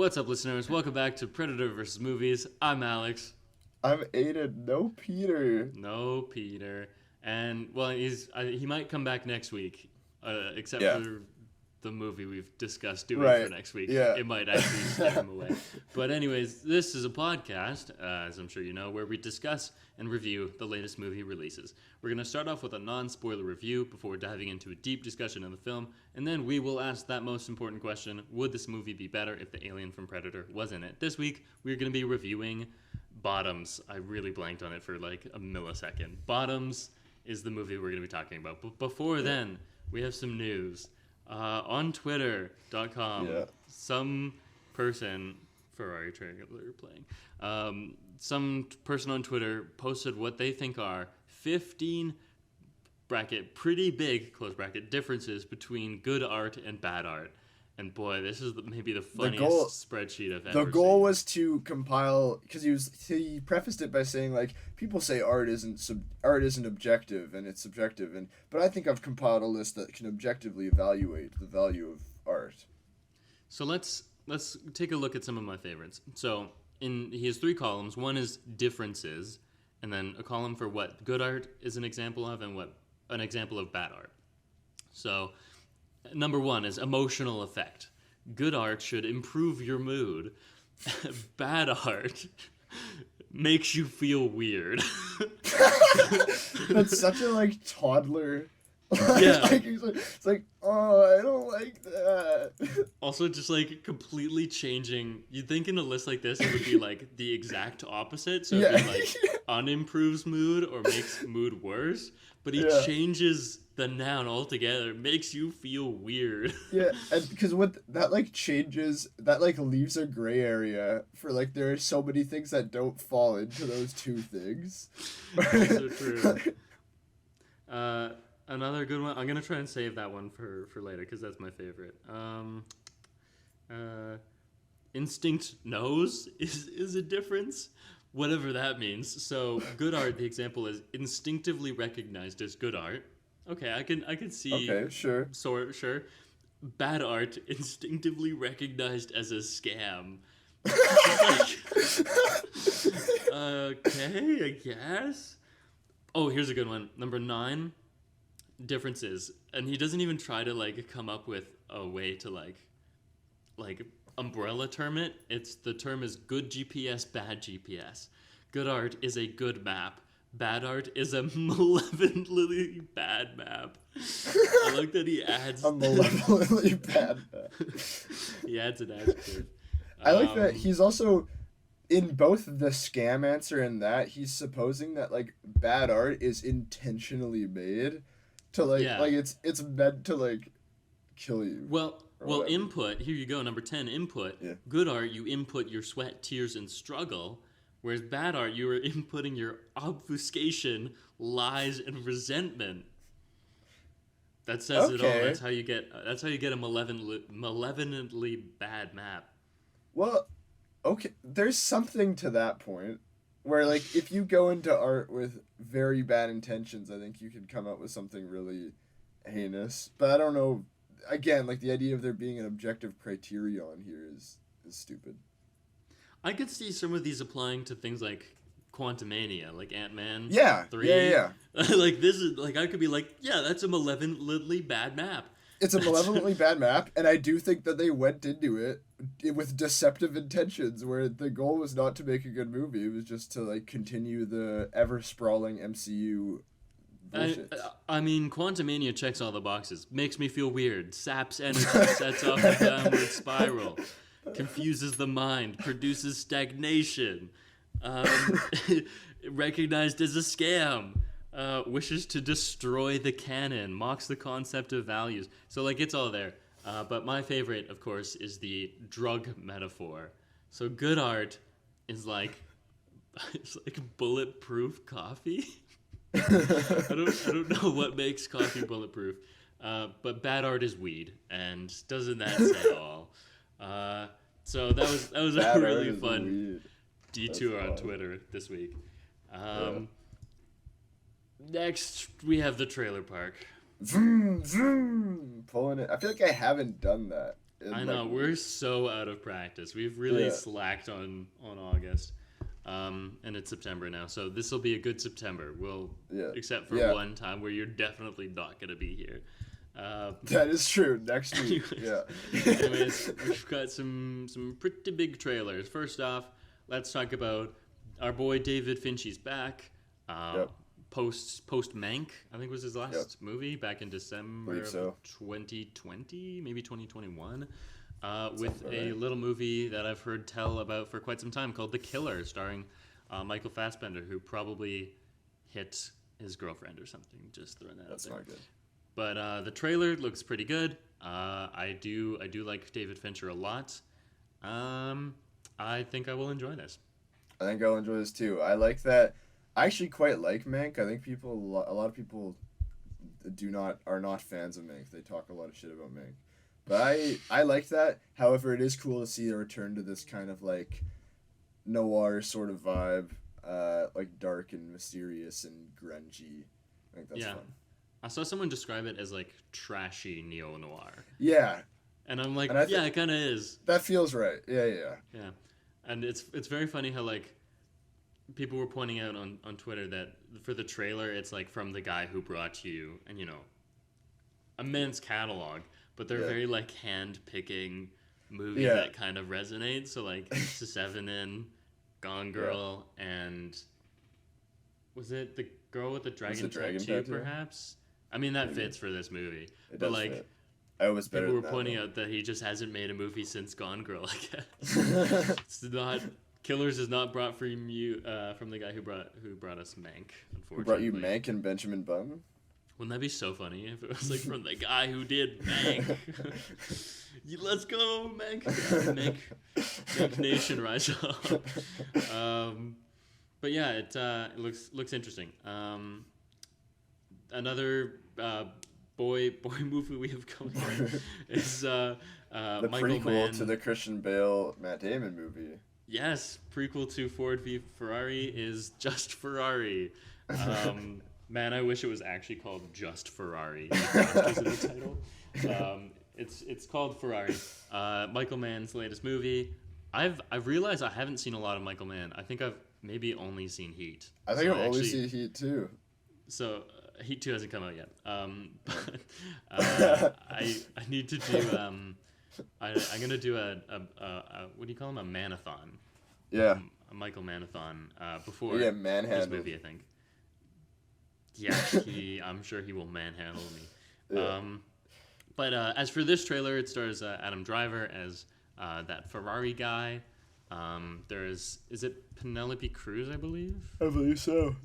What's up, listeners? Welcome back to Predator vs. Movies. I'm Alex. I'm Aidan. No, Peter. No, Peter. And, well, he might come back next week, except Yeah. for the movie we've discussed doing for Right. next week. Yeah. It might actually scare him away. But anyways, this is a podcast, as I'm sure you know, where we discuss and review the latest movie releases. We're going to start off with a non-spoiler review before diving into a deep discussion of the film, and then we will ask that most important question: would this movie be better if the alien from Predator was in it? This week, we're going to be reviewing Bottoms. I really blanked on it for like a millisecond. Bottoms is the movie we're going to be talking about. But before then, we have some news. On Twitter.com, some person, Ferrari trailer playing, some person on Twitter posted what they think are 15 bracket, pretty big, close bracket, differences between good art and bad art. And boy, this is maybe the funniest spreadsheet I've ever seen. The goal was to compile, because he prefaced it by saying, like, people say art isn't objective and it's subjective, but I think I've compiled a list that can objectively evaluate the value of art. So let's take a look at some of my favorites. So he has 3 columns. One is differences, and then a column for what good art is an example of and what an example of bad art. So number 1 is emotional effect. Good art should improve your mood. Bad art makes you feel weird. That's such a, toddler. Yeah. It's like, oh, I don't like that. Also, just, completely changing. You'd think in a list like this, it would be, the exact opposite. So it unimproves mood or makes mood worse. But he changes the noun altogether. Makes you feel weird. Yeah, and because what that changes, that leaves a gray area for there are so many things that don't fall into those two things. So true. Another good one. I'm gonna try and save that one for later because that's my favorite. Instinct knows is a difference. Whatever that means. So good art, the example is instinctively recognized as good art. Okay, I can see. Okay, sure. Sure. Bad art, instinctively recognized as a scam. Okay, I guess. Oh, here's a good one. Number 9, differences. And he doesn't even try to come up with a way to umbrella term it. The term is good GPS, bad GPS. Good art is a good map. Bad art is a malevolently bad map. I like that he adds a malevolently bad map. He adds an adjective. I like that he's also in both the scam answer and that he's supposing that bad art is intentionally made to it's meant to kill you. Well, input, here you go, number 10, input. Yeah. Good art, you input your sweat, tears, and struggle, whereas bad art, you are inputting your obfuscation, lies, and resentment. That says it all. That's how you get a malevolently bad map. Well, okay, there's something to that point where if you go into art with very bad intentions, I think you can come up with something really heinous. But I don't know. Again, the idea of there being an objective criterion here is stupid. I could see some of these applying to things like Quantumania, like Ant-Man 3. Yeah. This is, I could be that's a malevolently bad map. It's a malevolently bad map, and I do think that they went into it with deceptive intentions, where the goal was not to make a good movie. It was just to, continue the ever-sprawling MCU bullshit. I mean, Quantumania checks all the boxes. Makes me feel weird. Saps energy, sets off a downward spiral. Confuses the mind. Produces stagnation. Recognized as a scam. Wishes to destroy the canon. Mocks the concept of values. So, it's all there. But my favorite, of course, is the drug metaphor. So good art is it's bulletproof coffee. I don't know what makes coffee bulletproof, but bad art is weed, and doesn't that say all? So that was a really fun detour on Twitter this week. Next, we have the trailer park. Vroom, vroom, pulling it. I feel like I haven't done that. I know, we're so out of practice. We've really slacked on August. And it's September now, so this will be a good September. Except for one time where you're definitely not going to be here. That is true. Next week. Anyways, we've got some pretty big trailers. First off, let's talk about our boy David Fincher's back. Post Mank, I think was his last movie back in December of 2020, maybe 2021. With a little movie that I've heard tell about for quite some time called The Killer, starring Michael Fassbender, who probably hit his girlfriend or something. Just throwing that out there. That's not good. But the trailer looks pretty good. I do like David Fincher a lot. I think I will enjoy this. I think I'll enjoy this too. I like that. I actually quite like Mank. I think a lot of people are not fans of Mank. They talk a lot of shit about Mank. But I like that. However, it is cool to see a return to this kind of like noir sort of vibe, like dark and mysterious and grungy. I think that's fun. I saw someone describe it as like trashy neo-noir. Yeah. And I'm like, it kind of is. That feels right. Yeah. And it's very funny how like people were pointing out on Twitter that for the trailer, it's like from the guy who brought you, and immense catalog, but they're very like hand-picking movie that kind of resonates. So like Seven, Gone Girl, and was it The Girl with the Dragon Tattoo, perhaps? I mean, that fits for this movie. But like, fit. I was better people were pointing out that he just hasn't made a movie since Gone Girl, I guess. It's not... Killers is not brought from you, from the guy who brought us Mank, unfortunately. Who brought you Mank and Benjamin Button? Wouldn't that be so funny if it was like from the guy who did Mank? Let's go, Mank! Mank Nation, rise up. But yeah, it looks interesting. Another boy movie we have coming is the Michael prequel Mann. To the Christian Bale Matt Damon movie. Yes, prequel to Ford v Ferrari is Just Ferrari. Man, I wish it was actually called Just Ferrari. Just in the title. It's called Ferrari. Michael Mann's latest movie. I've realized I haven't seen a lot of Michael Mann. I think I've maybe only seen Heat. I think I've only seen Heat too. So Heat 2 hasn't come out yet. But I need to do. I'm gonna do a what do you call him? A manathon. Yeah. A Michael Manathon before manhandle. this movie, I think. Yeah, I'm sure he will manhandle me. Yeah. But as for this trailer, it stars Adam Driver as that Ferrari guy. Is it Penelope Cruz, I believe? I believe so.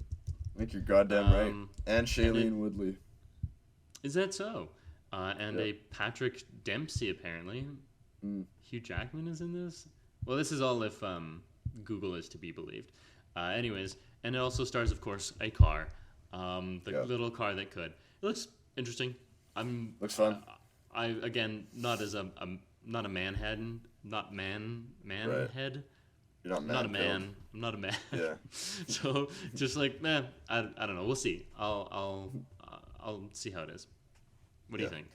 I think you're goddamn right. And Shailene Woodley. Is that so? And a Patrick Dempsey, apparently. Hugh Jackman is in this? Well, this is all if Google is to be believed. Anyways, and it also stars, of course, a car. The little car that could. It looks interesting. Looks fun. I again, not as not a man head. Right. Head. You're not a man. I'm not a man. Yeah. So just like, I don't know. We'll see. I'll see how it is. What do you think?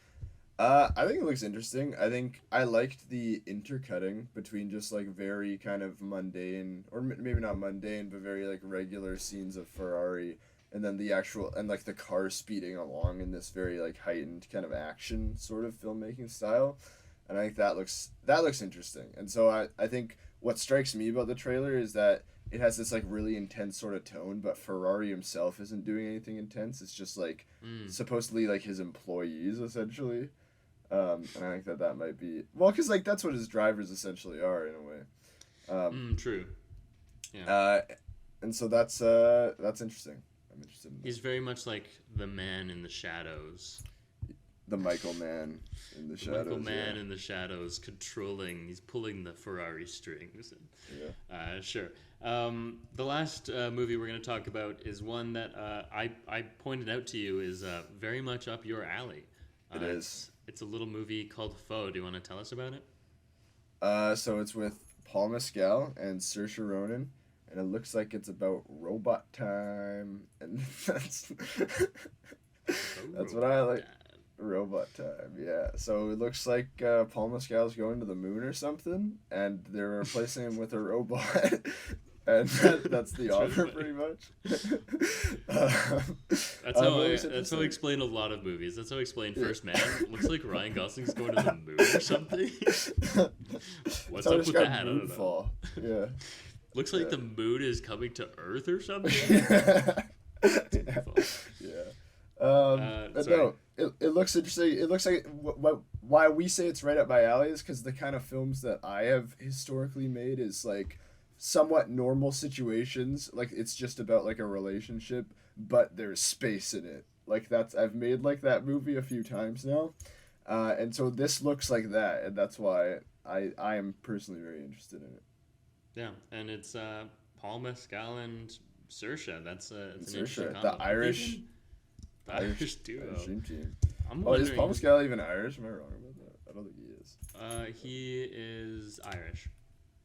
I think it looks interesting. I think I liked the intercutting between just like very kind of mundane, or maybe not mundane, but very like regular scenes of Ferrari, and then the actual and like the car speeding along in this very like heightened kind of action sort of filmmaking style, and I think that looks interesting. And so I think what strikes me about the trailer is that it has this like really intense sort of tone, but Ferrari himself isn't doing anything intense. It's just like supposedly like his employees essentially. And I think that might be because like that's what his drivers essentially are in a way. True. Yeah. And so that's interesting. I'm interested in that. He's very much like the man in the shadows. The Michael Mann in the shadows. Michael Mann in the shadows, controlling. He's pulling the Ferrari strings. Sure. The last movie we're going to talk about is one that I pointed out to you is very much up your alley. It is. It's a little movie called Foe. Do you want to tell us about it? So it's with Paul Mescal and Saoirse Ronan, and it looks like it's about robot time, and that's what I like. Robot time, yeah. So it looks like Paul Mescal's going to the moon or something, and they're replacing him with a robot. And that's the offer, pretty much. That's how I explain a lot of movies. That's how I explain First Man. Looks like Ryan Gosling's going to the moon or something. What's up with that? I don't know. Fall. Yeah. Looks like the moon is coming to Earth or something. Yeah. No, it looks interesting. It looks like why we say it's right up my alley is because the kind of films that I have historically made is like somewhat normal situations. Like it's just about like a relationship, but there's space in it. Like I've made like that movie a few times now, and so this looks like that, and that's why I am personally very interested in it. Yeah, and it's Paul Mescal and Saoirse. That's an interesting combo. The Irish duo. Irish dream team. I'm is Paul Mescal even Irish? Am I wrong about that? I don't think he is. He is Irish.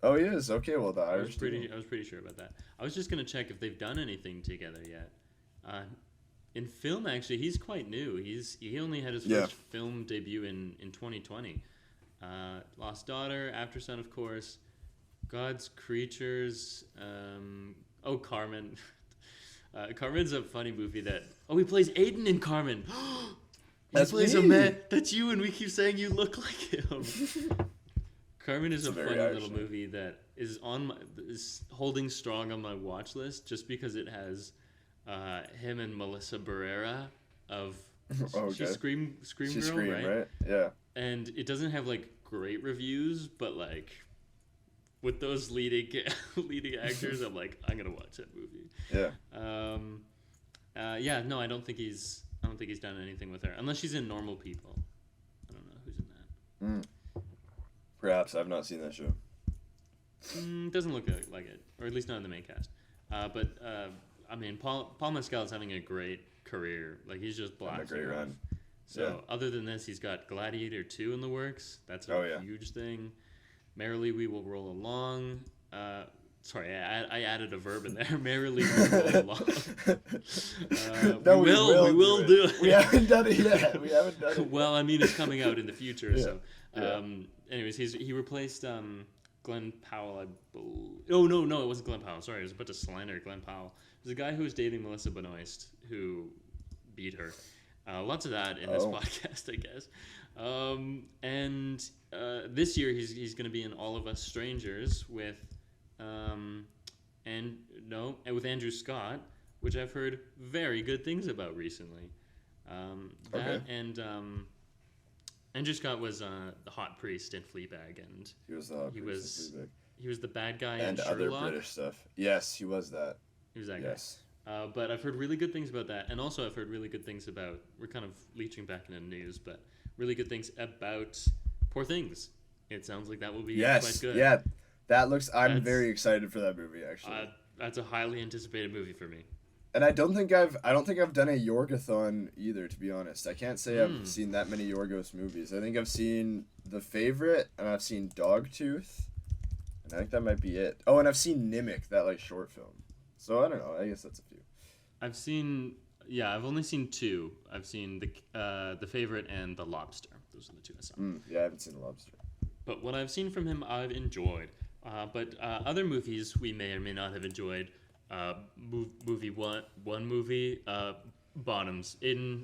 Oh, he is. Okay, well the Irish. I was pretty sure about that. I was just gonna check if they've done anything together yet. In film, actually, he's quite new. He only had his first film debut in 2020. Lost Daughter, After Sun, of course. God's Creatures. Carmen. Carmen's a funny movie that. Oh, he plays Aidan in Carmen. He plays a man. That's you, and we keep saying you look like him. Carmen is a funny little movie that is is holding strong on my watch list just because it has him and Melissa Barrera of she's Scream Girl, right? Yeah. And it doesn't have like great reviews, but like with those leading actors, I'm like, I'm gonna watch that movie. Yeah. No, I don't think he's done anything with her unless she's in Normal People. I don't know who's in that. Perhaps I've not seen that show. Doesn't look like it, or at least not in the main cast. But I mean, Paul Mescal is having a great career. Like he's just blasting. A great run. So other than this, he's got Gladiator 2 in the works. That's a huge thing. Merrily We Will Roll Along. Sorry, I added a verb in there. Merrily We Will Roll Along. We will do it. We haven't done it yet. Well, I mean, it's coming out in the future. Yeah. So, anyways, he replaced Glenn Powell, I believe. Oh, no, it wasn't Glenn Powell. Sorry, I was about to slander Glenn Powell. It was a guy who was dating Melissa Benoist, who beat her. Lots of that in this podcast, I guess. And this year he's going to be in All of Us Strangers with with Andrew Scott, which I've heard very good things about recently. Andrew Scott was the hot priest in Fleabag, and he was the hot priest in Fleabag. He was the bad guy and in Sherlock. Other British stuff. Yes, he was that. He was that guy. But I've heard really good things about that, and also I've heard really good things about. We're kind of leeching back into the news, but really good things about Poor Things. It sounds like that will be quite good. Yeah, that looks. I'm very excited for that movie. Actually, that's a highly anticipated movie for me. And I don't think I've done a Yorgathon either. To be honest, I can't say I've seen that many Yorgos movies. I think I've seen The Favorite, and I've seen Dogtooth, and I think that might be it. Oh, and I've seen Nimic, that like short film. So I don't know. I guess that's a few. I've only seen two. I've seen the Favorite and The Lobster. Those are the two I saw. I haven't seen The Lobster. But what I've seen from him, I've enjoyed. But other movies we may or may not have enjoyed. One movie, Bottoms. You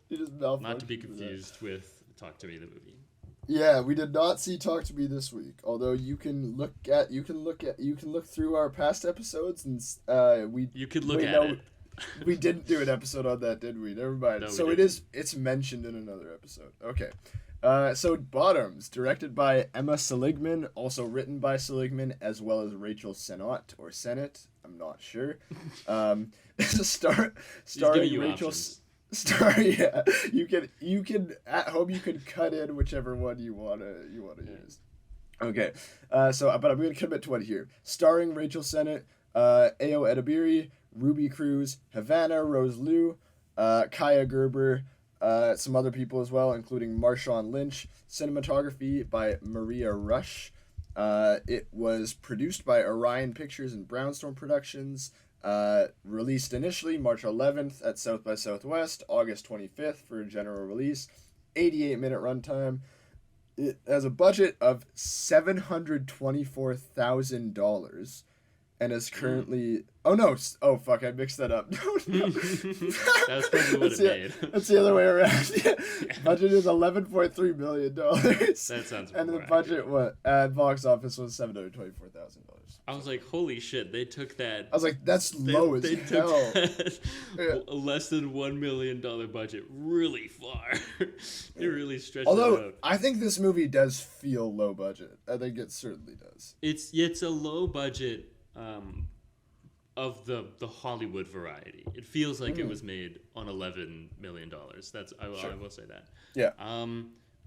just not to be confused with Talk to Me the movie. Yeah, we did not see Talk to Me this week. Although you can look through our past episodes and you could look at it. We didn't do an episode on that, did we? Never mind. No, so it's mentioned in another episode. Okay. So Bottoms, directed by Emma Seligman, also written by Seligman, as well as Rachel Sennott or Sennett. I'm not sure. Starring Rachel. Yeah, you can at home you can cut in whichever one you wanna use. Okay, but I'm gonna commit to one here. Starring Rachel Sennott, Ayo Edebiri, Ruby Cruz, Havana Rose Liu, Kaya Gerber, some other people as well, including Marshawn Lynch. Cinematography by Maria Rush. It was produced by Orion Pictures and Brownstone Productions. Released initially March 11th at South by Southwest, August 25th for a general release. 88-minute runtime. It has a budget of $724,000 and is currently... Oh, no. Oh, fuck. I mixed that up. No. That's probably what it made. That's the other way around. Yeah. Budget is $11.3 million. That sounds And the more budget at box office was $724,000. I was like, holy shit, they took that. I was like, that's low as they hell. took that less than $1 million budget really far. It really stretched it out. I think this movie does feel low budget. I think it certainly does. It's a low budget of the Hollywood variety. It feels like it was made on $11 million. I will say that. Yeah.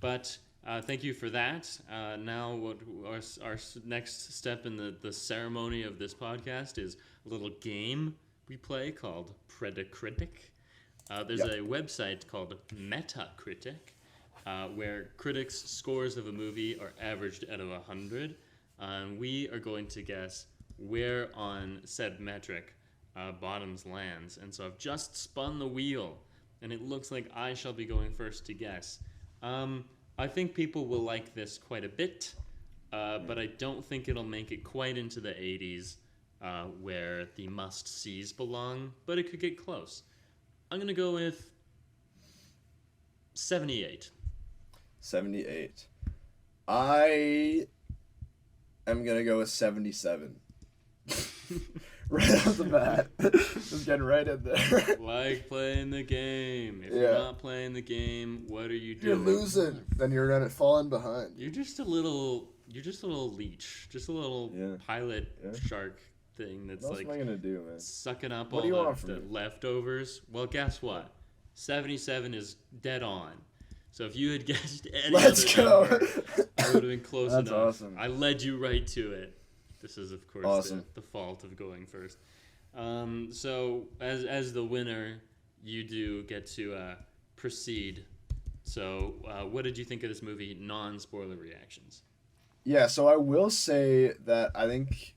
But thank you for that. Now, what our next step in the ceremony of this podcast is a little game we play called Predacritic. There's a website called Metacritic where critics' scores of a movie are averaged out of 100. And we are going to guess where on said metric Bottoms lands. And so I've just spun the wheel, and it looks like I shall be going first to guess. I think people will like this quite a bit, but I don't think it'll make it quite into the 80s where the must-sees belong, but it could get close. I'm going to go with 78. 78. I am going to go with 77. Right off the bat. Just getting right in there. Like playing the game. If you're not playing the game, what are you doing? You're losing. Then you're falling behind. You're just a little leech. Just a little pilot shark thing that's what am I gonna do, man? Sucking up all the leftovers. Well, guess what? 77 is dead on. So if you had guessed any Let's go. number, I would have been close That's enough. awesome. I led you right to it. This is, of course, awesome. the fault of going first. So, as the winner, you do get to proceed. So, what did you think of this movie? Non-spoiler reactions. Yeah, so I will say that I think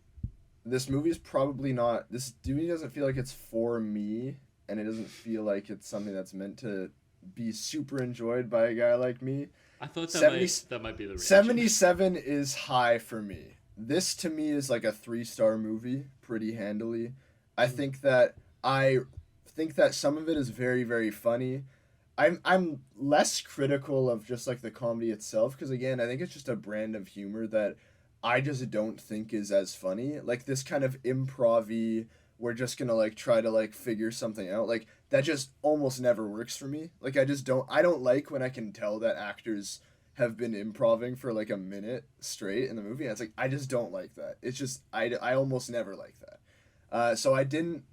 this movie is probably not... This movie doesn't feel like it's for me, and it doesn't feel like it's something that's meant to be super enjoyed by a guy like me. I thought that might be the reaction. 77 is high for me. This to me is like a 3-star movie pretty handily. I think that some of it is very, very funny. I'm less critical of just like the comedy itself because again, I think it's just a brand of humor that I just don't think is as funny. Like this kind of improv-y, we're just gonna like try to like figure something out. Like that just almost never works for me. Like I don't like when I can tell that actors have been improving for like a minute straight in the movie. And it's like, I just don't like that. It's just, I almost never like that. So I'm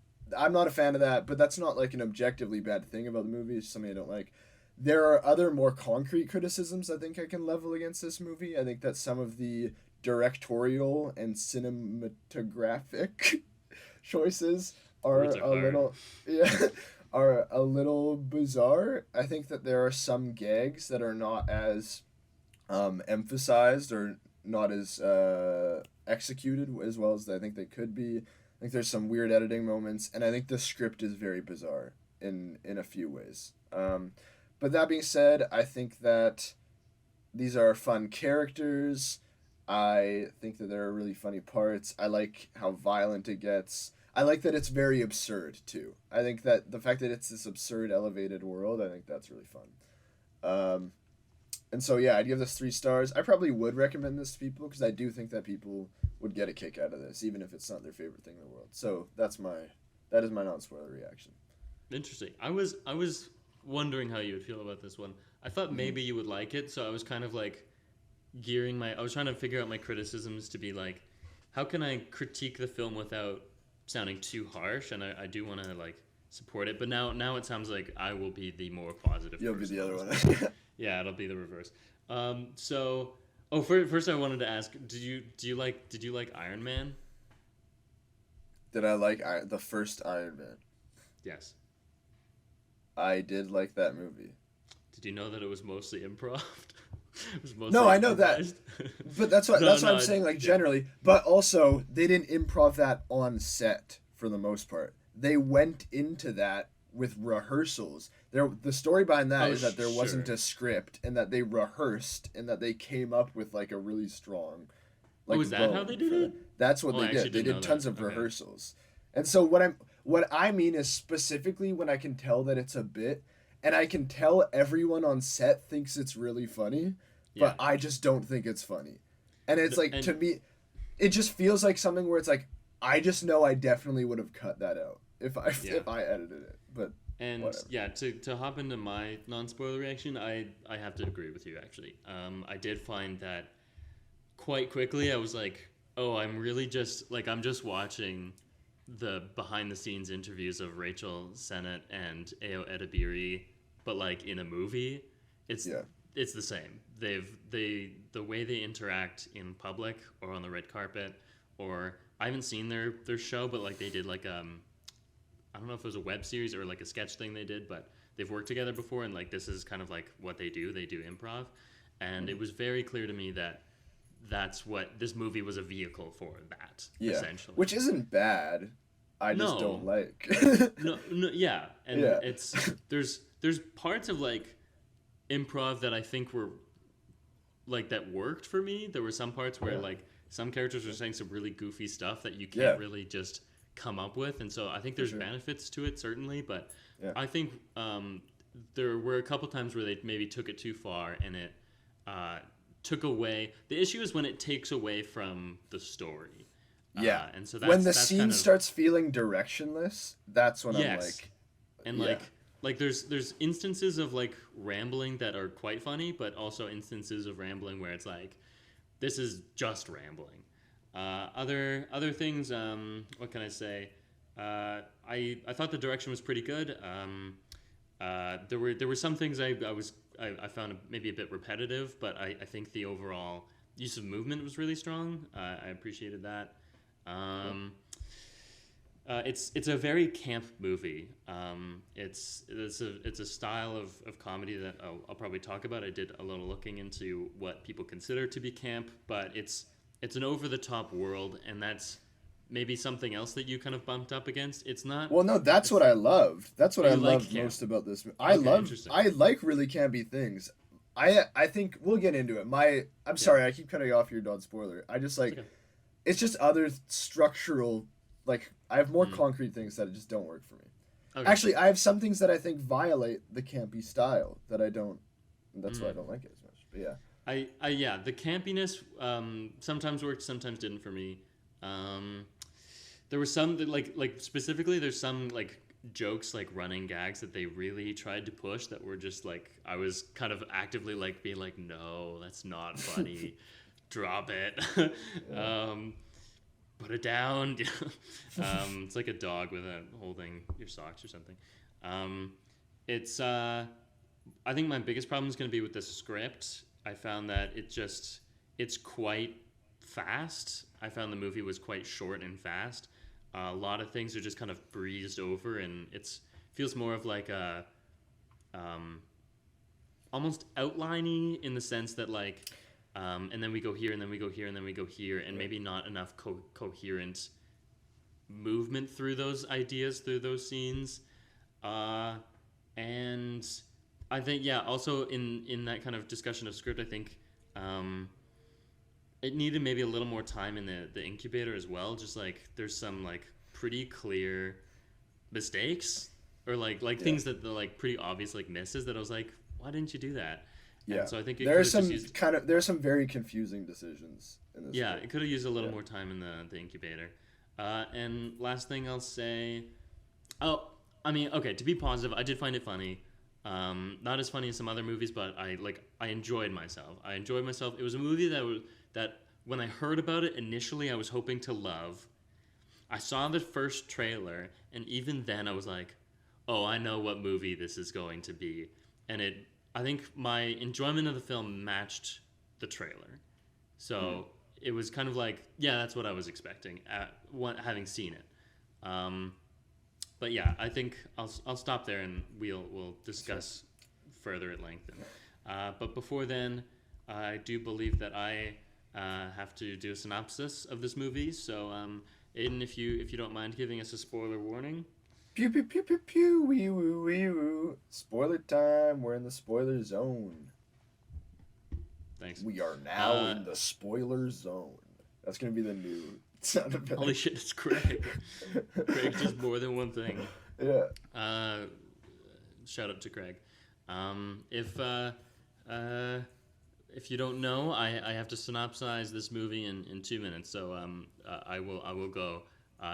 not a fan of that, but that's not like an objectively bad thing about the movie. It's just something I don't like. There are other more concrete criticisms I think I can level against this movie. I think that some of the directorial and cinematographic choices are a little bizarre. I think that there are some gags that are not as emphasized or not as executed as well as I think they could be. I think there's some weird editing moments, and I think the script is very bizarre in a few ways. But that being said, I think that these are fun characters. I think that there are really funny parts. I like how violent it gets. I like that it's very absurd, too. I think that the fact that it's this absurd, elevated world, I think that's really fun. And so, yeah, I'd give this 3 stars. I probably would recommend this to people because I do think that people would get a kick out of this, even if it's not their favorite thing in the world. So that is my non-spoiler reaction. Interesting. I was wondering how you would feel about this one. I thought maybe you would like it, so I was kind of like I was trying to figure out my criticisms to be like, how can I critique the film without sounding too harsh? And I do want to like support it, but now it sounds like I will be the more positive. You'll be the other one. Yeah, it'll be the reverse. First I wanted to ask, did you like Iron Man? Did I like the first Iron Man? Yes. I did like that movie. Did you know that it was mostly improv? No, I know that. But that's what I'm saying, like, generally. But also, they didn't improv that on set for the most part. They went into that with rehearsals. The story behind that is that there wasn't a script, and that they rehearsed, and that they came up with like a really strong. Like, is that how they did it? That's what they did. They did tons of rehearsals. And so what I mean is specifically when I can tell that it's a bit, and I can tell everyone on set thinks it's really funny, but I just don't think it's funny. And it's like, to me, it just feels like something where it's like, I just know I definitely would have cut that out if I edited it. But whatever. To hop into my non-spoiler reaction, I have to agree with you actually. I did find that quite quickly I was like, oh, I'm just watching the behind the scenes interviews of Rachel Sennett and Ayo Edebiri, but like in a movie. It's the same. The way they interact in public or on the red carpet, or I haven't seen their show, but like they did like I don't know if it was a web series or like a sketch thing they did, but they've worked together before, and like this is kind of like what they do. They do improv, and it was very clear to me that that's what this movie was a vehicle for. That essentially, which isn't bad. I just don't like. It's there's parts of like improv that I think were like that worked for me. There were some parts where like some characters were saying some really goofy stuff that you can't really just come up with, and so I think there's benefits to it certainly, but I think there were a couple times where they maybe took it too far, and it took away. The issue is when it takes away from the story. And so when the scene starts feeling directionless, that's when I'm like, and like there's instances of like rambling that are quite funny, but also instances of rambling where it's like, this is just rambling. Other things, what can I say? I thought the direction was pretty good. There were some things I found maybe a bit repetitive, but I think the overall use of movement was really strong. I appreciated that. It's a very camp movie. It's a style of comedy that I'll probably talk about. I did a little looking into what people consider to be camp, but it's an over-the-top world, and that's maybe something else that you kind of bumped up against. It's not. Well, no, that's what I loved. That's what I loved most about this. I like really campy things. I think we'll get into it. I'm sorry, I keep cutting off your non-spoiler. I just like, it's just other structural, like, I have more concrete things that just don't work for me. Okay. Actually, I have some things that I think violate the campy style that I don't. That's why I don't like it as much. But yeah. The campiness sometimes worked, sometimes didn't for me. There were some that like specifically, there's some like jokes, like running gags that they really tried to push that were just like, I was kind of actively like being like, no, that's not funny. Drop it. Put it down. It's like a dog holding your socks or something. I think my biggest problem is going to be with the script. I found that it's quite fast. I found the movie was quite short and fast. A lot of things are just kind of breezed over, and feels more of like a almost outliney in the sense that like, and then we go here, and then we go here, and then we go here, and maybe not enough coherent movement through those ideas, through those scenes. And I think, also in that kind of discussion of script, I think it needed maybe a little more time in the incubator as well. Just like there's some like pretty clear mistakes or like things that the like pretty obvious like misses that I was like, why didn't you do that? Yeah. And so I think there's some very confusing decisions in this. Yeah, it could have used a little more time in the incubator. And last thing I'll say, to be positive, I did find it funny. Not as funny as some other movies, but I enjoyed myself. It was a movie that when I heard about it initially, I was hoping to love. I saw the first trailer, and even then I was like, oh, I know what movie this is going to be. And I think my enjoyment of the film matched the trailer. So it was kind of like, that's what I was expecting having seen it. But yeah, I think I'll stop there, and we'll discuss further at length. But before then, I do believe that I have to do a synopsis of this movie. So Aiden, if you don't mind giving us a spoiler warning. Pew pew pew pew pew wee woo wee woo. Spoiler time. We're in the spoiler zone. Thanks. We are now in the spoiler zone. That's gonna be the new sound effect. Holy shit, it's Craig. Craig does more than one thing. Yeah. Shout out to Craig. If you don't know, I have to synopsize this movie in 2 minutes. So I will go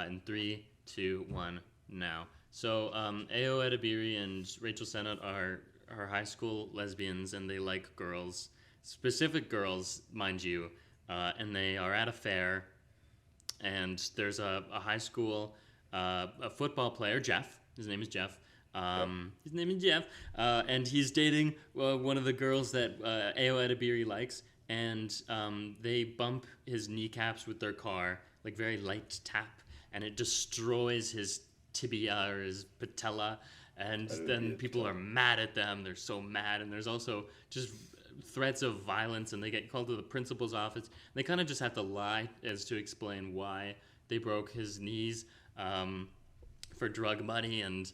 in 3, 2, 1 now. So Ao Edebiri and Rachel Sennott are high school lesbians, and they like girls, specific girls, mind you, and they are at a fair, and there's a high school a football player, Jeff. His name is Jeff. His name is Jeff, and he's dating one of the girls that Ao Edebiri likes, and they bump his kneecaps with their car, like very light tap, and it destroys his tibia or his patella, and then people are mad at them. They're so mad, and there's also just threats of violence, and they get called to the principal's office. They kind of just have to lie as to explain why they broke his knees for drug money, and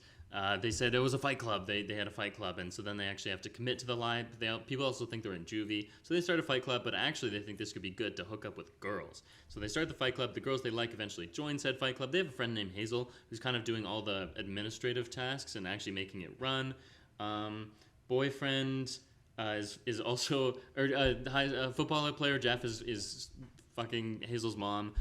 they said it was a fight club. They had a fight club, and so then they actually have to commit to the lie. People also think they're in juvie, so they start a fight club, but actually they think this could be good to hook up with girls. So they start the fight club. The girls they like eventually join said fight club. They have a friend named Hazel who's kind of doing all the administrative tasks and actually making it run. Boyfriend is also, football player Jeff is fucking Hazel's mom.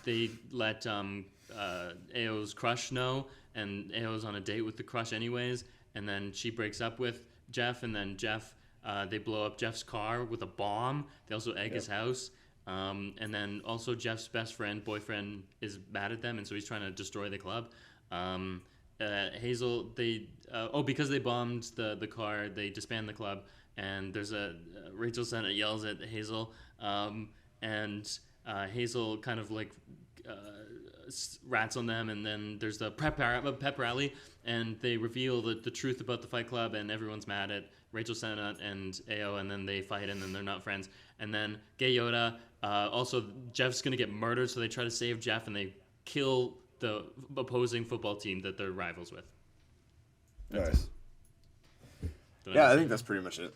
They let Ao's crush know, and Ao's on a date with the crush anyways, and then she breaks up with Jeff, and then they blow up Jeff's car with a bomb. They also egg his house, and then also Jeff's boyfriend is mad at them, and so he's trying to destroy the club. Hazel, because they bombed the car, they disband the club, and there's Rachel Sennott yells at Hazel, and Hazel kind of like rats on them, and then there's the pep rally, and they reveal the truth about the fight club, and everyone's mad at Rachel Sennott and Ao, and then they fight, and then they're not friends. And then Gay Yoda, also Jeff's gonna get murdered, so they try to save Jeff, and they kill the opposing football team that they're rivals with. Nice. Yeah, I think that's pretty much it.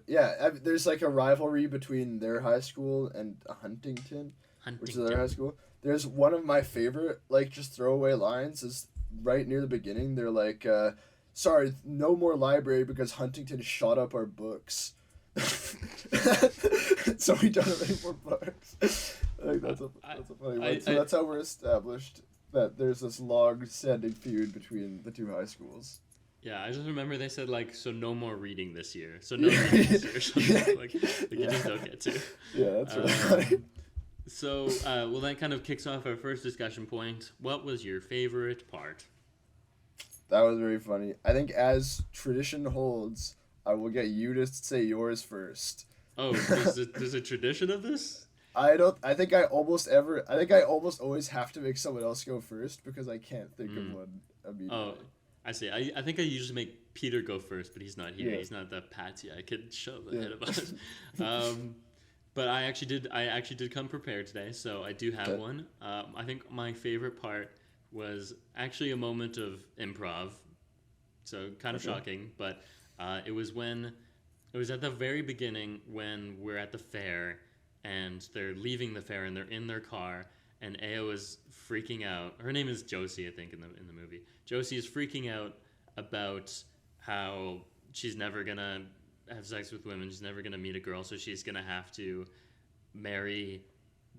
Yeah, there's like a rivalry between their high school and Huntington, which is their high school. There's one of my favorite, like, just throwaway lines is right near the beginning. They're like, sorry, no more library because Huntington shot up our books. So we don't have any more books. I think that's a funny one. So that's how we're established that there's this long-standing feud between the two high schools. Yeah, I just remember they said, like, so no more reading this year. So no reading this year. So like you just don't get to. Yeah, that's really funny. So, well, that kind of kicks off our first discussion point. What was your favorite part? That was very funny. I think as tradition holds, I will get you to say yours first. Oh, there's a tradition of this? I think I almost always have to make someone else go first because I can't think of one immediately. Oh, I see. I think I usually make Peter go first, but he's not here. Yeah. He's not that patsy I could shove ahead of us. But I actually did come prepared today, so I do have one. I think my favorite part was actually a moment of improv, so kind of shocking, but it was at the very beginning when we're at the fair and they're leaving the fair and they're in their car, and Ao is freaking out. Her name is Josie, I think, in the movie. Josie is freaking out about how she's never gonna have sex with women. She's never gonna meet a girl, so she's gonna have to marry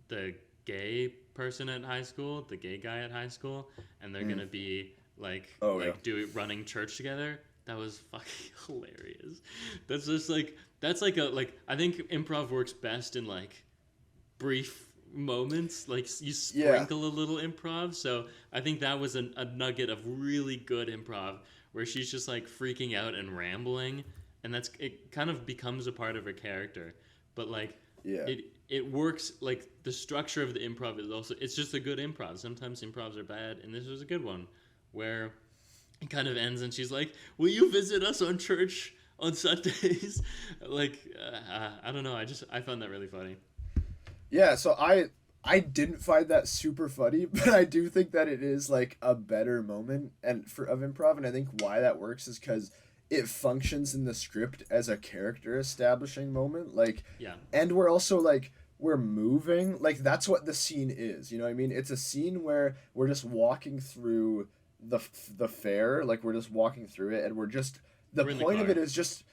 the gay person at high school, the gay guy at high school, and they're gonna be running church together. That was fucking hilarious. That's just like I think improv works best in like brief moments, like you sprinkle a little improv. So I think that was a nugget of really good improv where she's just like freaking out and rambling, and it kind of becomes a part of her character. But like it works, like the structure of the improv is also, it's just a good improv. Sometimes improvs are bad, and this was a good one where it kind of ends and she's like, will you visit us on church on Sundays? Like I don't know, I found that really funny. Yeah, so I I didn't find that super funny, but I do think that it is like a better moment and for of improv, and I think why that works is because it functions in the script as a character establishing moment, like, Yeah. and we're also like we're moving, like that's what the scene is. You know what I mean? It's a scene where we're just walking through the fair, like we're just walking through it, and we're just the We're in the point of car. it is just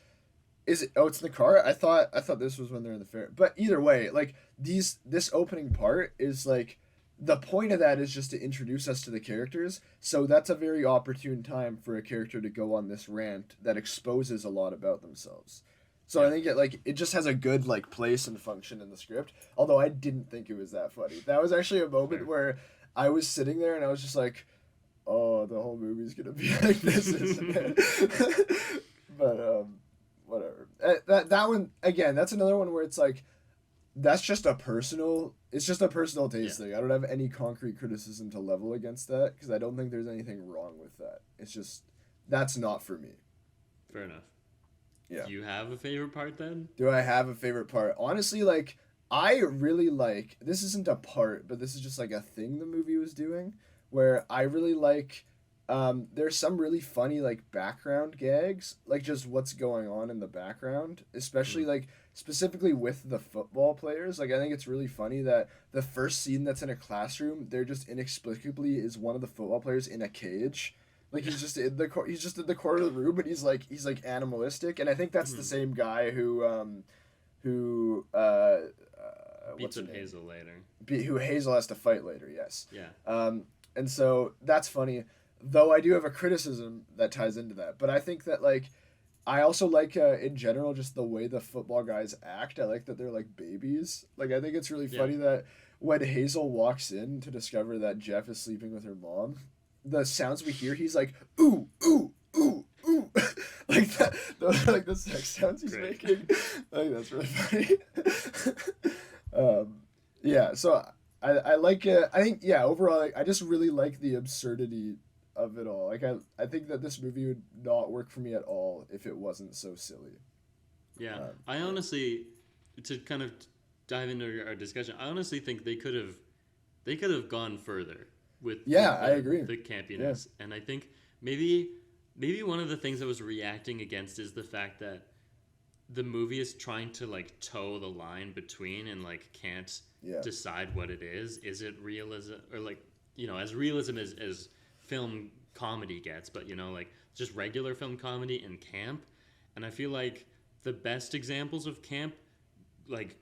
is it? Oh, it's in the car. I thought this was when they're in the fair. But either way, like this opening part is like the point of that is just to introduce us to the characters. So that's a very opportune time for a character to go on this rant that exposes a lot about themselves. So I Yeah. think it just has a good like place and function in the script. Although I didn't think it was that funny. That was actually a moment Fair. where I was sitting there and I was just like, "Oh, the whole movie's gonna be like this, isn't it?" But whatever. That one again. That's another one where it's like that's just a personal. It's just a personal taste Yeah. thing. I don't have any concrete criticism to level against that because I don't think there's anything wrong with that. It's just that's not for me. Fair enough. Yeah. Do you have a favorite part then? Do I have a favorite part? Honestly, like I really like this isn't a part, but this is just like a thing the movie was doing where I really like there's some really funny like background gags, like just what's going on in the background, especially Mm. like specifically with the football players. Like I think it's really funny that the first scene that's in a classroom, there just inexplicably is one of the football players in a cage. Like he's just in the corner of the room, and he's like animalistic, and I think that's the Mhm. same guy who what's Beats her up name? Hazel later. Who Hazel has to fight later. Yes. Yeah. And so that's funny. Though I do have a criticism that ties into that, but I think that like I also like in general just the way the football guys act. I like that they're like babies. Like I think it's really Yeah. funny that when Hazel walks in to discover that Jeff is sleeping with her mom, the sounds we hear, he's like ooh ooh ooh ooh, like that. Those are like the sex sounds he's Great. making. I think that's really funny. um, yeah. So I like it. I think yeah. Overall, like, I just really like the absurdity of it all. Like I think that this movie would not work for me at all if it wasn't so silly. Yeah. I Yeah. honestly, to kind of dive into our discussion, I honestly think they could have gone further with the, Yeah, I the, agree. the Yeah. campiness, and I think maybe one of the things I was reacting against is the fact that the movie is trying to like toe the line between and like can't Yeah. decide what it is. Is it realism or like as realism as film comedy gets, but like just regular film comedy and camp. And I feel like the best examples of camp like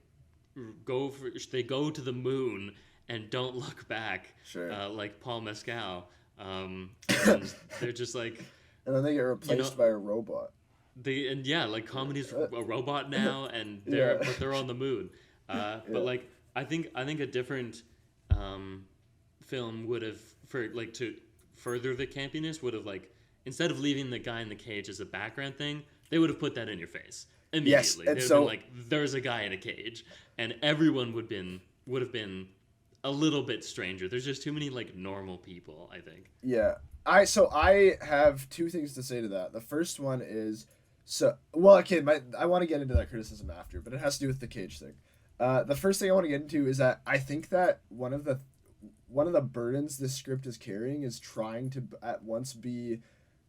they go to the moon and don't look back, Sure. like Paul Mescal, and they're just like And then they get you know replaced by a robot. and yeah, like comedy's a robot now, and Yeah. they're on the moon. But Yeah. like I think a different film would have for like to further the campiness would have like instead of leaving the guy in the cage as a background thing, they would have put that in your face Yes, immediately. and They'd have been so like, "There's a guy in a cage," and everyone would have been a little bit stranger. There's just too many like normal people. I think. yeah. I have two things to say to that. The first one is so well okay, I want to get into that criticism after, but it has to do with the cage thing. The first thing I want to get into is that I think that one of the burdens this script is carrying is trying to at once be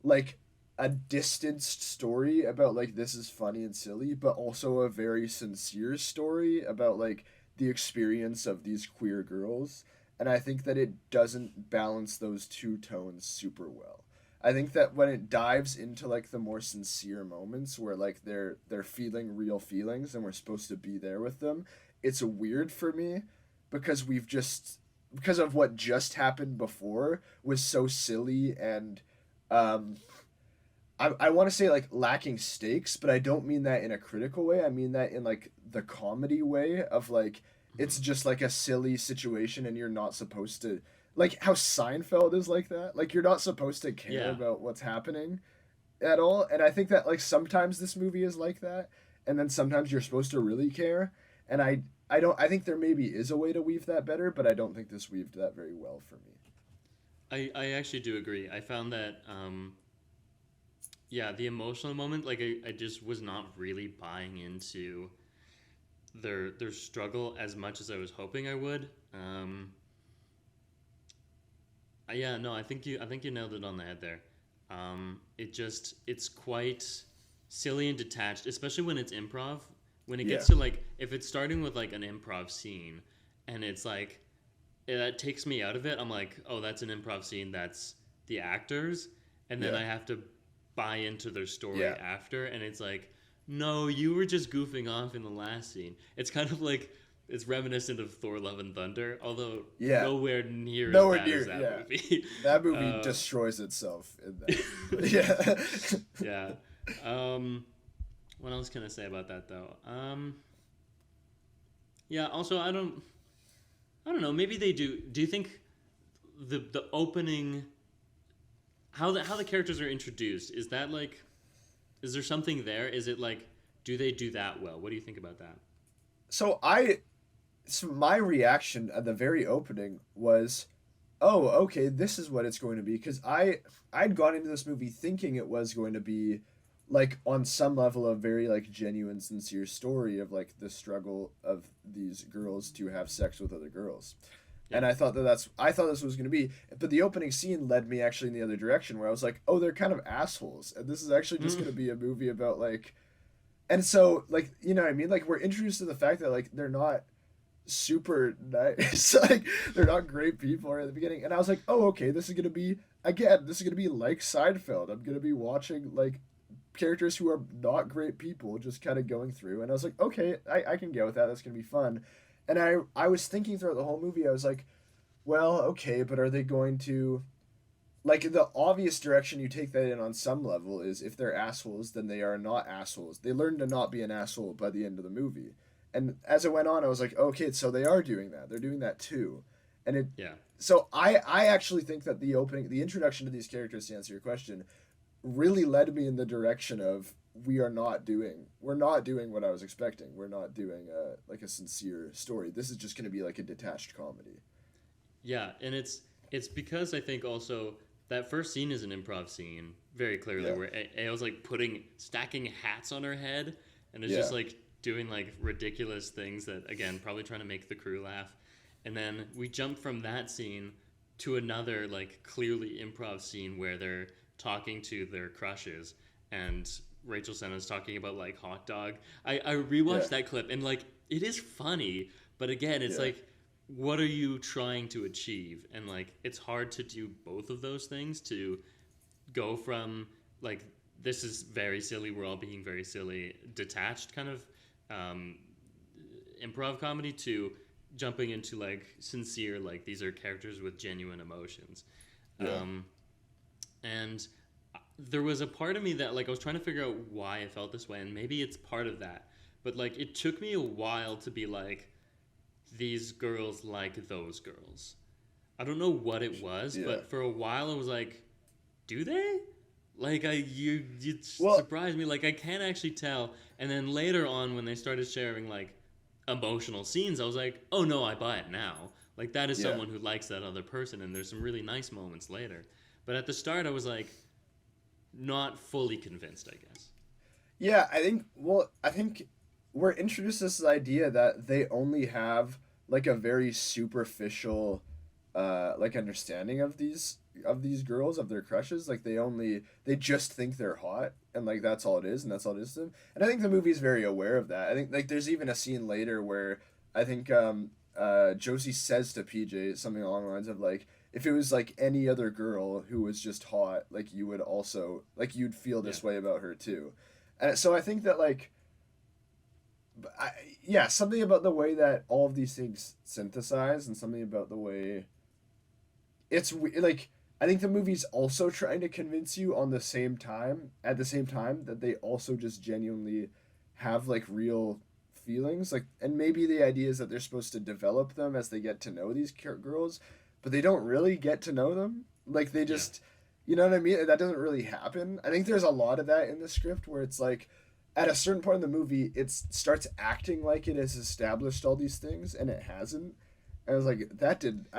like a distanced story about like this is funny and silly, but also a very sincere story about like the experience of these queer girls. And I think that it doesn't balance those two tones super well. I think that when it dives into like the more sincere moments where like they're feeling real feelings and we're supposed to be there with them, it's weird for me because because of what just happened before was so silly and um I want to say like lacking stakes, but I don't mean that in a critical way. I mean that in like the comedy way of like it's Mhm. just like a silly situation and you're not supposed to like how Seinfeld is like that. Like you're not supposed to care Yeah. about what's happening at all. And I think that like sometimes this movie is like that and then sometimes you're supposed to really care. And I think there maybe is a way to weave that better, but I don't think this weaved that very well for me. I actually do agree. I found that yeah, the emotional moment, like I just was not really buying into their struggle as much as I was hoping I would. Yeah, no, I think you nailed it on the head there. It's quite silly and detached, especially when it's improv. When it Yeah. gets to like if it's starting with like an improv scene, and it's like that takes me out of it. I'm like, oh, that's an improv scene. That's the actors, and then Yeah. I have to buy into their story Yeah. after, and it's like, no, you were just goofing off in the last scene. It's kind of like it's reminiscent of Thor: Love and Thunder, although Yeah. nowhere near as Nowhere bad as near. that Yeah. movie. That movie Uh, destroys itself in that. But yeah. yeah. What else can I say about that though? Yeah. Also, I don't know. Maybe they do. Do you think the opening, how the characters are introduced, is that like, is there something there? Is it like, do they do that well? What do you think about that? so I so my reaction at the very opening was, oh, okay, this is what it's going to be, because I'd gone into this movie thinking it was going to be like on some level a very like genuine sincere story of like the struggle of these girls to have sex with other girls. Yeah. And I thought this was going to be, but the opening scene led me actually in the other direction where I was like, oh, they're kind of assholes, and this is actually just going to be a movie about like, and so like, you know what I mean, like we're introduced to the fact that like they're not super nice. Like they're not great people right at the beginning. And I was like, oh, okay, this is gonna be like Seinfeld. I'm gonna be watching like characters who are not great people just kind of going through. And I was like, okay, I can get with that. That's gonna be fun. And I was thinking throughout the whole movie, I was like, well, okay, but are they going to, like, the obvious direction you take that in on some level is if they're assholes, then they are not assholes. They learn to not be an asshole by the end of the movie. And as it went on, I was like, okay, so they are doing that. They're doing that too. And it Yeah. so I actually think that the introduction to these characters, to answer your question, really led me in the direction of we're not doing what I was expecting. We're not doing like a sincere story. This is just going to be like a detached comedy. Yeah, and it's because I think also that first scene is an improv scene very clearly Yeah. where Ao's like stacking hats on her head and it's Yeah. just like doing like ridiculous things that again probably trying to make the crew laugh. And then we jump from that scene to another like clearly improv scene where they're talking to their crushes and Rachel Senna's talking about like hot dog. I Yeah. rewatched that clip and like it is funny, but again it's Yeah. like what are you trying to achieve? And like it's hard to do both of those things, to go from like this is very silly, we're all being very silly, detached kind of um, improv comedy, to jumping into like sincere, like these are characters with genuine emotions. Yeah. um, and there was a part of me that like I was trying to figure out why I felt this way, and maybe it's part of that, but like it took me a while to be like, these girls like those girls. I don't know what it was, Yeah. but for a while I was like, do they? Like you Well, surprised me. Like I can't actually tell. And then later on, when they started sharing like emotional scenes, I was like, oh no, I buy it now. Like that is yeah. someone who likes that other person, and there's some really nice moments later. But at the start, I was like, not fully convinced, I guess. Yeah, I think we're introduced to this idea that they only have like a very superficial like understanding of these girls, of their crushes. Like they just think they're hot, and like that's all it is, and that's all it is to them. And I think the movie's very aware of that. I think like there's even a scene later where I think Josie says to PJ something along the lines of like, if it was like any other girl who was just hot, like you would also like you'd feel Yeah. this way about her too. And so I think that like I, yeah, something about the way that all of these things synthesize, and something about the way like I think the movie's also trying to convince you on the same time at the same time that they also just genuinely have like real feelings, like, and maybe the idea is that they're supposed to develop them as they get to know these girls, but they don't really get to know them, like they Yeah. just, you know what I mean, that doesn't really happen. I think there's a lot of that in the script where it's like at a certain point in the movie it starts acting like it has established all these things and it hasn't. I was like, I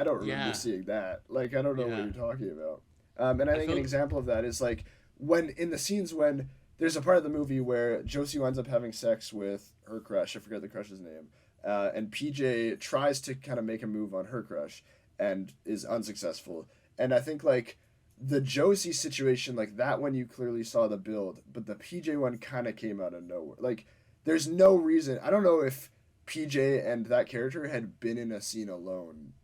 don't remember Yeah. seeing that. Like, I don't know what Yeah. you're talking about. And I I think an felt example of that is like when in the scenes when there's a part of the movie where Josie winds up having sex with her crush. I forget the crush's name. And PJ tries to kind of make a move on her crush and is unsuccessful. And I think like the Josie situation, like that one you clearly saw the build, but the PJ one kind of came out of nowhere. Like there's no reason. I don't know if PJ and that character had been in a scene alone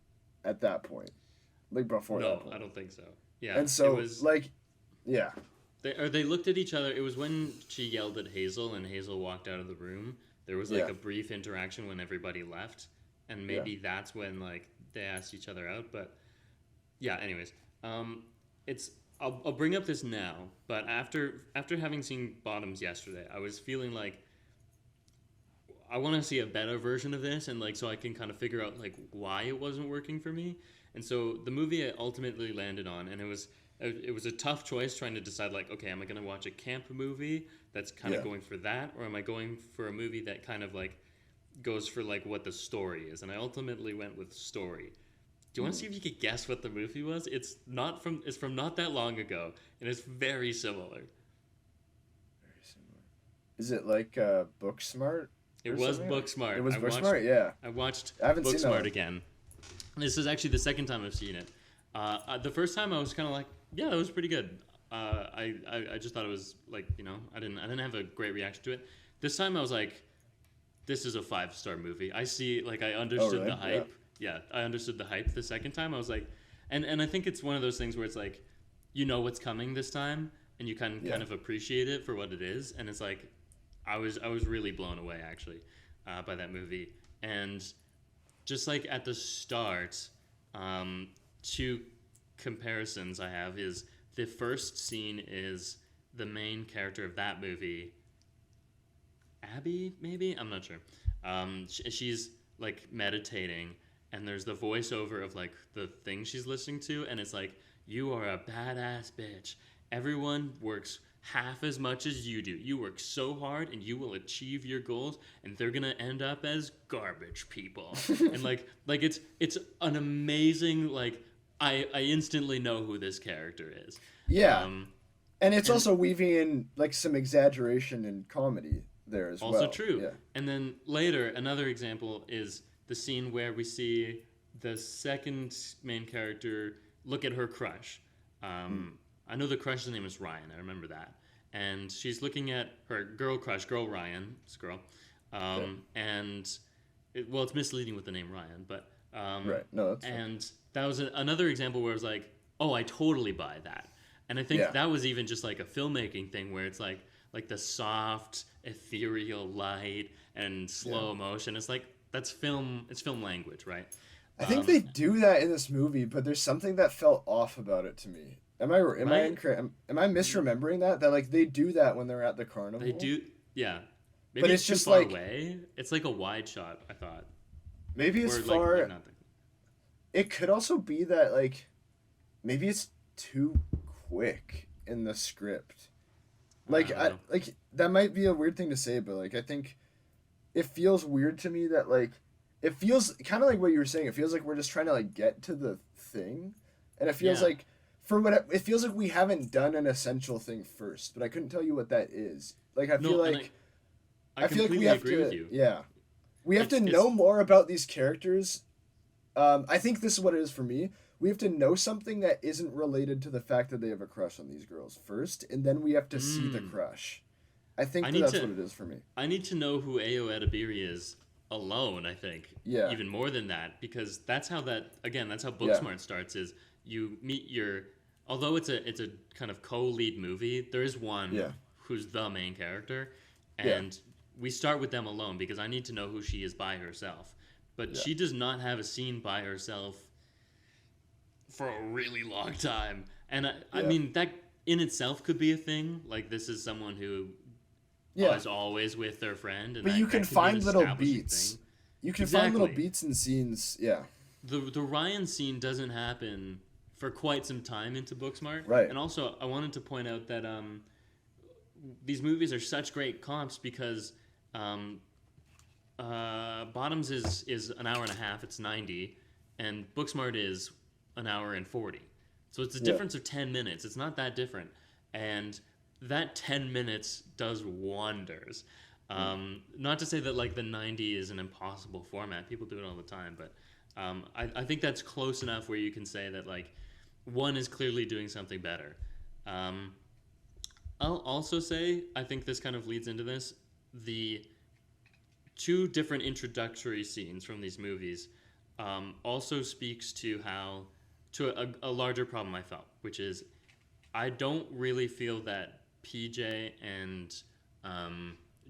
at that point. Like before that point. No, I don't think so. Yeah. And so it was, like yeah. They looked at each other. It was when she yelled at Hazel and Hazel walked out of the room. There was like a brief interaction when everybody left, and maybe that's when like they asked each other out. But yeah, anyways, it's I'll bring up this now. But after having seen Bottoms yesterday, I was feeling like I want to see a better version of this, and like so I can kind of figure out like why it wasn't working for me. And so the movie I ultimately landed on, and it was a tough choice trying to decide like, okay, am I going to watch a camp movie that's kind of going for that, or am I going for a movie that kind of like goes for like what the story is? And I ultimately went with story. Do you want to see if you could guess what the movie was? It's from not that long ago, and it's very similar. Very similar. Is it like Booksmart? It was Booksmart. It was Booksmart, yeah. I watched I haven't seen Booksmart that again. This is actually the second time I've seen it. The first time I was kind of like, yeah, that was pretty good. I just thought it was like, you know, I didn't have a great reaction to it. This time I was like, this is a 5-star movie. I understood the hype. Yeah, I understood the hype the second time. I was like, and I think it's one of those things where it's like, you know what's coming this time, and you kind of appreciate it for what it is. And it's like, I was really blown away actually by that movie. And just like at the start, two comparisons I have is the first scene is the main character of that movie, Abby, maybe? I'm not sure. She's like meditating, and there's the voiceover of like the thing she's listening to, and it's like, you are a badass bitch. Everyone works half as much as you do. You work so hard and you will achieve your goals, and they're gonna end up as garbage people. And like it's an amazing, like I instantly know who this character is. Yeah. And it's also weaving in like some exaggeration and comedy there as well. Also true. Yeah. And then later, another example is the scene where we see the second main character look at her crush. I know the crush's name is Ryan. I remember that. And she's looking at her girl Ryan. It's a girl. And it's misleading with the name Ryan, but right. No, that's and fine. That was another example where it was like, oh, I totally buy that. And I think that was even just like a filmmaking thing where it's like the soft, ethereal light and slow motion. It's like that's film. It's film language, right? I think they do that in this movie, but there's something that felt off about it to me. Am I misremembering that? That like they do that when they're at the carnival? They do, yeah. Maybe but it's too just far like away. It's like a wide shot, I thought. Maybe it's far. It could also be that like maybe it's too quick in the script. Like I like that might be a weird thing to say, but like I think it feels weird to me that like it feels kind of like what you were saying. It feels like we're just trying to like get to the thing, and it feels like it feels like we haven't done an essential thing first. But I couldn't tell you what that is. Like I feel like I feel like we have to. With you. Yeah, we have to know more about these characters. I think this is what it is for me. We have to know something that isn't related to the fact that they have a crush on these girls first, and then we have to see the crush. I think that's what it is for me. I need to know who Ayo Edebiri is alone, I think. Yeah. Even more than that, because that's how Booksmart starts, is you meet although it's a kind of co-lead movie, there is one who's the main character, and we start with them alone because I need to know who she is by herself. But she does not have a scene by herself for a really long time. And I mean, that in itself could be a thing. Like, this is someone who is always with their friend. And but you can find little beats. Thing. You can find little beats and scenes, The Ryan scene doesn't happen for quite some time into Booksmart. Right. And also, I wanted to point out that these movies are such great comps because Bottoms is an hour and a half, it's 90, and Booksmart is an hour and 40. So it's a difference of 10 minutes. It's not that different. And that 10 minutes does wonders. Not to say that like the 90 is an impossible format. People do it all the time, but I think that's close enough where you can say that like one is clearly doing something better. I'll also say, I think this kind of leads into this, the two different introductory scenes from these movies also speaks to a larger problem I felt, which is I don't really feel that PJ and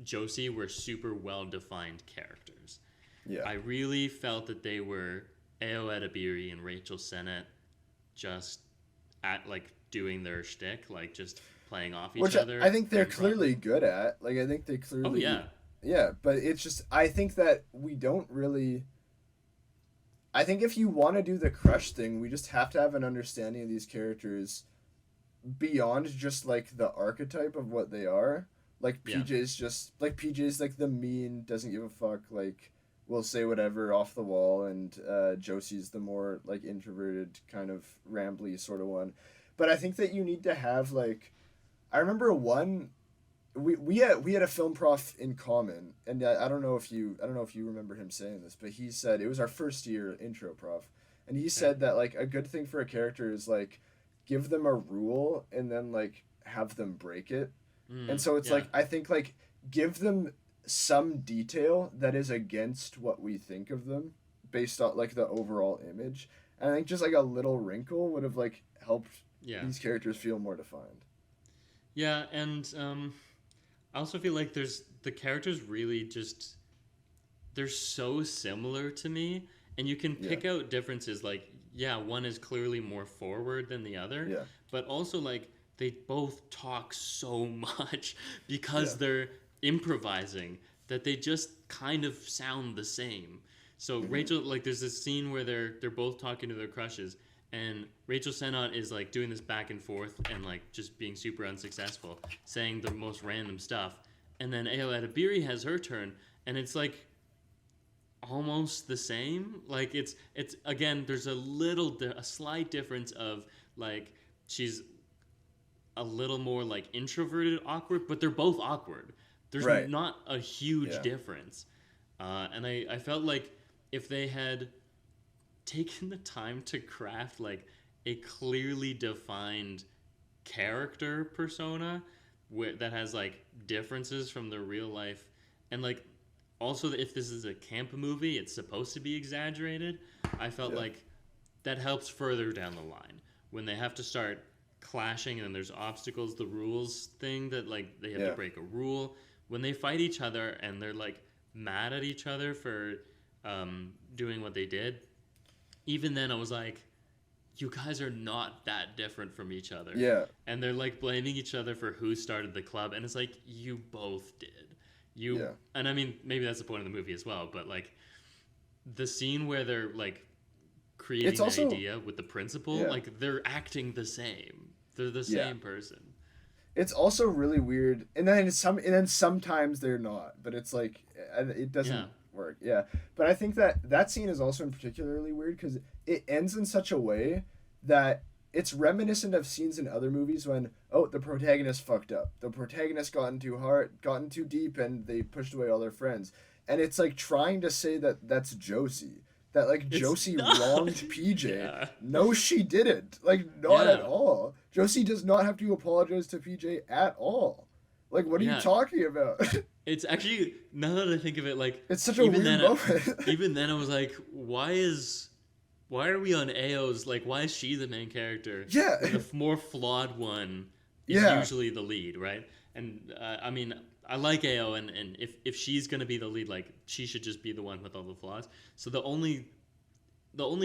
Josie were super well-defined characters. Yeah. I really felt that they were Ao Edebiri and Rachel Sennett just at like doing their shtick, like just playing off each other. I think they're clearly good at. Like I think they clearly. Oh yeah. Yeah, but it's just I think that we don't really. I think if you want to do the crush thing, we just have to have an understanding of these characters beyond just like the archetype of what they are. Like PJ's like the mean, doesn't give a fuck, like will say whatever off the wall, and Josie's the more like introverted, kind of rambly sort of one. But I think that you need to have like, I remember we had a film prof in common, and I don't know if you remember him saying this, but he said it was our first year intro prof, and he said that like a good thing for a character is like give them a rule and then like have them break it. And so it's like I think like give them some detail that is against what we think of them based on like the overall image. And I think just like a little wrinkle would have like helped these characters feel more defined. Yeah, and I also feel like the characters really just they're so similar to me, and you can pick out differences like one is clearly more forward than the other, but also like they both talk so much because they're improvising that they just kind of sound the same. So Rachel, like there's this scene where they're both talking to their crushes, and Rachel Sennott is like doing this back and forth and like just being super unsuccessful, saying the most random stuff. And then Ao Edebiri has her turn, and it's like almost the same. Like it's again, there's a slight difference of like she's a little more like introverted, awkward, but they're both awkward. There's not a huge difference. And I felt like if they had taken the time to craft like a clearly defined character persona that has like differences from the real life, and like also if this is a camp movie, it's supposed to be exaggerated. I felt like that helps further down the line when they have to start clashing and there's obstacles, the rules thing that like they have to break a rule when they fight each other and they're like mad at each other for doing what they did. Even then I was like, you guys are not that different from each other. Yeah. And they're like blaming each other for who started the club, and it's like you both did. And I mean maybe that's the point of the movie as well, but like the scene where they're like creating an idea with the principal, like they're acting the same. They're the same person. It's also really weird, and then sometimes they're not, but it's like it doesn't work. Yeah, but I think that scene is also particularly weird because it ends in such a way that it's reminiscent of scenes in other movies when the protagonist fucked up, the protagonist gotten too deep, and they pushed away all their friends, and it's like trying to say that that's Josie. That like Josie wronged PJ. Yeah. No, she didn't. Like not at all. Josie does not have to apologize to PJ at all. Like what are you talking about? It's actually, now that I think of it, like it's such a weird moment. Even then I was like, why are we on Ao's, like why is she the main character? Yeah. The more flawed one is usually the lead, right? And I mean, I like Ao, and if she's gonna be the lead, like she should just be the one with all the flaws. So the only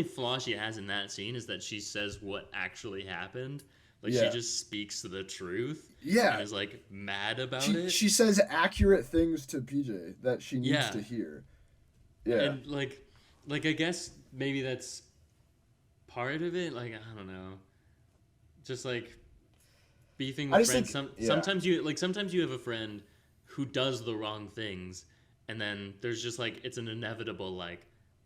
flaw she has in that scene is that she says what actually happened. Like she just speaks the truth. Yeah. And is like mad about it. She says accurate things to PJ that she needs to hear. Yeah. And like I guess maybe that's part of it. Like I don't know. Just like beefing with friends. Sometimes you have a friend who does the wrong things, and then there's just like it's an inevitable like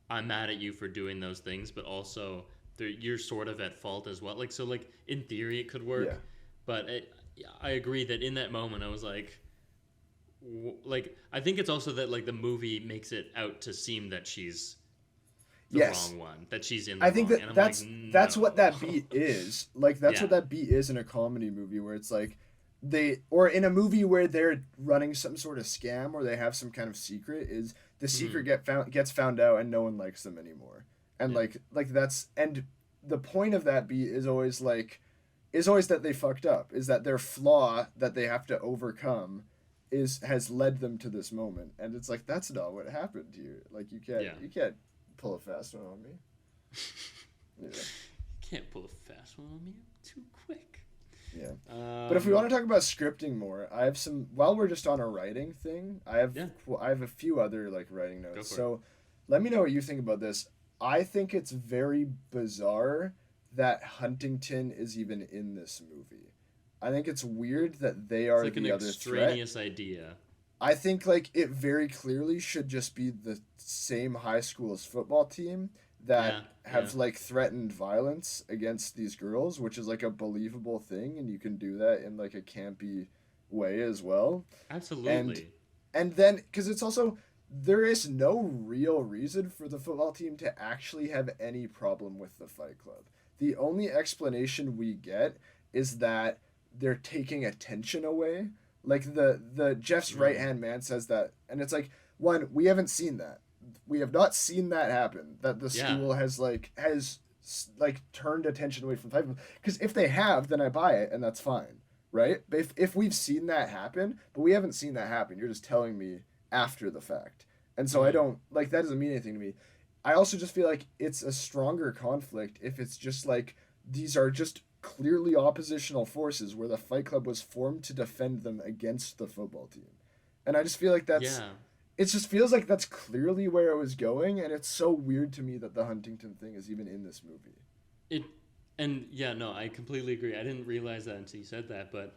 I'm mad at you for doing those things, but also you're sort of at fault as well. Like so, like in theory it could work, but yeah, I agree that in that moment I was like, I think it's also that like the movie makes it out to seem that she's the Yes. wrong one, that she's in the I think wrong, that and I'm like, that's what no. that beat is. Like that's Yeah. what that beat is in a comedy movie where it's like they or in a movie where they're running some sort of scam or they have some kind of secret is the secret Hmm. gets found out and no one likes them anymore. And Yeah. like that's and the point of that beat is always that they fucked up, is that their flaw that they have to overcome is has led them to this moment. And it's like that's not what happened here. Like Yeah. you can't pull a fast one on me. Yeah. Can't pull a fast one on me. Too quick. Yeah. But if we Um. want to talk about scripting more, I have some while we're just on a writing thing, Yeah. I have a few other like writing Go notes. for it. So let me know what you think about this. I think it's very bizarre that Huntington is even in this movie. I think it's weird that they It's are like an the other threat. extraneous idea. I think like it very clearly should just be the same high school's football team that Yeah. Yeah. have like threatened violence against these girls, which is like a believable thing, and you can do that in like a campy way as well. And Absolutely. and then because it's also there is no real reason for the football team to actually have any problem with the Fight Club. The only explanation we get is that they're taking attention away. Like the Jeff's right Mm. hand man says that, and it's like one we haven't seen that. We have not seen that happen. That the Yeah. school has turned attention away from Fight Club. Because if they have, then I buy it, and that's fine, right? But if we've seen that happen, but we haven't seen that happen, you're just telling me after the fact, and so I Mm. don't like that doesn't mean anything to me. I also just feel like it's a stronger conflict if it's just like these are just clearly oppositional forces where the Fight Club was formed to defend them against the football team. And I just feel like Yeah. it just feels like that's clearly where it was going, and it's so weird to me that the Huntington thing is even in this movie. It and yeah, no, I completely agree. I didn't realize that until you said that, but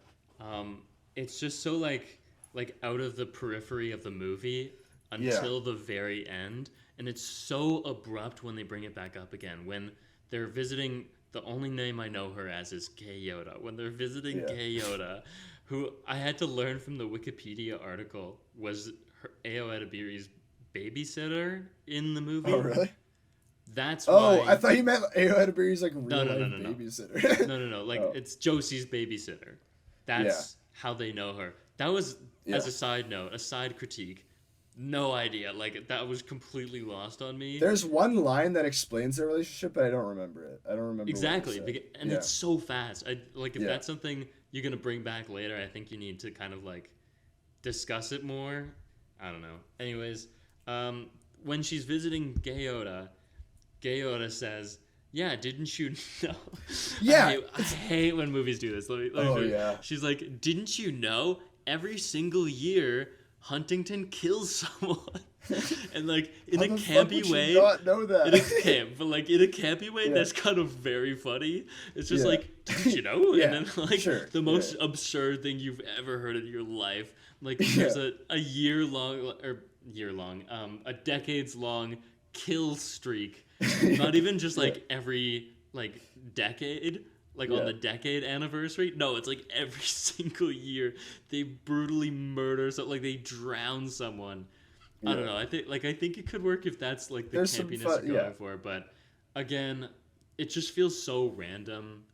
it's just so like out of the periphery of the movie Yeah. until the very end, and it's so abrupt when they bring it back up again. When they're visiting, the only name I know her as is Gay Yoda. When they're visiting Yeah. Gay Yoda, who I had to learn from the Wikipedia article was her Ao Edebiri's babysitter in the Oh, movie. really? That's Oh, I why. thought you meant Ao Edebiri's like No, real no, no, life no, no. babysitter. No, no, no. Like Oh, it's Josie's babysitter. yeah. That's how they know her. That was Yeah. as a side note, a side critique. No idea. Like that was completely lost on me. There's one line that explains their relationship, but I don't remember it. I don't remember what Exactly, it said. and Yeah. it's so fast. I like if Yeah. that's something you're gonna bring back later. I think you need to kind of like discuss it more. I don't know. Anyways, when she's visiting Gayota says, "Yeah, didn't you know?" Yeah. I hate when movies do this. Let me Oh, finish. yeah. She's like, "Didn't you know? Every single year, Huntington kills someone." And like in How a the fuck would campy you way, not know in a that? camp, but like in a campy way, Yeah. that's kind of very funny. It's just Yeah. like, didn't you know? Yeah, And then like sure, the most yeah. absurd thing you've ever heard in your life. Like Yeah. there's a a decades long kill streak. Not even just Yeah. like every like decade. Like on Yeah. the decade anniversary, no, it's like every single year they brutally murder. So like they drown someone. I don't Yeah. know. I think it could work if that's like the There's some campiness fun, you're going yeah. for, but again, it just feels so random.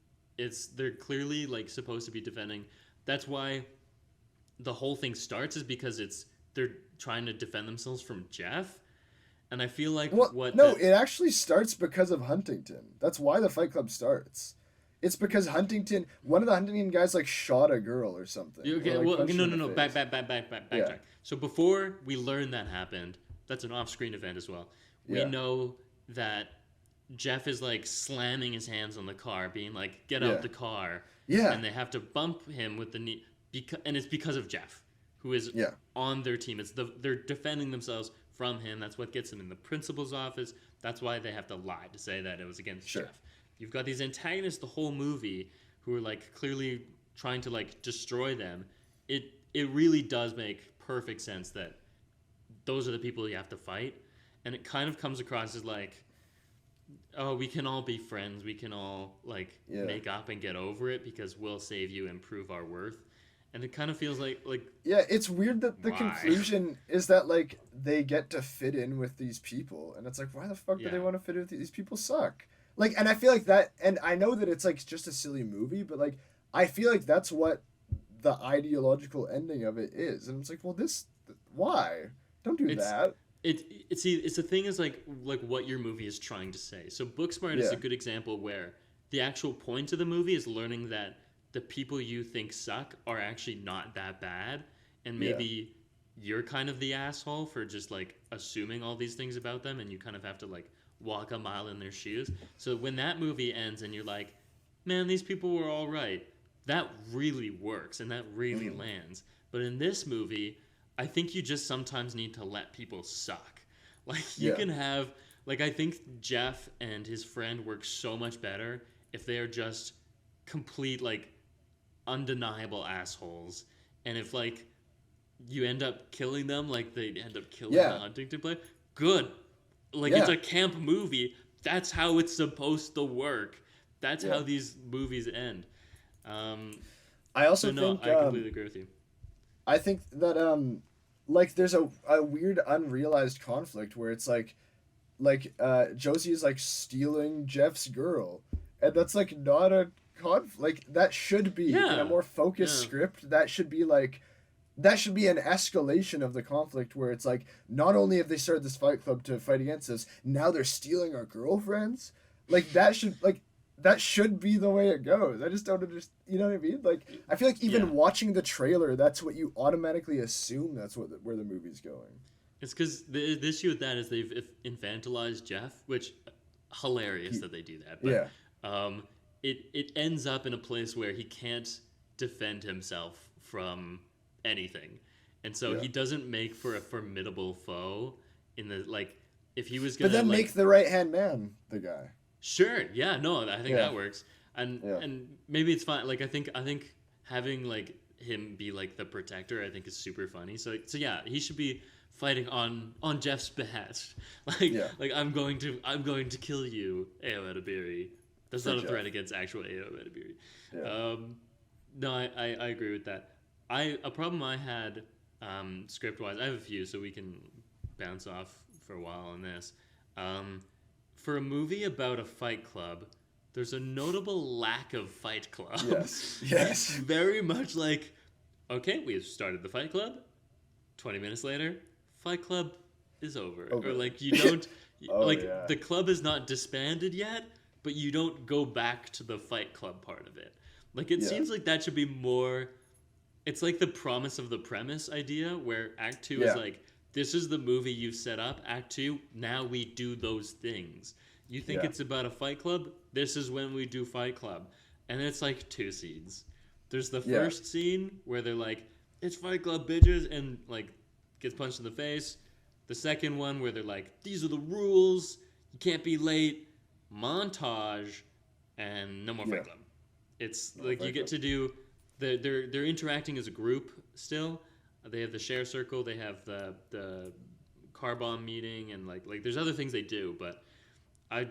They're clearly like supposed to be defending. That's why the whole thing starts is because they're trying to defend themselves from Jeff, and I feel like Well, what no, the it actually starts because of Huntington. That's why the Fight Club starts. It's because one of the Huntington guys like shot a girl or something. okay, Or, like, well, punched her no, in no, the no, face. backtrack. Yeah. So before we learn that happened, that's an off-screen event as well. We Yeah. know that Jeff is like slamming his hands on the car, being like, "Get Yeah. out the car," Yeah. and they have to bump him with the knee, and it's because of Jeff, who is Yeah. on their team. They're defending themselves from him. That's what gets them in the principal's office. That's why they have to lie to say that it was against Sure. Jeff. You've got these antagonists the whole movie who are like clearly trying to like destroy them. It really does make perfect sense that those are the people you have to fight, and it kind of comes across as like oh, we can all be friends. We can all like Yeah. make up and get over it because we'll save you and prove our worth. And it kind of feels like Yeah, it's weird that the why? conclusion is that like they get to fit in with these people, and it's like, why the fuck do they Yeah. want to fit in with these people? Suck. Like, and I feel like that, and I know that it's like just a silly movie, but like I feel like that's what the ideological ending of it is, and it's like, well, why? Don't do It's that. it's the thing is like what your movie is trying to say. So Booksmart is Yeah. a good example where the actual point of the movie is learning that the people you think suck are actually not that bad, and Yeah. maybe you're kind of the asshole for just like assuming all these things about them, and you kind of have to like walk a mile in their shoes. So when that movie ends and you're like, man, these people were all right, that really works and that really lands. But in this movie, I think you just sometimes need to let people suck. Like you Yeah. can have like I think Jeff and his friend work so much better if they are just complete like undeniable assholes. And if like you end up killing them, like they end up killing Yeah. the Huntington player, good. Like Yeah. it's a camp movie. That's how it's supposed to work. That's Yeah. how these movies end. Um, I also so no, think I completely agree with you. I think that like there's a weird unrealized conflict where it's like Josie is like stealing Jeff's girl, and that's like not a like that should be in a Yeah. more focused Yeah. script. That should be like that should be an escalation of the conflict where it's like not only have they started this fight club to fight against us, now they're stealing our girlfriends. Like that should be the way it goes. I just don't understand. You know what I mean? Like I feel like even Yeah. watching the trailer, that's what you automatically assume that's where the movie's going. It's because the issue with that is they've infantilized Jeff, which hilarious that they do that. But Yeah. it ends up in a place where he can't defend himself from anything, and so Yeah. he doesn't make for a formidable foe. In the like, if he was But gonna then like, make the right hand man the guy. sure, yeah, no, I think Yeah. that works, and Yeah. and maybe it's fine. Like I think having like him be like the protector, I think is super funny. So yeah, he should be fighting on Jeff's behest. Like Yeah. like I'm going to kill you, Ao Edibiri. That's For not a Jeff. threat against actual Ao Edibiri. Yeah. No, I agree with that. A problem I had script wise. I have a few, so we can bounce off for a while on this. For a movie about a fight club, there's a notable lack of fight club. Yes. It's Yes. very much like, okay, we've started the fight club. 20 minutes later, fight club is over. Over. Or like you don't Oh, like yeah. the club is not disbanded yet, but you don't go back to the fight club part of it. Like it Yeah. seems like that should be more. It's like the promise of the premise idea where Act 2 Yeah. is like, this is the movie you've set up. Act 2, now we do those things. You think Yeah. it's about a fight club? This is when we do fight club. And it's like two scenes. There's the Yeah. first scene where they're like, it's fight club, bitches, and like gets punched in the face. The second one where they're like, these are the rules. You can't be late. Montage. And no more Yeah. fight club. It's No like you Fight get Club. to do they're interacting as a group still. They have the share circle, they have the car bomb meeting, and like there's other things they do, but I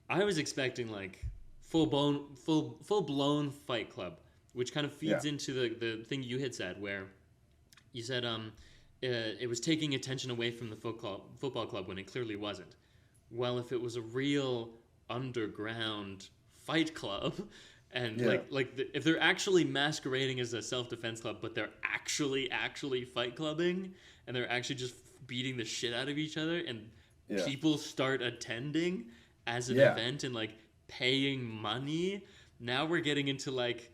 was expecting like full blown fight club, which kind of feeds Yeah. into the thing you had said where you said it was taking attention away from the football club when it clearly wasn't. Well, if it was a real underground fight club, and Yeah. if they're actually masquerading as a self-defense club, but they're actually fight clubbing, and they're actually just beating the shit out of each other, and Yeah. people start attending as an Yeah. event and like paying money. Now we're getting into like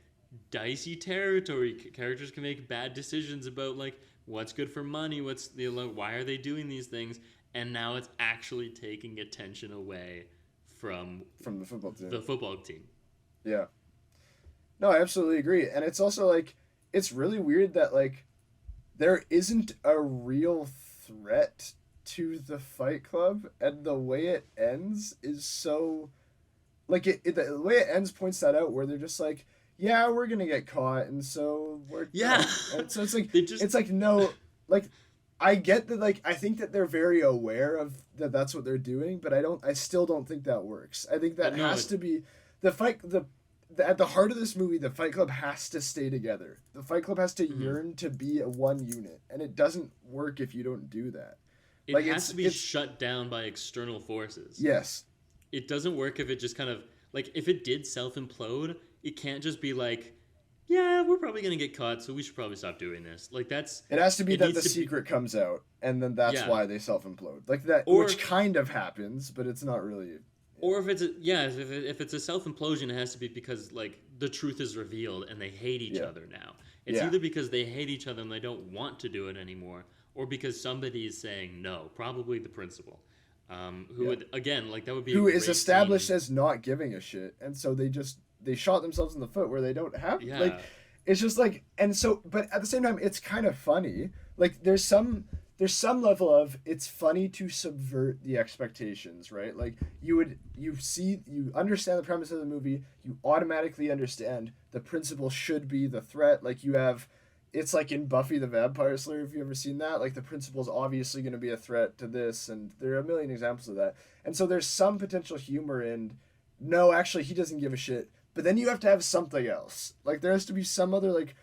dicey territory. Characters can make bad decisions about like what's good for money, why are they doing these things, and now it's actually taking attention away from From the football team. the football team. Yeah. No, I absolutely agree. And it's also like it's really weird that like there isn't a real threat to the Fight Club, and the way it ends is so like the way it ends points that out, where they're just like, yeah, we're gonna get caught, and so we're Yeah. and so it's like They just it's like no, like I get that, like, I think that they're very aware of that that's what they're doing, but I still don't think that works. I think that No, has to be at the heart of this movie, the Fight Club has to stay together. The Fight Club has to yearn to be a one unit, and it doesn't work if you don't do that. it Like, has to be shut down by external forces. yes. It doesn't work if it just kind of like if it did self implode. It can't just be like, yeah, we're probably gonna get caught, so we should probably stop doing this. Like that's It has to be it that needs the to secret comes out, and then that's Yeah. why they self implode. Like that, Or- which kind of happens, but it's not really. Or if it's if it's a self implosion, it has to be because like the truth is revealed and they hate each Yeah. other now. It's Yeah. either because they hate each other and they don't want to do it anymore, or because somebody is saying no. Probably the principal, who would again like that would be Who a is great established scene. as not giving a shit, and so they shot themselves in the foot where they don't have Yeah. like. It's just like, and so, but at the same time, it's kind of funny. Like there's some level of it's funny to subvert the expectations, right? Like you understand the premise of the movie, you automatically understand the principal should be the threat. Like you have, it's like in Buffy the Vampire Slayer. Have you ever seen that? Like the principal's obviously going to be a threat to this, and there are a million examples of that. And so there's some potential humor in, no, actually he doesn't give a shit. But then you have to have something else. Like there has to be some other like,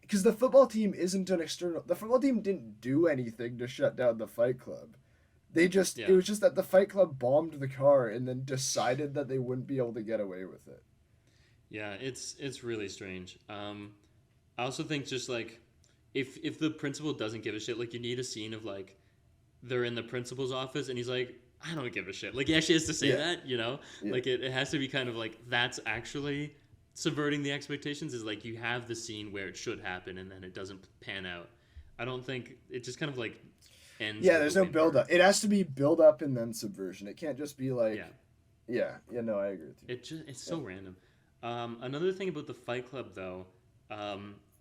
because the football team isn't an external. The football team didn't do anything to shut down the Fight Club. They just Yeah. it was just that the Fight Club bombed the car and then decided that they wouldn't be able to get away with it. Yeah, it's really strange. I also think just like if the principal doesn't give a shit, like you need a scene of like they're in the principal's office and he's like, I don't give a shit. Like he actually has to say Yeah. that, you know? Yeah. Like it has to be kind of like that's actually subverting the expectations is like you have the scene where it should happen and then it doesn't pan out. I don't think it just kind of like ends. Yeah, with there's no open build door. up. It has to be build up and then subversion. It can't just be like Yeah. yeah, no, I agree with you. It's so random. Another thing about the Fight Club though,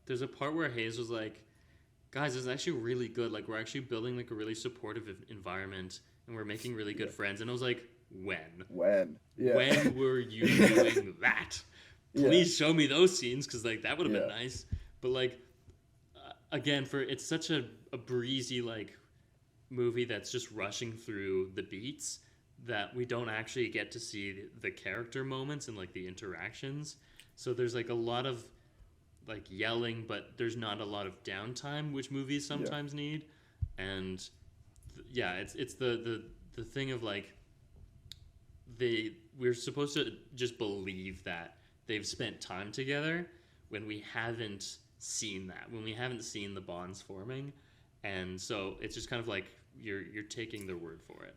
there's a part where Hazel's like, guys, this is actually really good. Like we're actually building like a really supportive environment and we're making really good friends. And I was like, when? Yeah. When were you doing that? Yeah. Please show me those scenes because like that would have been Yeah. nice. But like again, for it's such a breezy like movie that's just rushing through the beats that we don't actually get to see the character moments and like the interactions. So there's like a lot of like yelling, but there's not a lot of downtime, which movies sometimes need. And it's the thing of like we're supposed to just believe that they've spent time together when we haven't seen that, when we haven't seen the bonds forming. And so it's just kind of like you're taking their word for it.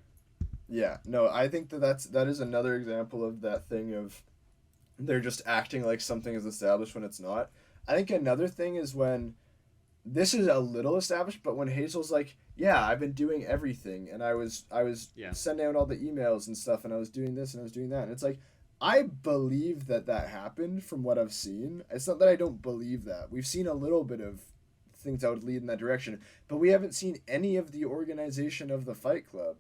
Yeah, no, I think that is another example of that thing of they're just acting like something is established when it's not. I think another thing is when this is a little established, but when Hazel's like, yeah, I've been doing everything and I was Yeah. sending out all the emails and stuff and I was doing this and I was doing that. And it's like, I believe that happened from what I've seen. It's not that I don't believe that. We've seen a little bit of things that would lead in that direction, but we haven't seen any of the organization of the Fight Club.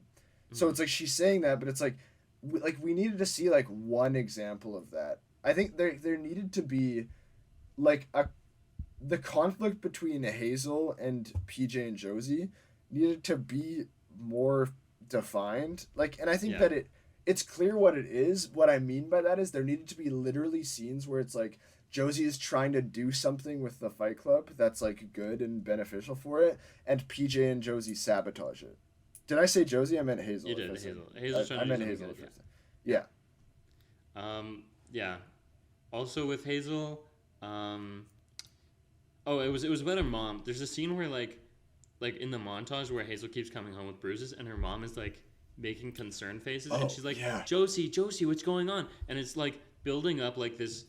So it's like she's saying that, but it's like we needed to see like one example of that. I think there needed to be like the conflict between Hazel and PJ and Josie needed to be more defined. Like, and I think that it's clear what it is. What I mean by that is there needed to be literally scenes where it's like Josie is trying to do something with the Fight Club that's like good and beneficial for it, and PJ and Josie sabotage it. Did I say Josie? I meant Hazel. You did, Hazel. Hazel's trying I to meant do Hazel. something good, Yeah. Yeah. Also with Hazel, it was about her mom. There's a scene where like in the montage where Hazel keeps coming home with bruises and her mom is like making concerned faces and she's like, Josie, what's going on? And it's like building up like this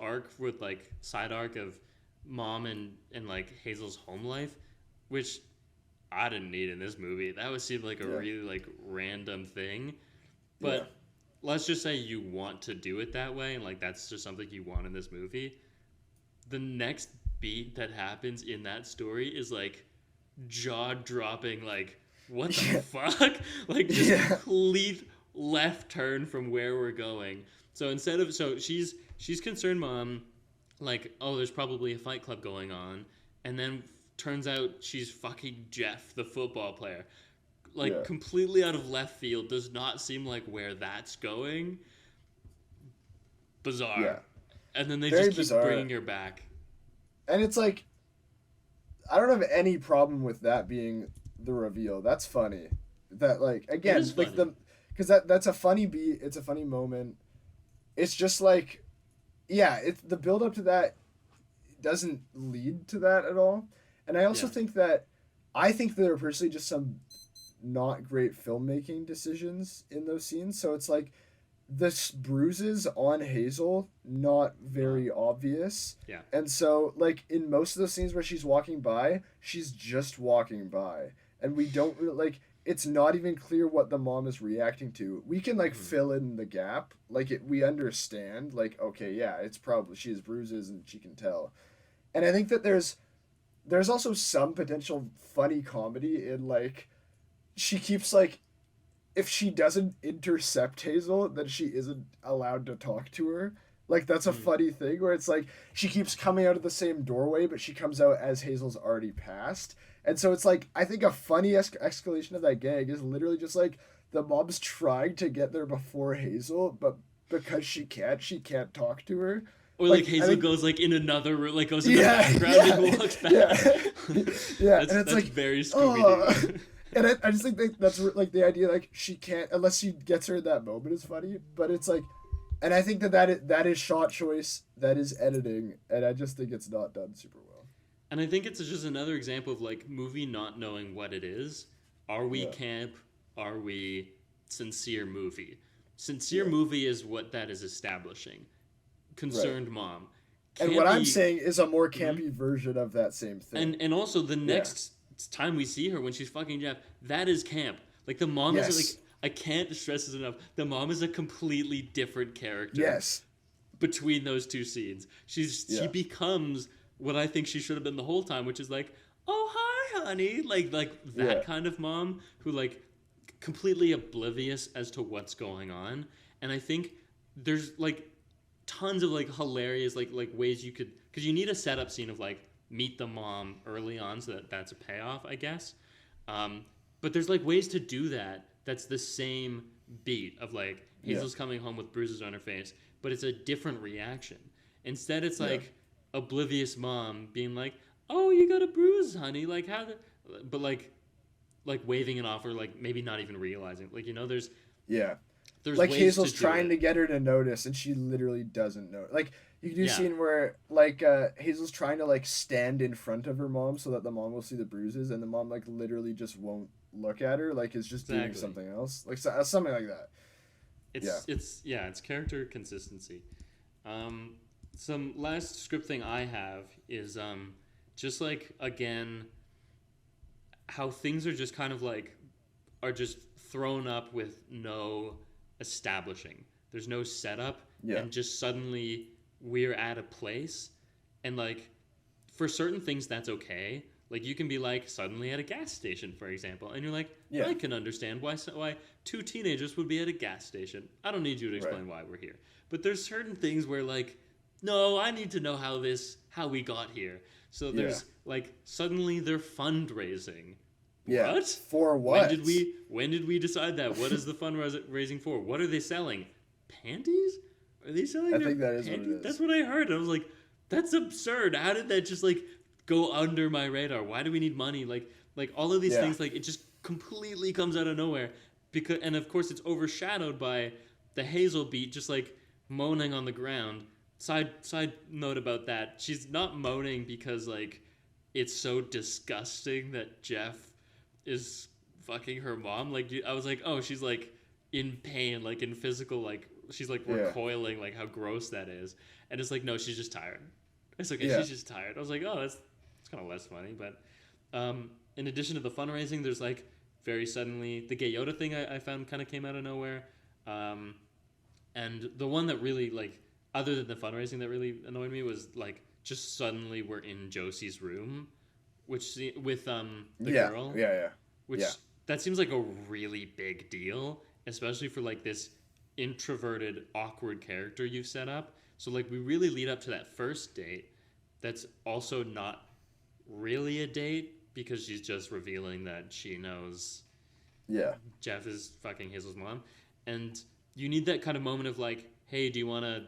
arc with like side arc of mom and like Hazel's home life, which I didn't need in this movie. That would seem like a really like random thing. But let's just say you want to do it that way and like that's just something you want in this movie. The next beat that happens in that story is like jaw-dropping, like what the fuck? Like just complete left turn from where we're going. So she's concerned mom, like, oh, there's probably a Fight Club going on, and then turns out she's fucking Jeff, the football player. Yeah. Completely out of left field. Does not seem like where that's going. Bizarre. Yeah. And then they Very just keep bizarre. bringing her back. And it's like, I don't have any problem with that being the reveal. That's funny. That, like, again, like funny. because that's a funny beat. It's a funny moment. It's just like, yeah, the build up to that doesn't lead to that at all. And I also think that there are personally just some not great filmmaking decisions in those scenes. So it's like the bruises on Hazel not very obvious. Yeah. And so like in most of those scenes where she's walking by, she's just walking by, and we don't like. It's not even clear what the mom is reacting to. We can like fill in the gap. Like we understand. Like, okay, yeah, it's probably she has bruises and she can tell. And I think that there's also some potential funny comedy in like she keeps like if she doesn't intercept Hazel, then she isn't allowed to talk to her. Like that's a funny thing where it's like she keeps coming out of the same doorway, but she comes out as Hazel's already passed. And so it's like I think a funny escalation of that gag is literally just like the mom's trying to get there before Hazel, but because she can't talk to her. Or like Hazel goes like in another room, like goes in the background and walks back. Yeah. And it's that's like very Scooby-Doo. And I just think that's like the idea, like she can't unless she gets her in that moment is funny. But it's like, and I think that is shot choice, that is editing, and I just think it's not done super well. And I think it's just another example of like movie not knowing what it is. Are we camp? Are we sincere movie? Sincere movie is what that is establishing. Concerned mom. And what I'm saying is a more campy version of that same thing. And also the next time we see her when she's fucking Jeff, that is camp. Like the mom is like, I can't stress this enough. The mom is a completely different character. Yes. Between those two scenes, she becomes what I think she should have been the whole time, which is like, oh hi honey, like that kind of mom who like completely oblivious as to what's going on. And I think there's like tons of like hilarious like ways you could, because you need a setup scene of like meet the mom early on so that's a payoff, I guess. But there's like ways to do that that's the same beat of like Hazel's coming home with bruises on her face, but it's a different reaction. Instead it's like oblivious mom being like, oh, you got a bruise honey, like how but like waving it off, or like maybe not even realizing, like, you know, there's like Hazel's trying to get her to notice and she literally doesn't know. Like you can do a scene where like Hazel's trying to like stand in front of her mom so that the mom will see the bruises, and the mom like literally just won't look at her, like is just doing something else, like something like that. It's character consistency. Some last script thing I have is just like, again, how things are just kind of like are just thrown up with no establishing. There's no setup, and just suddenly we're at a place, and like for certain things that's okay. Like you can be like suddenly at a gas station, for example, and you're like, I can understand why two teenagers would be at a gas station. I don't need you to explain why we're here. But there's certain things where like, no, I need to know how we got here. So there's like suddenly they're fundraising. Yeah. What? For what? When did we decide that? What is the fundraising for? What are they selling? Panties? Are they selling? I think that is panties? what it is. That's what I heard. I was like, that's absurd. How did that just like go under my radar? Why do we need money? Like all of these things, like it just completely comes out of nowhere. And of course it's overshadowed by the Hazel beat, just like moaning on the ground. Side note about that, she's not moaning because like it's so disgusting that Jeff is fucking her mom. Like I was like, oh, she's like in pain, like in physical, like she's like recoiling, like how gross that is. And it's like, no, she's just tired. It's okay, she's just tired. I was like, oh, it's kind of less funny. But in addition to the fundraising, there's like very suddenly the Gay Yoda thing I found kind of came out of nowhere. And the one that really like, other than the fundraising that really annoyed me, was like just suddenly we're in Josie's room, which with the girl. Which that seems like a really big deal, especially for like this introverted, awkward character you've set up. So like we really lead up to that first date that's also not really a date because she's just revealing that she knows Yeah. Jeff is fucking Hazel's mom. And you need that kind of moment of like, hey, do you want to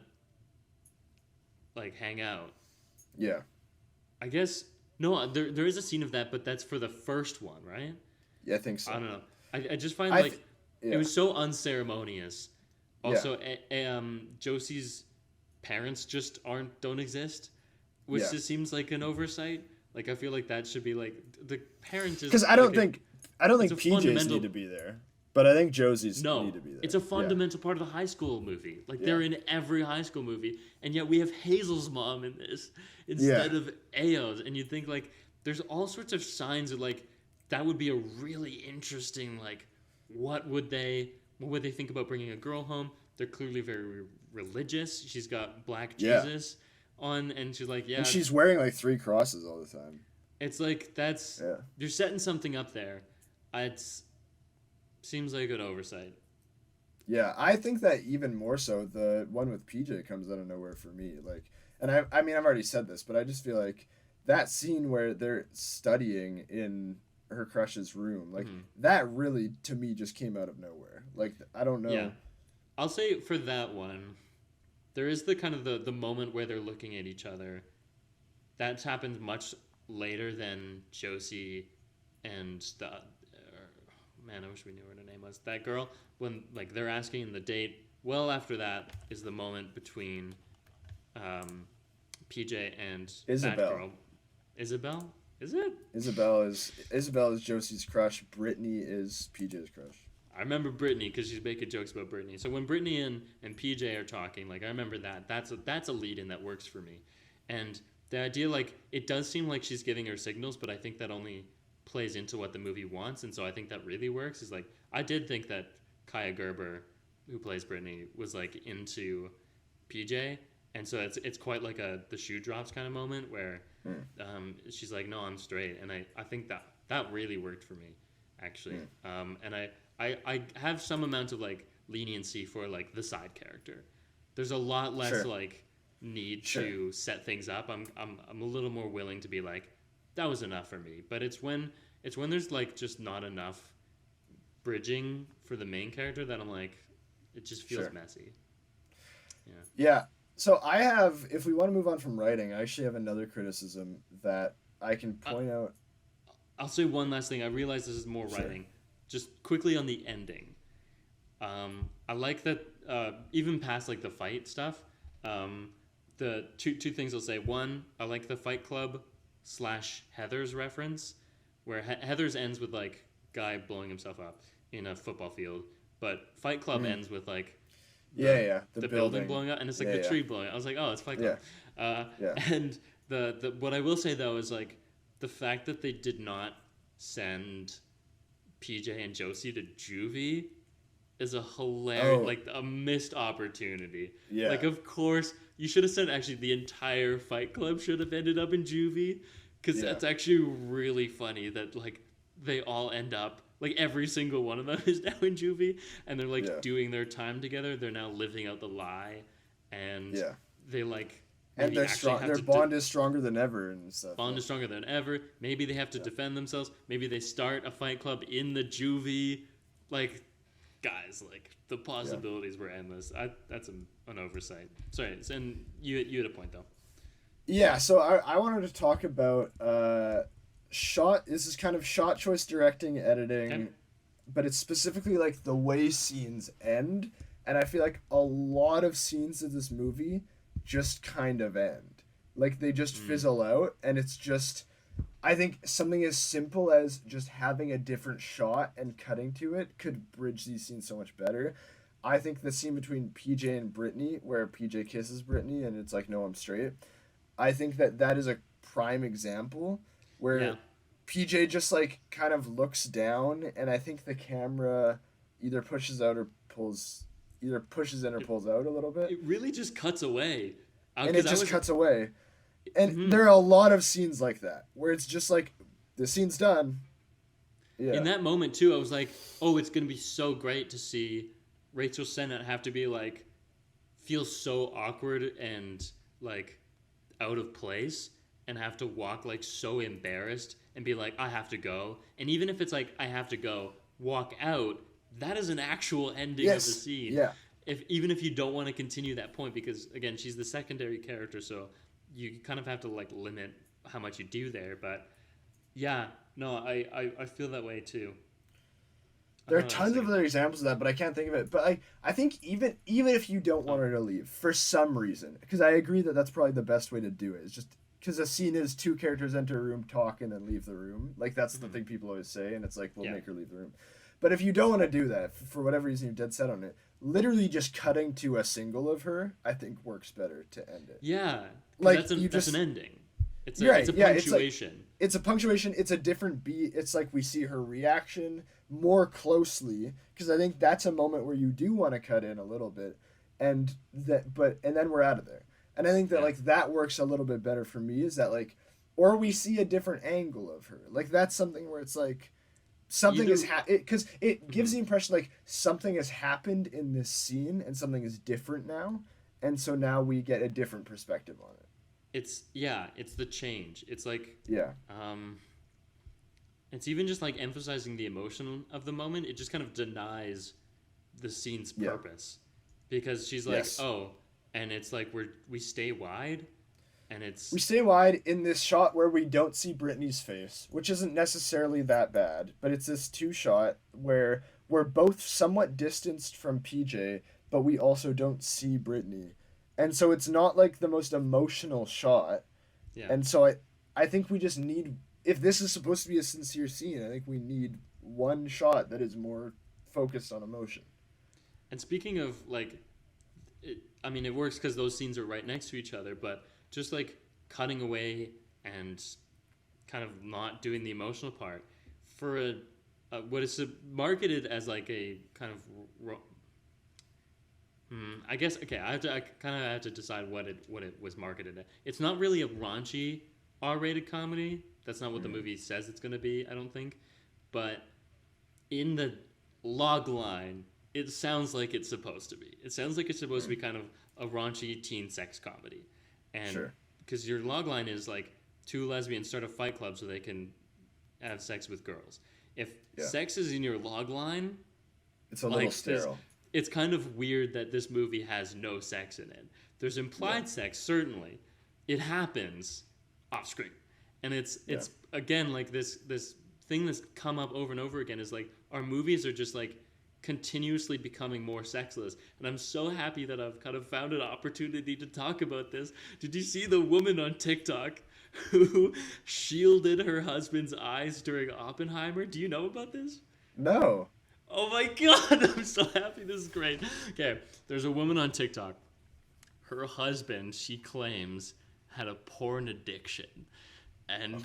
like hang out? Yeah. I guess no. There is a scene of that, but that's for the first one, right? Yeah, I think so. I don't know. I just find Yeah. it was so unceremonious. Yeah. Also, Josie's parents just don't exist, which Yeah. just seems like an oversight. Like I feel like that should be like the parent is Because I don't like think a PJs fundamental- need to be there, but I think Josie's no, need to be there. it's a fundamental part of the high school movie. Like Yeah. they're in every high school movie, and yet we have Hazel's mom in this instead of Ao's. And you'd think like there's all sorts of signs of like that would be a really interesting like what would they think about bringing a girl home? They're clearly very religious. She's got black Jesus on, and she's like, yeah, And she's wearing like 3 crosses all the time. it's like that's you're setting something up there. It's seems like an oversight. Yeah, I think that even more so, the one with PJ comes out of nowhere for me. Like, and I mean, I've already said this, but I just feel like that scene where they're studying in her crush's room, like that really to me just came out of nowhere. Like, I don't know. Yeah, I'll say for that one, there is the kind of the moment where they're looking at each other. That's happened much later than Josie and the man, I wish we knew what her name was. That girl, when like they're asking in the date. Well, after that is the moment between PJ and Isabel. that girl. Isabel? Is it? Isabel is Josie's crush. Brittany is PJ's crush. I remember Brittany because she's making jokes about Brittany. So when Brittany and PJ are talking, like I remember that. That's a lead-in that works for me. And the idea, like, it does seem like she's giving her signals, but I think that only plays into what the movie wants, and so I think that really works. Is like I did think that Kaya Gerber, who plays Brittany, was like into PJ, and so it's quite like the shoe drops kind of moment where she's like, no, I'm straight, and I think that really worked for me actually. And I have some amount of like leniency for like the side character. There's a lot less like need to set things up. I'm a little more willing to be like, that was enough for me. But it's when there's like just not enough bridging for the main character that I'm like, it just feels messy. Yeah. So I have, if we want to move on from writing, I actually have another criticism that I can point out. I'll say one last thing. I realize this is more writing. Just quickly on the ending. I like that even past like the fight stuff. The two things I'll say. One, I like the Fight Club / Heather's reference, where Heather's ends with like guy blowing himself up in a football field, but Fight Club ends with like the building blowing up, and it's like the tree blowing up. I was like, oh, it's Fight Club. And the what I will say though is like the fact that they did not send PJ and Josie to juvie is a hilarious, like a missed opportunity. Yeah. Like, of course, you should have said actually the entire Fight Club should have ended up in juvie, because that's actually really funny that like they all end up, like every single one of them is now in juvie, and they're like doing their time together. They're now living out the lie, and they like. And they're strong. Their bond is stronger than ever and stuff. Bond is stronger than ever. Maybe they have to defend themselves. Maybe they start a fight club in the juvie. Like, guys, like the possibilities were endless. That's an oversight. Sorry, and you had a point though. Yeah, so I wanted to talk about shot. This is kind of shot choice, directing, editing, but it's specifically like the way scenes end. And I feel like a lot of scenes of this movie just kind of end. Like they just fizzle out, and it's just, I think something as simple as just having a different shot and cutting to it could bridge these scenes so much better. I think the scene between PJ and Brittany, where PJ kisses Brittany and it's like, no, I'm straight, I think that is a prime example where PJ just like kind of looks down, and I think the camera either pushes out or pulls, either pushes in or pulls out a little bit. It really just cuts away. And it just cuts away. And there are a lot of scenes like that, where it's just like, the scene's done. Yeah. In that moment, too, I was like, oh, it's going to be so great to see Rachel Sennett have to be like, feel so awkward and like out of place. and have to walk like so embarrassed and be like, I have to go. And even if it's like, I have to go, walk out, that is an actual ending of the scene. Yeah. Even if you don't want to continue that point, because again, she's the secondary character, so you kind of have to like limit how much you do there. But yeah, no, I feel that way too. There are tons of other examples of that, but I can't think of it. But I think even if you don't want her to leave for some reason, because I agree that that's probably the best way to do it. Is just because a scene is two characters enter a room, talk, and then leave the room. Like that's the thing people always say, and it's like we'll make her leave the room. But if you don't want to do that for whatever reason, you're dead set on it. Literally just cutting to a single of her, I think works better to end it. Yeah, like that's an ending. It's a punctuation. It's a punctuation. It's a different beat. It's like we see her reaction more closely, because I think that's a moment where you do want to cut in a little bit, and then we're out of there. And I think that like that works a little bit better for me. Is that like, or we see a different angle of her. Like that's something where it's like something is because it gives the impression like something has happened in this scene and something is different now, and so now we get a different perspective on it. It's the change. It's like it's even just like emphasizing the emotion of the moment. It just kind of denies the scene's purpose, because she's like, oh, and it's like we stay wide, and we stay wide in this shot where we don't see Brittany's face, which isn't necessarily that bad, but it's this two shot where we're both somewhat distanced from PJ, but we also don't see Brittany. And so it's not like the most emotional shot. Yeah. And so I think we just need, if this is supposed to be a sincere scene, I think we need one shot that is more focused on emotion. And speaking of like, it works because those scenes are right next to each other, but just like cutting away and kind of not doing the emotional part for what is marketed as like a kind of I guess I kind of have to decide what it was marketed at. It's not really a raunchy R-rated comedy. That's not what the movie says it's going to be, I don't think. But in the log line, it sounds like it's supposed to be. It sounds like it's supposed to be kind of a raunchy teen sex comedy. And because your log line is like two lesbians start a fight club so they can have sex with girls. If sex is in your log line, it's a little sterile. It's kind of weird that this movie has no sex in it. There's implied sex, certainly. It happens off screen. And it's again like this thing that's come up over and over again is like our movies are just like continuously becoming more sexless. And I'm so happy that I've kind of found an opportunity to talk about this. Did you see the woman on TikTok who shielded her husband's eyes during Oppenheimer? Do you know about this? No. Oh my god, I'm so happy. This is great. Okay, there's a woman on TikTok. Her husband, she claims, had a porn addiction. And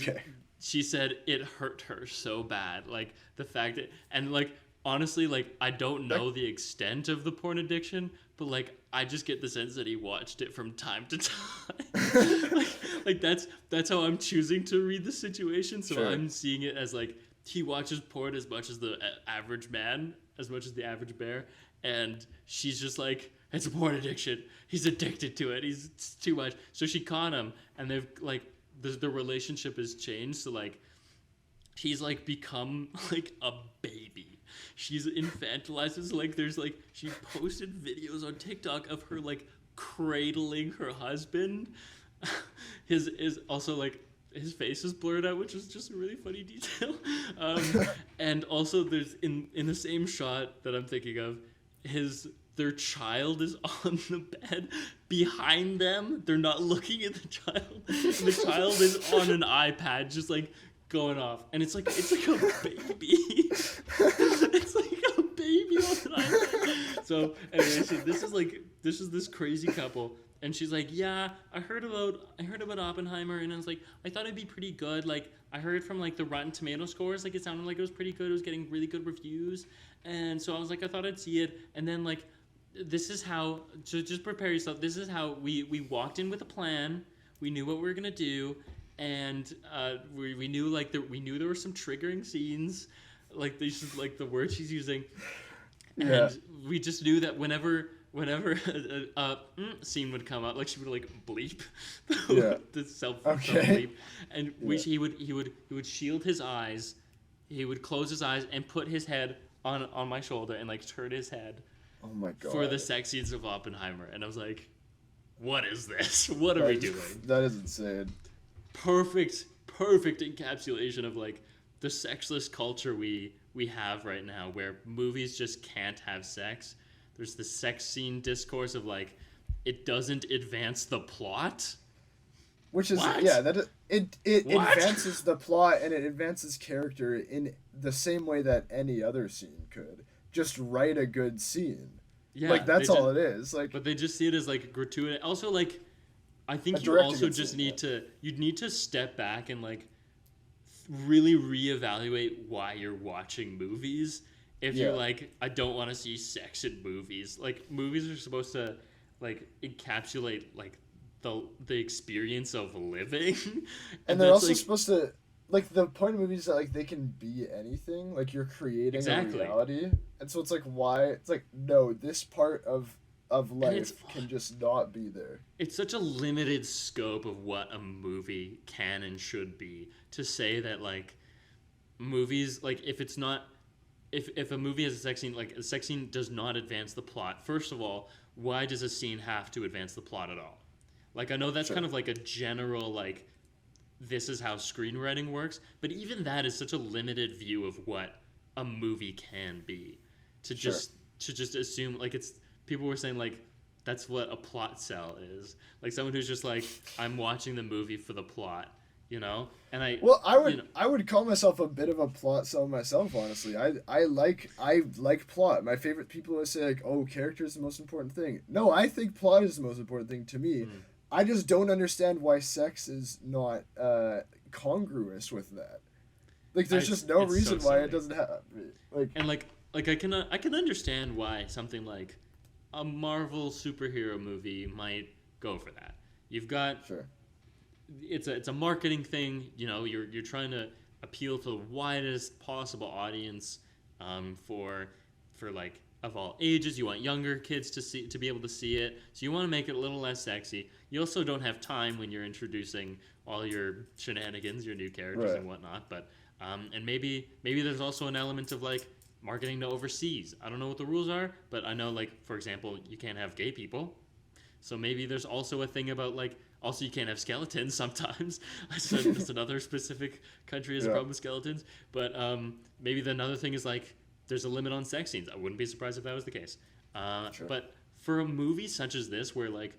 she said it hurt her so bad. Like, the fact that... And, like, honestly, like, I don't know the extent of the porn addiction, but, like, I just get the sense that he watched it from time to time. like that's how I'm choosing to read the situation. So I'm seeing it as, like... He watches porn as much as the average man, as much as the average bear, and she's just like, it's a porn addiction. He's addicted to it. It's too much. So she caught him, and they've like the relationship has changed. So like, he's like become like a baby. She's infantilized. It's like there's like she posted videos on TikTok of her like cradling her husband. His is also like. His face is blurred out, which is just a really funny detail. And also, there's in the same shot that I'm thinking of, their child is on the bed behind them. They're not looking at the child. And the child is on an iPad, just like going off, and it's like a baby. It's like a baby on an iPad. So anyway, so this is this crazy couple. And she's like, yeah, I heard about Oppenheimer, and I was like, I thought it'd be pretty good. Like, I heard from like the Rotten Tomato scores, like it sounded like it was pretty good. It was getting really good reviews, and so I was like, I thought I'd see it. And then like, this is how. So just prepare yourself. This is how we walked in with a plan. We knew what we were gonna do, and we knew we knew there were some triggering scenes, like these like the words she's using, and we just knew that whenever whenever scene would come up, like she would like bleep Yeah. the self Okay. bleep, and Yeah. which he would shield his eyes, he would close his eyes and put his head on my shoulder and like turn his head Oh my god. for the sex scenes of Oppenheimer, and I was like, what is this? What are we doing? That is insane. Perfect encapsulation of like the sexless culture we have right now, where movies just can't have sex. There's the sex scene discourse of like it doesn't advance the plot. Which is What? that it What? advances the plot and it advances character in the same way that any other scene could. Just write a good scene. Yeah, Like that's they all just- it is. Like But they just see it as like gratuitous. Also, like I think A you directing also good just scene, need to step back and like really reevaluate why you're watching movies. If you're Yeah. like, I don't want to see sex in movies. Like movies are supposed to like encapsulate like the experience of living, and they're that's, also like, supposed to like the point of movies is that like they can be anything. Like you're creating Exactly. a reality. And so it's like why it's like no, this part of it's- life can just not be there. it's such a limited scope of what a movie can and should be to say that like movies like if it's not if a movie has a sex scene, like a sex scene does not advance the plot. First of all, why does a scene have to advance the plot at all? Like I know that's Sure. kind of like a general like this is how screenwriting works, but even that is such a limited view of what a movie can be. To Sure. just assume like it's people were saying like that's what a plot cell is. Like someone who's just like I'm watching the movie for the plot, you know? And Well, you know, I would call myself a bit of a plot cell myself, honestly. I like plot. My favorite people would say like, "Oh, character is the most important thing." No, I think plot is the most important thing to me. I just don't understand why sex is not congruous with that. Like, there's just no it's so reason why silly. it doesn't have like. And like I can understand why something like a Marvel superhero movie might go for that. You've got Sure. it's a marketing thing. You know, you're trying to appeal to the widest possible audience for like of all ages. You want younger kids to be able to see it, so you want to make it a little less sexy. You also don't have time when you're introducing all your shenanigans, your new characters Right. and whatnot. But and maybe there's also an element of like marketing to overseas. I don't know what the rules are, but I know like for example, you can't have gay people. So maybe there's also a thing about like also you can't have skeletons sometimes. That's another specific country has a Yeah. problem with skeletons. But maybe another thing is like there's a limit on sex scenes. I wouldn't be surprised if that was the case. Sure. But for a movie such as this, where like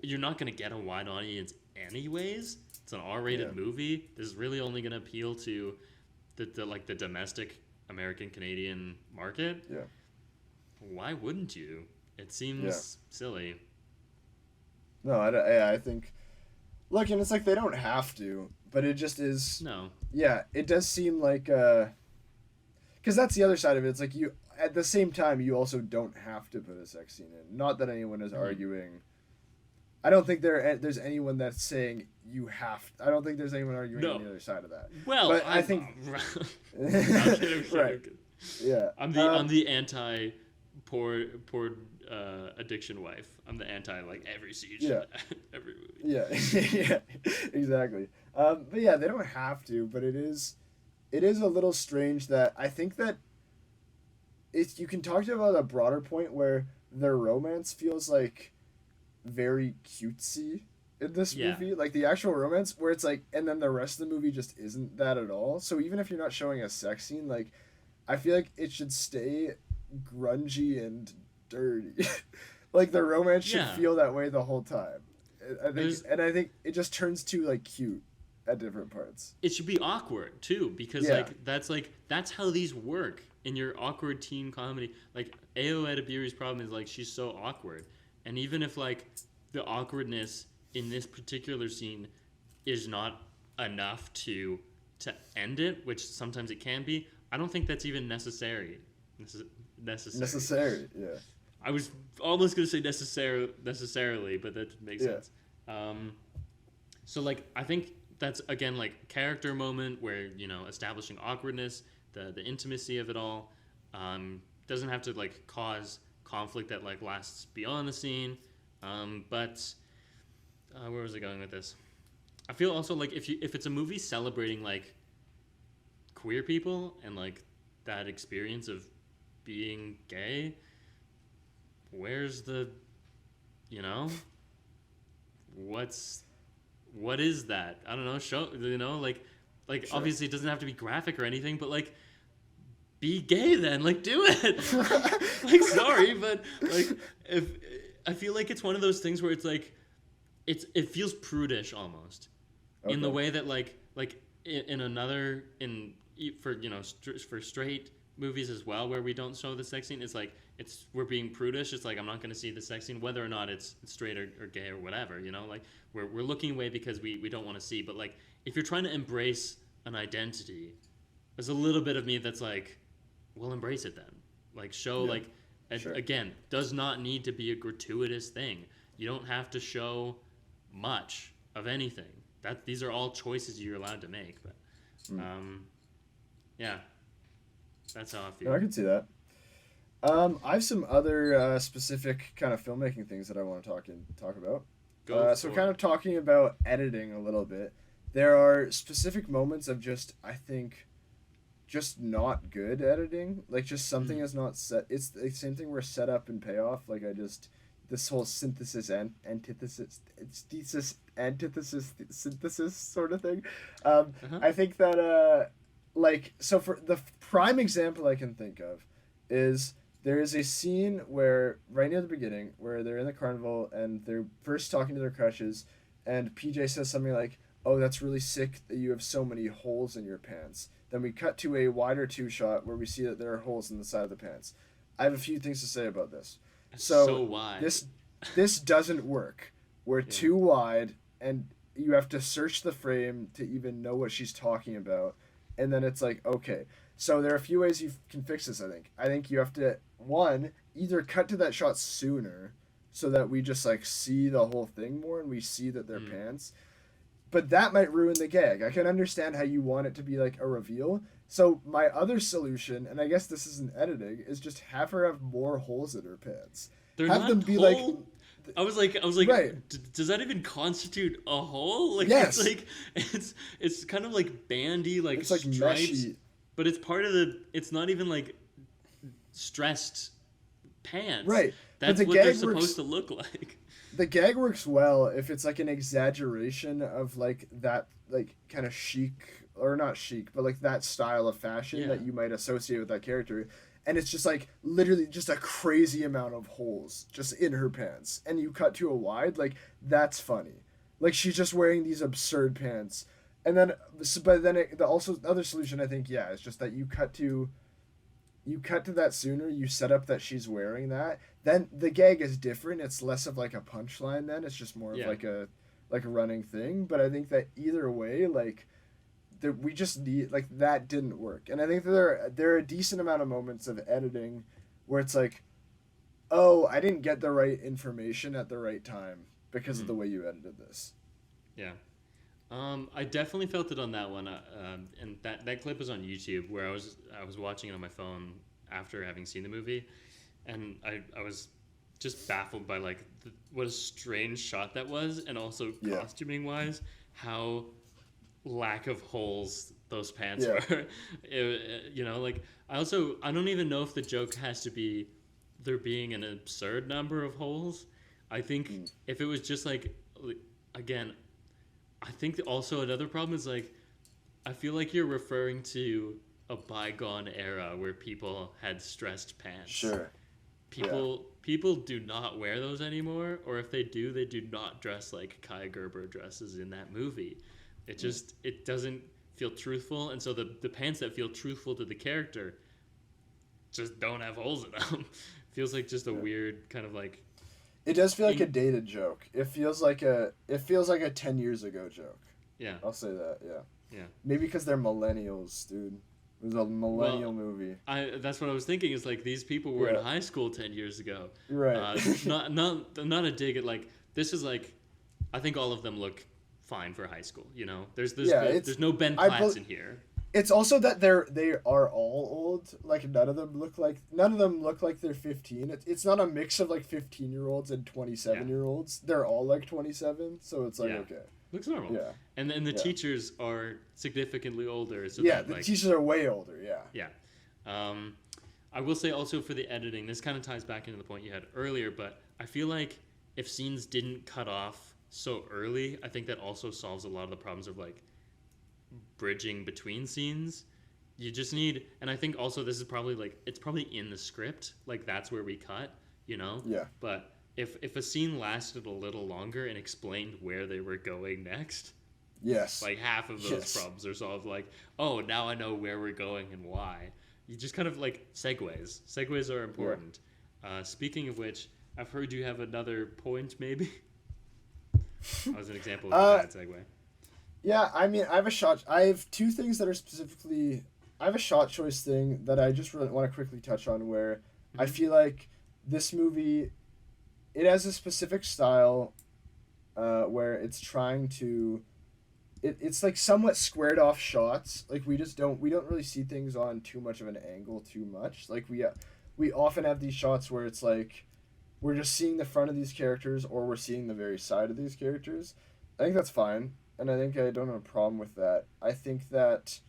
you're not going to get a wide audience anyways, it's an R-rated Yeah. movie. This is really only going to appeal to the domestic American Canadian market. Yeah. Why wouldn't you? It seems silly. No, I think. Look, and it's like they don't have to, but it just is. No. Yeah, it does seem like because that's the other side of it. It's like you at the same time you also don't have to put a sex scene in. Not that anyone is arguing. I don't think there's anyone that's saying you have. I don't think there's anyone arguing No. on the other side of that. Well, But I think- I'm kidding. Right. Yeah. I'm the anti poor addiction wife. I'm the anti like every siege, Yeah. every movie. Yeah, yeah, exactly. But yeah, they don't have to. But it is a little strange that I think that it's you can talk about a broader point where their romance feels like very cutesy in this Yeah. movie, like the actual romance, where it's like, and then the rest of the movie just isn't that at all. So even if you're not showing a sex scene, like I feel like it should stay grungy and dirty. Like the romance should Yeah. feel that way the whole time. I There's- think, and I think it just turns too like cute at different parts. It should be awkward too, because Yeah. that's how these work in your awkward teen comedy. Like Ayo Edebiri's problem is like she's so awkward, and even if like the awkwardness in this particular scene is not enough to end it, which sometimes it can be, I don't think that's even necessary. Necessary, yeah. I was almost gonna say necessarily, but that makes Yeah. sense. So like I think that's again like character moment where establishing awkwardness, the intimacy of it all, doesn't have to like cause conflict that like lasts beyond the scene. But where was I going with this? I feel also like if it's a movie celebrating like queer people and like that experience of being gay, where's the, you know, what is that? I don't know. Show, you know, like sure. Obviously it doesn't have to be graphic or anything, but like be gay then, like do it. Like sorry, but like if I feel like it's one of those things where it's like it feels prudish almost in the way that like for you know for straight movies as well where we don't show the sex scene, it's like we're being prudish. It's like I'm not going to see the sex scene whether or not it's straight or gay or whatever, you know, like we're looking away because we don't want to see. But like if you're trying to embrace an identity, there's a little bit of me that's like, well, embrace it then, like show like sure. Again, does not need to be a gratuitous thing. You don't have to show much of anything. These are all choices you're allowed to make. But yeah, that's how I feel. I can see that. I have some other specific kind of filmmaking things that I want to talk about. So kind of talking about editing a little bit. There are specific moments of just not good editing. Like just something is not set. It's the same thing where setup and payoff. Like this whole synthesis and antithesis, it's thesis, antithesis, synthesis sort of thing. I think that so for the prime example I can think of is there is a scene where right near the beginning where they're in the carnival and they're first talking to their crushes, and PJ says something like, "Oh, that's really sick that you have so many holes in your pants." Then we cut to a wider two shot where we see that there are holes in the side of the pants. I have a few things to say about this. So wide. This doesn't work. We're too wide, and you have to search the frame to even know what she's talking about. And then it's like, okay. So there are a few ways you can fix this, I think. I think you have to, one, either cut to that shot sooner so that we just like see the whole thing more and we see that they're pants. But that might ruin the gag. I can understand how you want it to be like a reveal. So my other solution, and I guess this isn't editing, is just have her have more holes in her pants. They're have not them be like I was like, right. Does that even constitute a hole? Like yes. It's like it's kind of like bandy, like it's like stripes, meshy. But it's part of the. It's not even like stressed pants. Right. That's what they're supposed to look like. The gag works well if it's like an exaggeration of like that like kind of chic, or not chic, but like that style of fashion that you might associate with that character. And it's just like literally just a crazy amount of holes just in her pants. And you cut to a wide, like that's funny. Like she's just wearing these absurd pants. And then, but then the other solution I think, is just that you cut to that sooner. You set up that she's wearing that. Then the gag is different. It's less of like a punchline. Then it's just more of like a running thing. But I think that either way, like we just need like that didn't work. And I think that there are a decent amount of moments of editing where it's like, oh, I didn't get the right information at the right time because of the way you edited this. Yeah. I definitely felt it on that one, and that clip was on YouTube where I was watching it on my phone after having seen the movie, and I was just baffled by like what a strange shot that was, and also costuming wise, how lack of holes those pants were. Like I don't even know if the joke has to be there being an absurd number of holes. I think if it was just like, again, I think also another problem is like, I feel like you're referring to a bygone era where people had stressed pants. Sure. People do not wear those anymore, or if they do not dress like Kai Gerber dresses in that movie. It just, it doesn't feel truthful, and so the pants that feel truthful to the character just don't have holes in them. Feels like just a weird kind of like... It does feel like a dated joke. It feels like a 10 years ago joke. Yeah. I'll say that, Yeah. Maybe because they're millennials, dude. It was a millennial movie. That's what I was thinking, is like these people were in high school 10 years ago. Right. Not a dig at like, this is like, I think all of them look fine for high school, you know? There's no Ben Platts in here. It's also that they are all old. Like none of them look like they're 15. It's not a mix of like 15-year-olds and 27-year-olds. They're all like 27, so it's like okay. Looks normal. Yeah. And then the teachers are significantly older, so yeah, that, the like, teachers are way older. Yeah. Yeah. I will say also for the editing, this kind of ties back into the point you had earlier, but I feel like if scenes didn't cut off so early, I think that also solves a lot of the problems of like bridging between scenes. You just need, and I think also this is probably like, it's probably in the script, like that's where we cut, you know? Yeah. But if a scene lasted a little longer and explained where they were going next, Yes. like half of those problems are solved. Like, oh, now I know where we're going and why. You just kind of like segues. Segues are important. Speaking of which, I've heard you have another point, maybe? That was an example of a bad segue. Yeah, I mean, I have two things that are specifically. I have a shot choice thing that I just really want to quickly touch on where I feel like this movie, it has a specific style where it's trying to. It's like somewhat squared off shots. Like we don't really see things on too much of an angle too much. Like we often have these shots where it's like we're just seeing the front of these characters or we're seeing the very side of these characters. I think that's fine, and I think I don't have a problem with that. I think that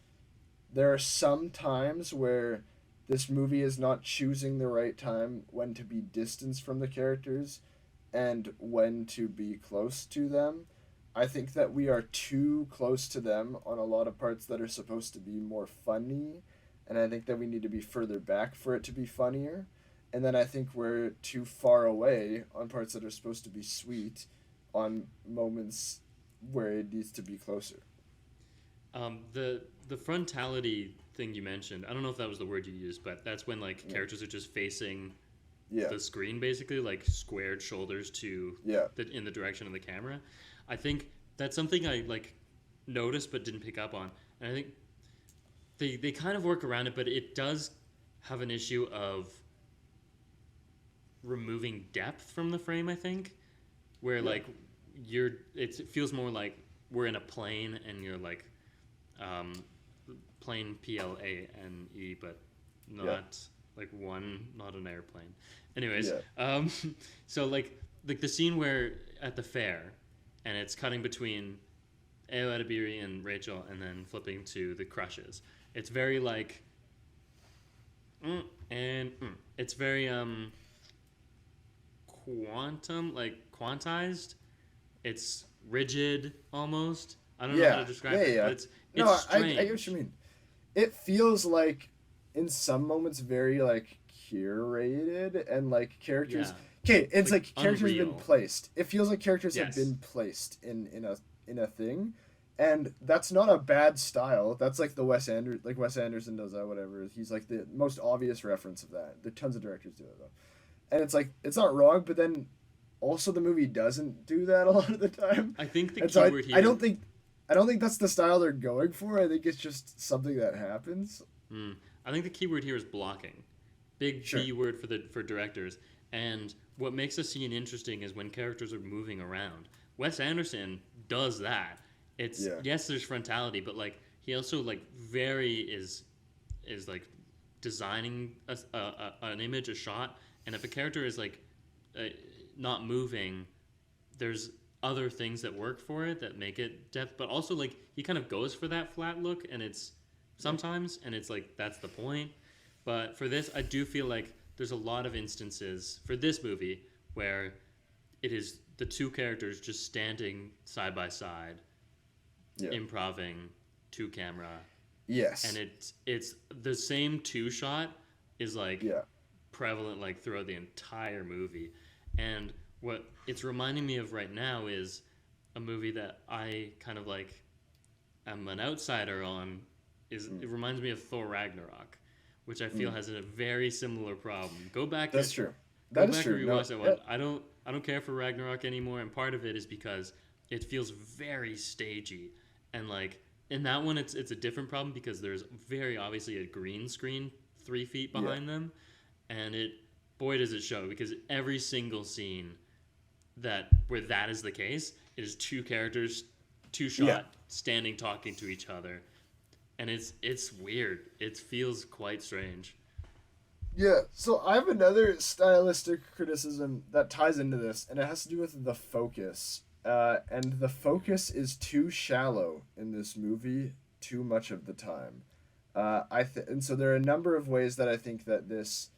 there are some times where this movie is not choosing the right time when to be distanced from the characters and when to be close to them. I think that we are too close to them on a lot of parts that are supposed to be more funny, and I think that we need to be further back for it to be funnier. And then I think we're too far away on parts that are supposed to be sweet on moments where it needs to be closer. The frontality thing you mentioned, I don't know if that was the word you used, but that's when like characters are just facing the screen, basically, like squared shoulders to in the direction of the camera. I think that's something I like noticed but didn't pick up on, and I think they kind of work around it, but it does have an issue of removing depth from the frame. I think where like it feels more like we're in a plane and you're like plane plane, but not like not an airplane. Anyways, so like the scene where at the fair. And it's cutting between Ayo Edebiri and Rachel and then flipping to the crushes. It's very like... It's very quantized. It's rigid almost. I don't know how to describe it. But it's strange. I get what you mean. It feels like, in some moments, very like curated and like characters... Okay, it's like characters have been placed. It feels like characters have been placed in a thing, and that's not a bad style. That's like Wes Anderson does that. Whatever. He's like the most obvious reference of that. There tons of directors do it though, and it's like it's not wrong. But then also the movie doesn't do that a lot of the time. I think the keyword here. I don't think that's the style they're going for. I think it's just something that happens. I think the keyword here is blocking. Big B word for directors. And what makes a scene interesting is when characters are moving around. Wes Anderson does that. It's yes, there's frontality, but like he also like is like designing an image, a shot, and if a character is like not moving, there's other things that work for it that make it depth. But also like he kind of goes for that flat look, and it's sometimes, and it's like that's the point. But for this, I do feel like there's a lot of instances for this movie where it is the two characters just standing side by side, improving to camera. Yes. And it's the same two shot is like prevalent like throughout the entire movie. And what it's reminding me of right now is a movie that I kind of like am an outsider on. It reminds me of Thor Ragnarok, which I feel has a very similar problem. Go back. That's true. Go back and rewatch that one. I don't care for Ragnarok anymore, and part of it is because it feels very stagey, and like in that one, it's a different problem because there's very obviously a green screen 3 feet behind them, and boy does it show, because every single scene where that is the case, it is two characters, two shot standing talking to each other. and it's weird. It feels quite strange. Yeah, so I have another stylistic criticism that ties into this, and it has to do with the focus. And the focus is too shallow in this movie too much of the time. And so there are a number of ways that I think that this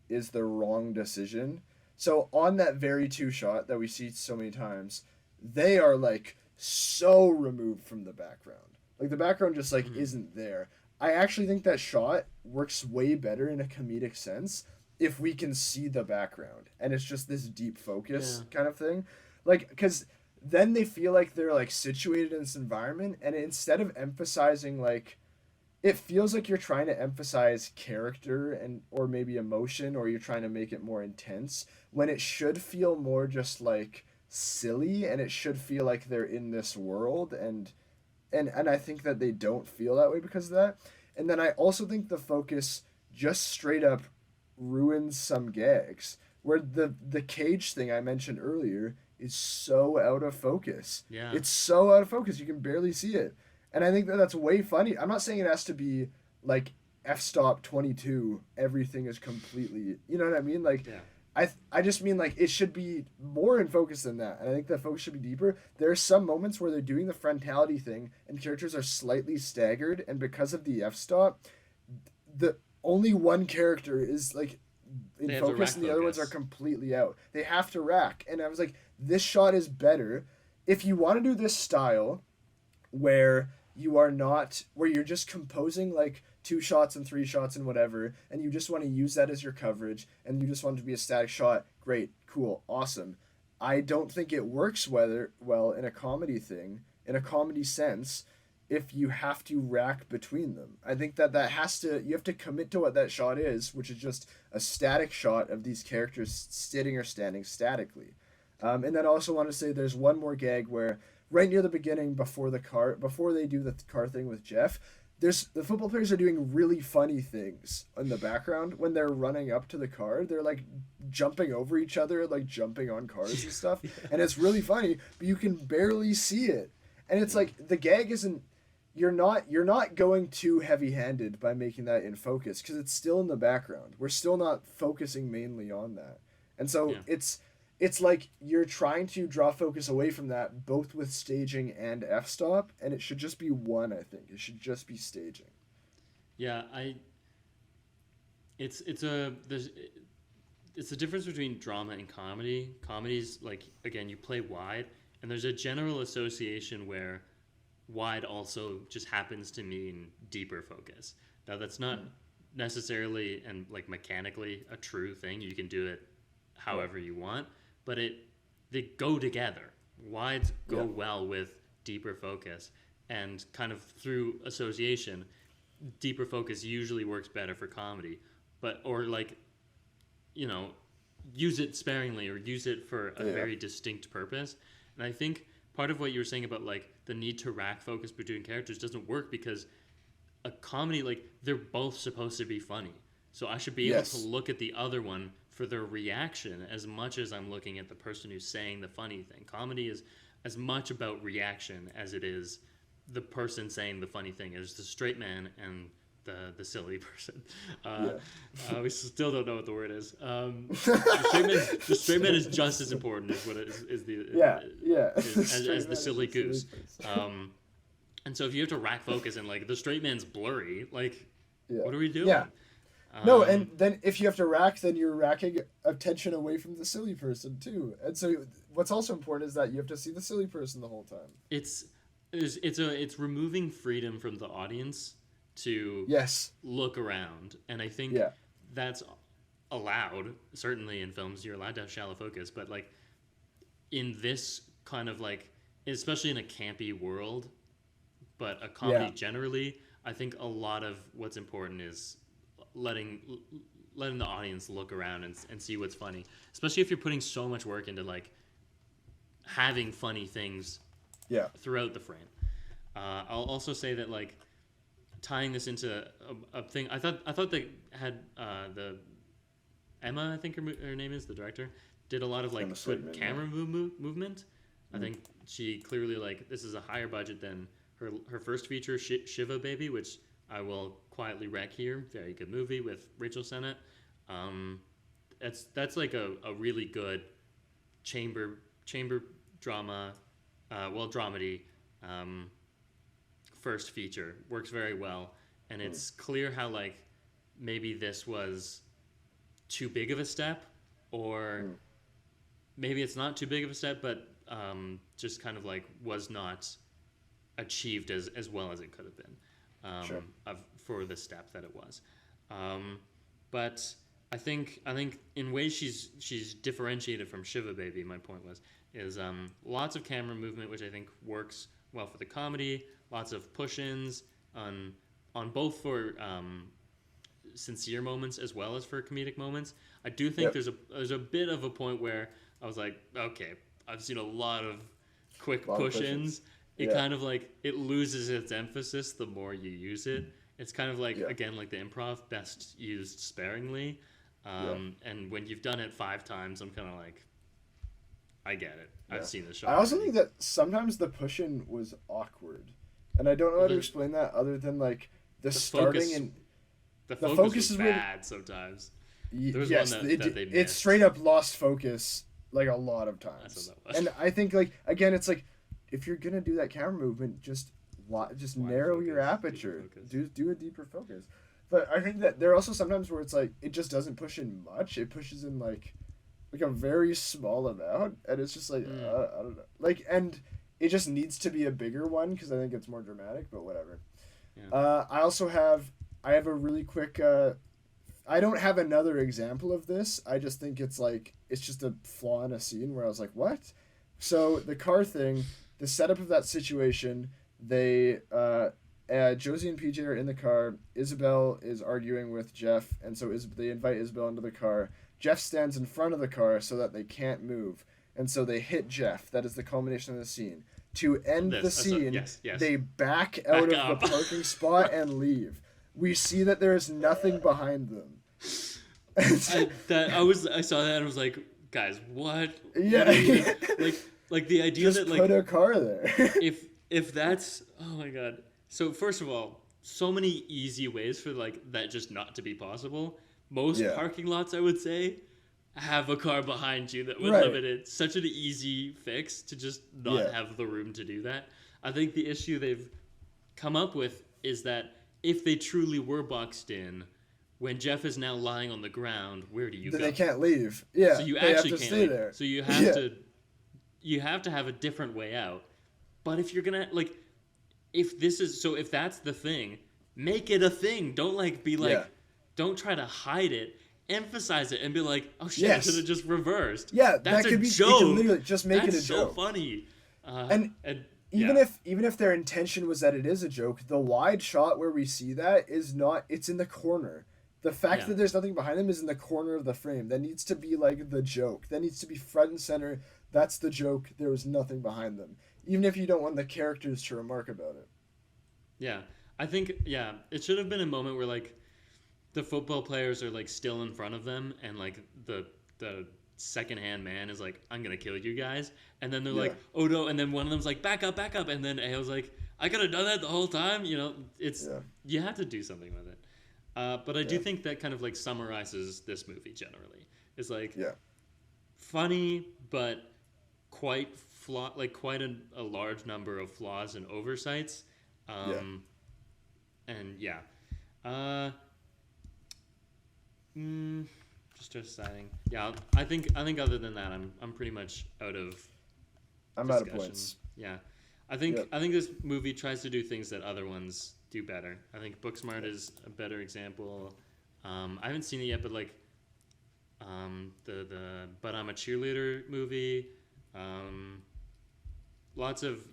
is the wrong decision. So on that very two shot that we see so many times, they are like so removed from the background. Like the background just like isn't there. I actually think that shot works way better in a comedic sense if we can see the background and it's just this deep focus kind of thing. Like cuz then they feel like they're like situated in this environment, and instead of emphasizing like it feels like you're trying to emphasize character and or maybe emotion, or you're trying to make it more intense when it should feel more just like silly, and it should feel like they're in this world, and I think that they don't feel that way because of that. And then I also think the focus just straight up ruins some gags where the cage thing I mentioned earlier is so out of focus. Yeah. It's so out of focus you can barely see it. And I think that that's way funny. I'm not saying it has to be like f-stop 22 everything is completely, you know what I mean? Like Yeah. I just mean like it should be more in focus than that. And I think that focus should be deeper. There are some moments where they're doing the frontality thing and characters are slightly staggered, and because of the f-stop, the only one character is like in focus and the other ones are completely out. They have to rack. And I was like, this shot is better. If you want to do this style where you are not, where you're just composing like 2 shots and 3 shots and whatever, and you just want to use that as your coverage, and you just want it to be a static shot, great, cool, awesome. I don't think it works well in a comedy thing, in a comedy sense, if you have to rack between them. I think that you have to commit to what that shot is, which is just a static shot of these characters sitting or standing statically. And then I also want to say there's one more gag where right near the beginning, before they do the car thing with Jeff, the football players are doing really funny things in the background when they're running up to the car. They're like jumping over each other, like jumping on cars and stuff, and it's really funny, but you can barely see it. And it's like the gag isn't. You're not going too heavy-handed by making that in focus because it's still in the background. We're still not focusing mainly on that, and so it's like you're trying to draw focus away from that, both with staging and f-stop, and it should just be one. I think it should just be staging. Yeah, it's a difference between drama and comedy. Comedy's like, again, you play wide, and there's a general association where wide also just happens to mean deeper focus. Now that's not necessarily and like mechanically a true thing. You can do it however you want, but they go together. Wides go well with deeper focus, and kind of through association, deeper focus usually works better for comedy. But or like, you know, use it sparingly or use it for a very distinct purpose. And I think part of what you were saying about like the need to rack focus between characters doesn't work because a comedy, like, they're both supposed to be funny. So I should be able to look at the other one for their reaction as much as I'm looking at the person who's saying the funny thing. Comedy is as much about reaction as it is the person saying the funny thing. It's the straight man and the silly person. We still don't know what the word is. The straight man is just as important as what as the silly goose. And so if you have to rack focus and like the straight man's blurry, like what are we doing? Yeah. No, and then if you have to rack, then you're racking attention away from the silly person too. And so what's also important is that you have to see the silly person the whole time. It's removing freedom from the audience to look around, and I think that's allowed. Certainly in films, you're allowed to have shallow focus, but like in this kind of like, especially in a campy world, but a comedy generally, I think a lot of what's important is letting the audience look around and see what's funny, especially if you're putting so much work into like having funny things throughout the frame. I'll also say that like tying this into a thing, I thought they had the Emma, I think her name is, the director, did a lot of like good camera movement. I think she clearly, like, this is a higher budget than her first feature, Shiva Baby, which I will quietly wreck here. Very good movie with Rachel Sennett. That's like a really good chamber drama, dramedy first feature. Works very well, and it's clear how like maybe this was too big of a step, or maybe it's not too big of a step, but just kind of like was not achieved as well as it could have been for the step that it was. But I think in ways she's differentiated from Shiva Baby. My point is lots of camera movement, which I think works well for the comedy. Lots of push-ins on both for sincere moments as well as for comedic moments. I do think there's a bit of a point where I was like, okay, I've seen a lot of quick push-ins. It kind of like it loses its emphasis the more you use it. It's kind of like again like the improv, best used sparingly. And when you've done it 5 times, I'm kind of like, I get it. I've seen the show. I also think that sometimes the push-in was awkward, and I don't know how to explain that other than like the starting focus, and the focus was bad sometimes. There was one that they missed. It straight up lost focus like a lot of times. That's what that was. And I think like again, it's like if you're gonna do that camera movement, just narrow focus, your aperture. Do a deeper focus. But I think that there are also sometimes where it's like it just doesn't push in much. It pushes in like a very small amount, and it's just like I don't know. Like, and it just needs to be a bigger one because I think it's more dramatic. But whatever. Yeah. I have a really quick. I don't have another example of this. I just think it's just a flaw in a scene where I was like, what? So the car thing, the setup of that situation, they Josie and PJ are in the car. Isabel is arguing with Jeff, and so they invite Isabel into the car. Jeff stands in front of the car so that they can't move, and so they hit Jeff. That is the culmination of the scene. To end the scene, they back out of the parking spot and leave. We see that there is nothing behind them. I saw that and I was like, guys, what? Yeah. Like the idea just that like put a car there. if that's, oh my god. So first of all, so many easy ways for like that just not to be possible. Most parking lots, I would say, have a car behind you that would limit it. Such an easy fix to just not have the room to do that. I think the issue they've come up with is that if they truly were boxed in, when Jeff is now lying on the ground, where do you go? They can't leave. Yeah. So you actually can't stay leave. there. So you have to have a different way out. But if you're gonna like, if that's the thing, make it a thing. Don't like be like, don't try to hide it. Emphasize it and be like, oh shit, I should have just reversed. Yeah, that's that could a be. joke. They can literally just make it a That's so joke. funny. Even if their intention was that it is a joke, the wide shot where we see that is not. It's in the corner. The fact that there's nothing behind them is in the corner of the frame. That needs to be like the joke. That needs to be front and center. That's the joke. There was nothing behind them. Even if you don't want the characters to remark about it. Yeah. I think, it should have been a moment where, like, the football players are, like, still in front of them, and, like, the second-hand man is like, I'm going to kill you guys. And then they're like, oh, no. And then one of them's like, back up. And then Ao's like, I could have done that the whole time. You know, you have to do something with it. But I do think that kind of like summarizes this movie generally. It's like funny, but quite flawed, like quite a large number of flaws and oversights. And just deciding. Yeah, I think other than that, I'm pretty much out of. I'm out of points. Yeah, I think this movie tries to do things that other ones do better. I think Booksmart is a better example. I haven't seen it yet, but like the But I'm a Cheerleader movie. Lots of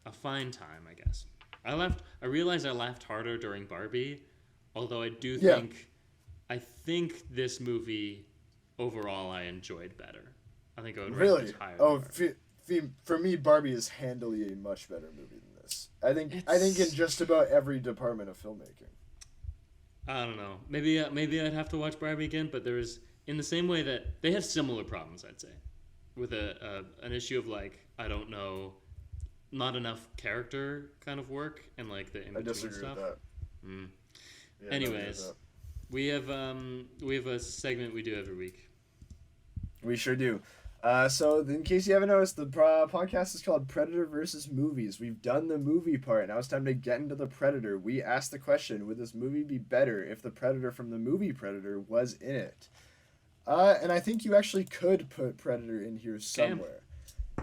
a fine time, I guess. I realized I laughed harder during Barbie, although I do think this movie overall I enjoyed better. I think I would rank this higher. Oh, for me, Barbie is handily a much better movie than this. I think in just about every department of filmmaking. I don't know. Maybe I'd have to watch Barbie again, but there is, in the same way that they have similar problems, I'd say, with an issue of like, I don't know, not enough character kind of work and like the in I between disagree stuff. with that. Mm. Yeah, I don't agree with Anyways, that. we have a segment we do every week. We sure do. So in case you haven't noticed, the podcast is called Predator versus Movies. We've done the movie part. Now it's time to get into the Predator. We asked the question, would this movie be better if the Predator from the movie Predator was in it? And I think you actually could put Predator in here somewhere.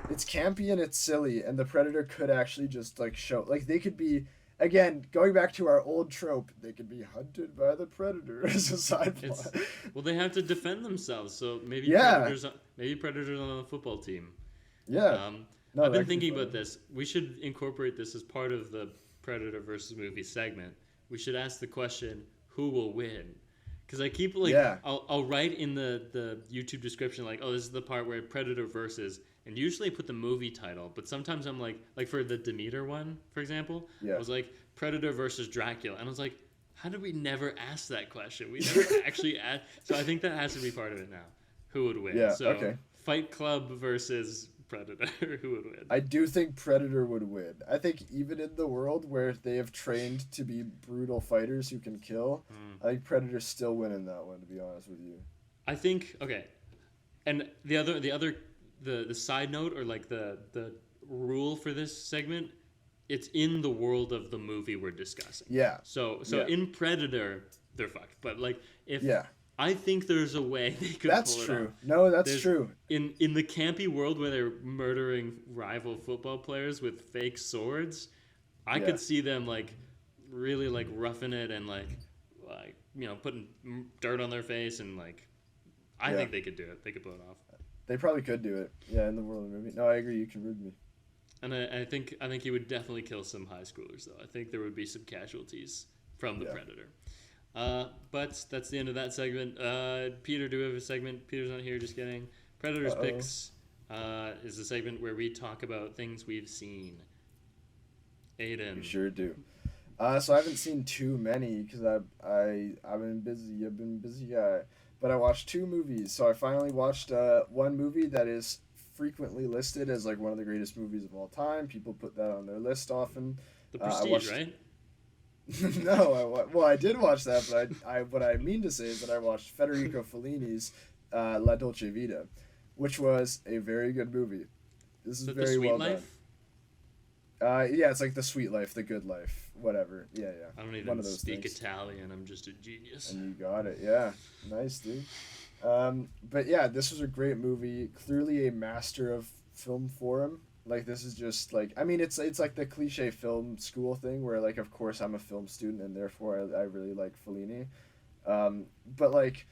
It's campy and it's silly, and the Predator could actually just like show, like they could be, again, going back to our old trope, they could be hunted by the Predator as a side plot. Well, they have to defend themselves, so maybe Yeah. Predators on the football team. Yeah. No, I've that been could be thinking fun. about this. We should incorporate this as part of the Predator versus movie segment. We should ask the question, who will win? Because I keep like, Yeah. I'll write in the YouTube description like, oh, this is the part where Predator versus, and usually I put the movie title, but sometimes I'm like for the Demeter one, for example, Yeah. I was like Predator versus Dracula, and I was like, how did we never ask that question? We never actually asked. So I think that has to be part of it now. Who would win? Yeah, So okay. Fight Club versus Predator. Who would win? I do think Predator would win. I think even in the world where they have trained to be brutal fighters who can kill, I think Predator's still winning that one, to be honest with you. I think okay, and the side note or like the rule for this segment, it's in the world of the movie we're discussing. Yeah. So Yeah. in Predator, they're fucked. But like if Yeah. I think there's a way they could That's pull it true. off. No, that's There's- true. In the campy world where they're murdering rival football players with fake swords, I Yeah. could see them like really like roughing it and like putting dirt on their face and like I Yeah. think they could do it. They could pull it off. They probably could do it. Yeah, in the world of the movie. No, I agree. You can read me. And I think he would definitely kill some high schoolers though. I think there would be some casualties from the Yeah. Predator. But that's the end of that segment. Peter, do we have a segment? Peter's not here, just kidding. Predators Picks is the segment where we talk about things we've seen. Aiden. You sure do. So I haven't seen too many because I've been busy. I've been a busy guy. But I watched 2 movies. So I finally watched one movie that is frequently listed as like one of the greatest movies of all time. People put that on their list often. The Prestige, right? No, I did watch that, but what I mean to say is that I watched Federico Fellini's La Dolce Vita, which was a very good movie. This is The very Sweet well Life? done. Yeah, it's like the Sweet Life, the Good Life, whatever. Yeah. I don't One even of those speak things. Italian. I'm just a genius. And you got it, yeah. Nice, dude. But yeah, this was a great movie. Clearly a master of film form. Like this is just like it's like the cliche film school thing where like of course I'm a film student and therefore I really like Fellini. But like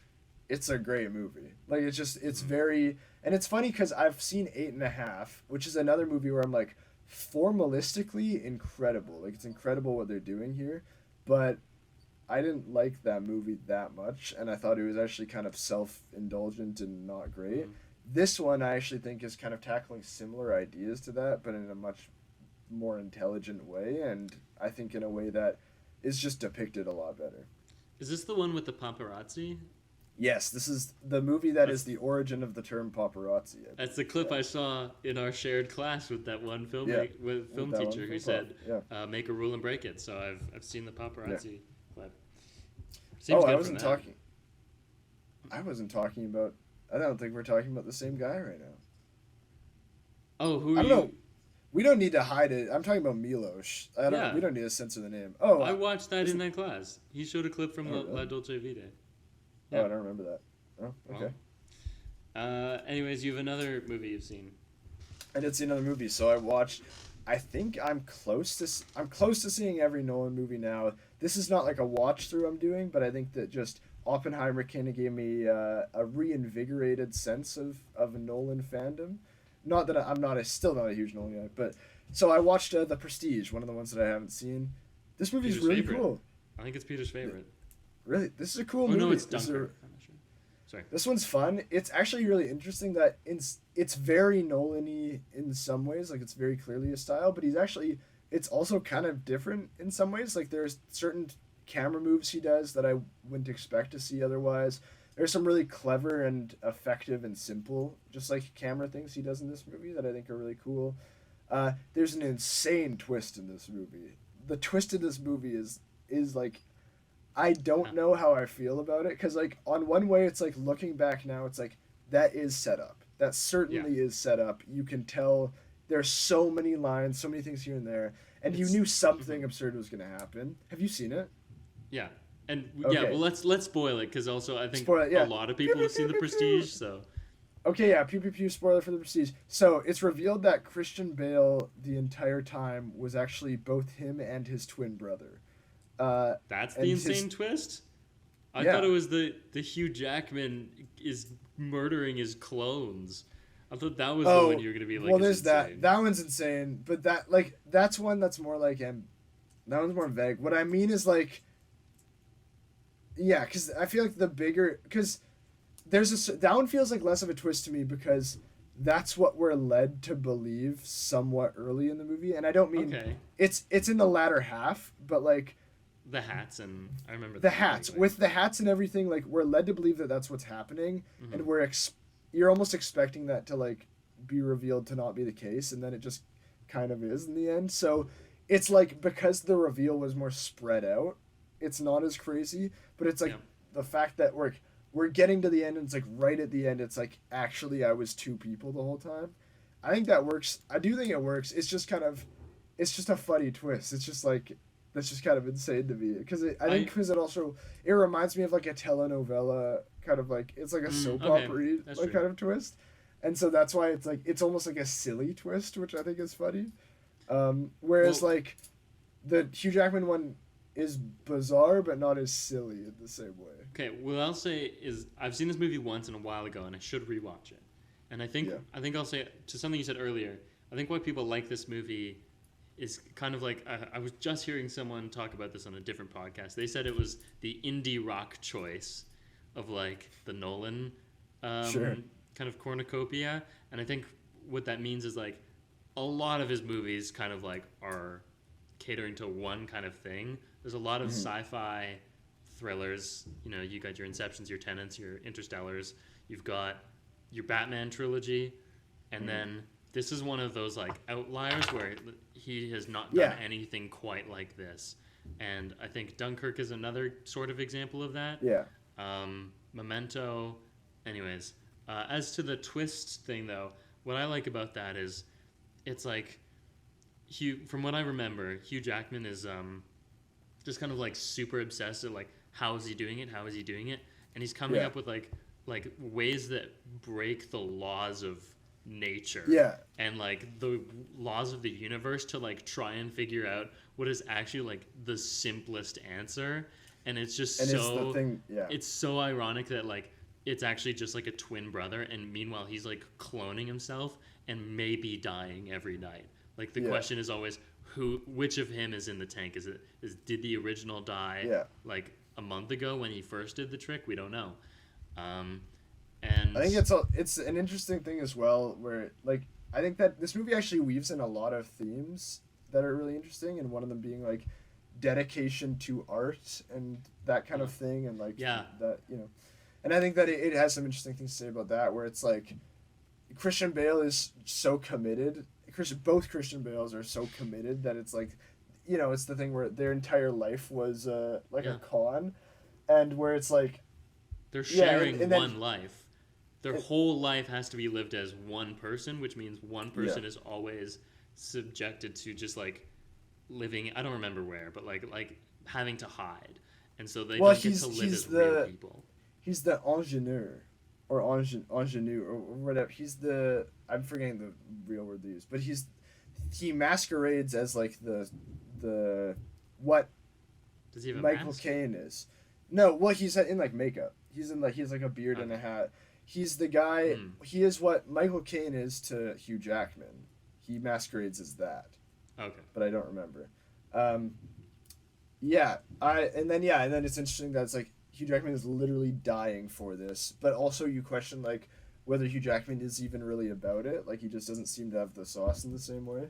it's a great movie. Like it's very, and it's funny because I've seen 8.5, which is another movie where I'm like formalistically incredible. Like it's incredible what they're doing here, but I didn't like that movie that much, and I thought it was actually kind of self-indulgent and not great. This one I actually think is kind of tackling similar ideas to that, but in a much more intelligent way, and I think in a way that is just depicted a lot better. Is this the one with the paparazzi? Yes, this is the movie that is the origin of the term paparazzi. That's the clip I saw in our shared class with that one film Yeah. with film With that teacher one who film said, pop, "Make a rule and break it." So I've seen the paparazzi clip. Oh, Seems I good wasn't from that. talking. I wasn't talking about. I don't think we're talking about the same guy right now. Oh, who are I you? don't know. We don't need to hide it. I'm talking about Milos. Yeah. We don't need to censor the name. Oh, I watched that in that class. He showed a clip from Oh, really? La Dolce Vita. I don't remember that. Oh, okay. Anyways, you have another movie you've seen. I did see another movie, so I watched. I think I'm close to seeing every Nolan movie now. This is not like a watch through I'm doing, but I think that just Oppenheimer kind of gave me a reinvigorated sense of Nolan fandom. Not that I'm still not a huge Nolan guy, but so I watched The Prestige, one of the ones that I haven't seen. This movie's Peter's really favorite. cool. I think it's Peter's favorite. Really, this is a cool Oh movie. no, it's This is a- Dunkirk. I'm not sure. Sorry. This one's fun. It's actually really interesting that it's very Nolan-y in some ways. Like, it's very clearly a style, but it's also kind of different in some ways. Like, there's certain camera moves he does that I wouldn't expect to see otherwise. There's some really clever and effective and simple, just like camera things he does in this movie that I think are really cool. There's an insane twist in this movie. The twist in this movie is like, I don't know how I feel about it, because like on one way it's like, looking back now, it's like, that is set up. That certainly is set up. You can tell there's so many lines, so many things here and there, and you knew something absurd was going to happen. Have you seen it? Yeah. And well, let's spoil it, because also I think a lot of people have seen The Prestige, so. Okay, yeah, pew pew pew, spoiler for The Prestige. So it's revealed that Christian Bale the entire time was actually both him and his twin brother. That's the insane twist? I thought it was the Hugh Jackman is murdering his clones. I thought that was the one you were going to be like, well, there's that. That one's insane, but that's one that's more like, that one's more vague. What I mean is like, yeah, because I feel like because that one feels like less of a twist to me, because that's what we're led to believe somewhat early in the movie, and I don't mean it's in the latter half, but like the hats, and I remember the hats with the hats and everything. Like, we're led to believe that that's what's happening, and you're almost expecting that to like be revealed to not be the case, and then it just kind of is in the end. So it's like, because the reveal was more spread out, it's not as crazy, but it's like the fact that we're getting to the end, and it's like right at the end, it's like, actually I was two people the whole time. I think that works. I do think it works. It's just a funny twist. It's just like, that's just kind of insane to me, because it reminds me of like a telenovela kind of, like, it's like a soap opera like kind of twist, and so that's why it's like, it's almost like a silly twist, which I think is funny. Whereas like the Hugh Jackman one is bizarre, but not as silly in the same way. Okay, what I'll say is, I've seen this movie once and a while ago, and I should rewatch it. And I think I'll say, to something you said earlier, I think why people like this movie is kind of like, I was just hearing someone talk about this on a different podcast. They said it was the indie rock choice of like the Nolan kind of cornucopia. And I think what that means is like, a lot of his movies kind of like are catering to one kind of thing. There's a lot of sci-fi thrillers. You know, you got your Inceptions, your Tenets, your Interstellars. You've got your Batman trilogy, and then this is one of those like outliers where he has not done anything quite like this. And I think Dunkirk is another sort of example of that. Yeah. Memento. Anyways, as to the twist thing though, what I like about that is, it's like, from what I remember, Hugh Jackman is just kind of like super obsessed at like, how is he doing it? How is he doing it? And he's coming up with like ways that break the laws of nature. Yeah. And like the laws of the universe, to like try and figure out what is actually like the simplest answer. And it's just it's so ironic that like, it's actually just like a twin brother, and meanwhile he's like cloning himself and maybe dying every night. Like the question is always, which of him is in the tank? Did the original die like a month ago when he first did the trick? We don't know. And I think it's an interesting thing as well, where like, I think that this movie actually weaves in a lot of themes that are really interesting, and one of them being like dedication to art and that kind of thing, and like that, you know. And I think that it has some interesting things to say about that, where it's like, Christian Bale is so committed. Both Christian Bales are so committed that it's like, you know, it's the thing where their entire life was like a con, and where it's like, they're sharing one life. Their whole life has to be lived as one person, which means one person is always subjected to just like living, I don't remember where, but like having to hide, and so they don't get to live as real people. He's the ingénieur, or ingénu, or whatever. He's the, I'm forgetting the real word they use, but he masquerades as like the what Does he have a Michael mask? Caine is. No, well, he's in like makeup. He has like a beard and a hat. He's the guy. He is what Michael Caine is to Hugh Jackman. He masquerades as that. Okay. But I don't remember. And then it's interesting that it's like, Hugh Jackman is literally dying for this, but also you question like whether Hugh Jackman is even really about it. Like, he just doesn't seem to have the sauce in the same way.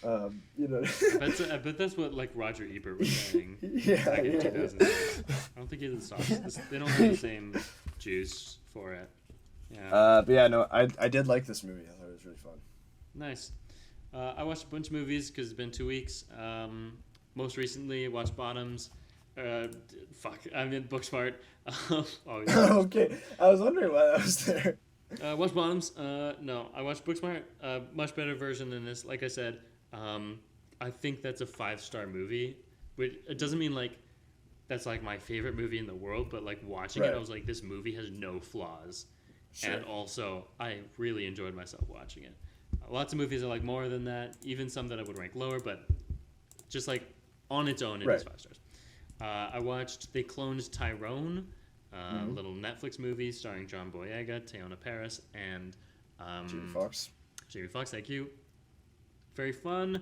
You know. I bet that's what like Roger Ebert was saying back in 2006. I don't think he has the sauce. They don't have the same juice for it. Yeah. But yeah, no, I did like this movie. I thought it was really fun. Nice. I watched a bunch of movies because it's been 2 weeks. Most recently, I watched Bottoms. I'm in Booksmart. Okay, I was wondering why that was there. Watched Bottoms. No, I watched Booksmart. Much better version than this. Like I said, I think that's a 5-star movie. Which it doesn't mean like that's like my favorite movie in the world, but like watching it, I was like, this movie has no flaws, and also I really enjoyed myself watching it. Lots of movies are like more than that, even some that I would rank lower, but just like on its own, it is 5 stars. I watched They Cloned Tyrone, a little Netflix movie starring John Boyega, Teyonah Parris, and Jamie Foxx. Jamie Foxx, thank you. Very fun.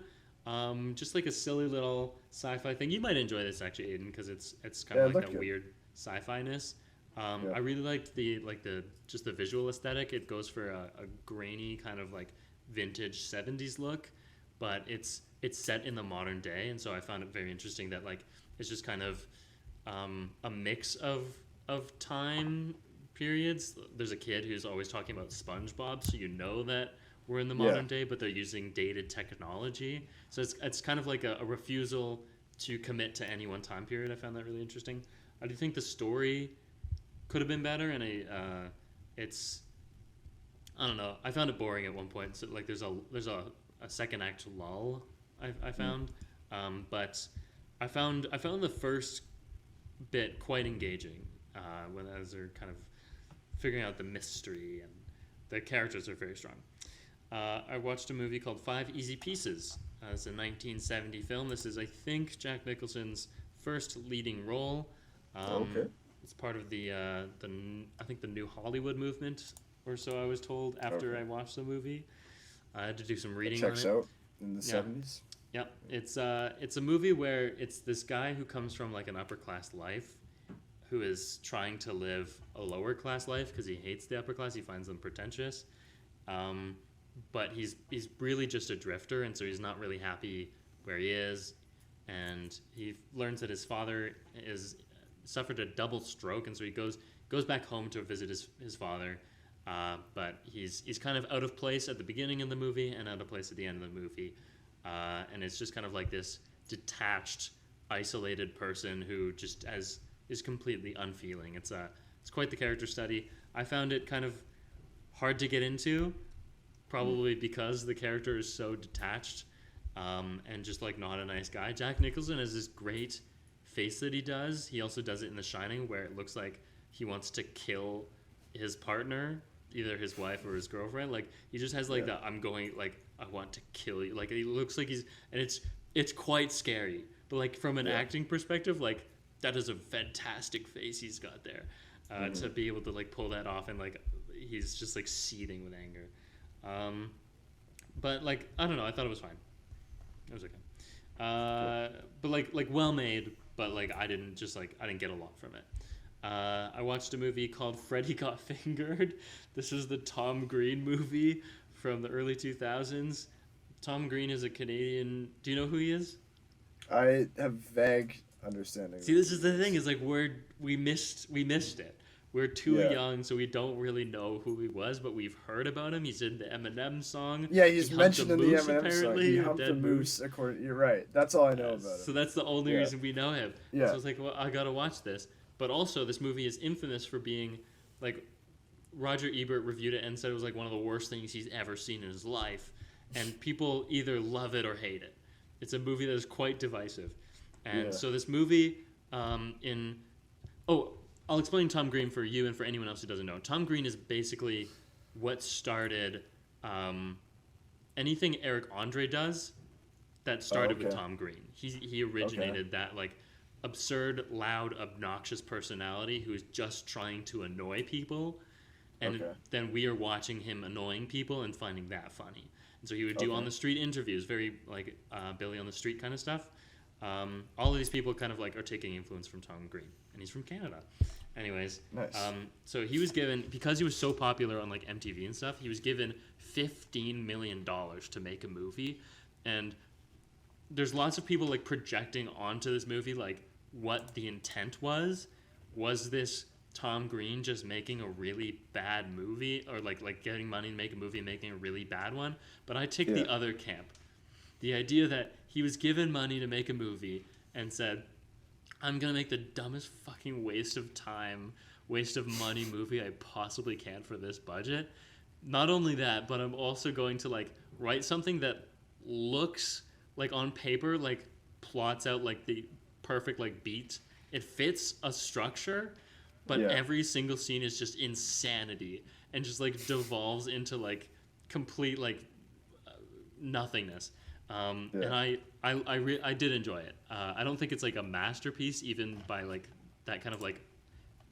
Just like a silly little sci-fi thing. You might enjoy this actually, Aidan, because it's kind of like that weird sci-fi-ness. I really liked the visual aesthetic. It goes for a grainy kind of like vintage 70s look, but it's set in the modern day, and so I found it very interesting that like it's just kind of a mix of time periods. There's a kid who's always talking about SpongeBob, so you know that we're in the modern day, but they're using dated technology. So it's kind of like a refusal to commit to any one time period. I found that really interesting. I do think the story could have been better, and it's I don't know. I found it boring at one point. So like there's a second act lull I found, but I found the first bit quite engaging as they're kind of figuring out the mystery, and the characters are very strong. I watched a movie called 5 Easy Pieces. It's a 1970 film. This is, I think, Jack Nicholson's first leading role. Okay. It's part of the I think the New Hollywood movement, or so I was told after I watched the movie. I had to do some reading on it. Checks out in the 70s. Yeah, it's a movie where it's this guy who comes from like an upper class life, who is trying to live a lower class life because he hates the upper class. He finds them pretentious, but he's really just a drifter, and so he's not really happy where he is. And he learns that his father suffered a double stroke, and so he goes back home to visit his father. But he's kind of out of place at the beginning of the movie and out of place at the end of the movie. And it's just kind of like this detached, isolated person who just is completely unfeeling. It's quite the character study. I found it kind of hard to get into, probably because the character is so detached and just like not a nice guy. Jack Nicholson has this great face that he does. He also does it in The Shining, where it looks like he wants to kill his partner, either his wife or his girlfriend. Like he just has like I want to kill you. Like he looks like it's quite scary. But like from an acting perspective, like that is a fantastic face he's got there. To be able to like pull that off, and like he's just like seething with anger. But like I don't know, I thought it was fine. It was okay. But like well made, but like I didn't get a lot from it. I watched a movie called Freddy Got Fingered. This is the Tom Green movie from the early 2000s. Tom Green is a Canadian. Do you know who he is? I have vague understanding. See, this is the thing. Is like we missed it. We're too young, so we don't really know who he was, but we've heard about him. He's in the Eminem song. Yeah, he's mentioned in the Eminem apparently, song. He humped a moose. You're right. That's all I know about him. So that's the only reason we know him. Yeah. So I was like, well, I gotta watch this. But also, this movie is infamous for being, like, Roger Ebert reviewed it and said it was, like, one of the worst things he's ever seen in his life. And people either love it or hate it. It's a movie that is quite divisive. And so this movie, I'll explain Tom Green for you and for anyone else who doesn't know. Tom Green is basically what started anything Eric Andre does that started with Tom Green. He originated that, like, absurd, loud, obnoxious personality who is just trying to annoy people, and then we are watching him annoying people and finding that funny. And so he would do on the street interviews, very like Billy on the Street kind of stuff. All of these people kind of like are taking influence from Tom Green, and he's from Canada. Anyways, nice. So he was given, because he was so popular on like MTV and stuff, he was given $15 million to make a movie, and there's lots of people like projecting onto this movie like what the intent was this Tom Green just making a really bad movie, or like getting money to make a movie and making a really bad one. But I take the other camp. The idea that he was given money to make a movie and said, I'm going to make the dumbest fucking waste of time, waste of money movie I possibly can for this budget. Not only that, but I'm also going to like write something that looks like on paper, like plots out like the perfect like beat. It fits a structure, but every single scene is just insanity and just like devolves into like complete like nothingness. And I did enjoy it. I don't think it's like a masterpiece even by like that kind of like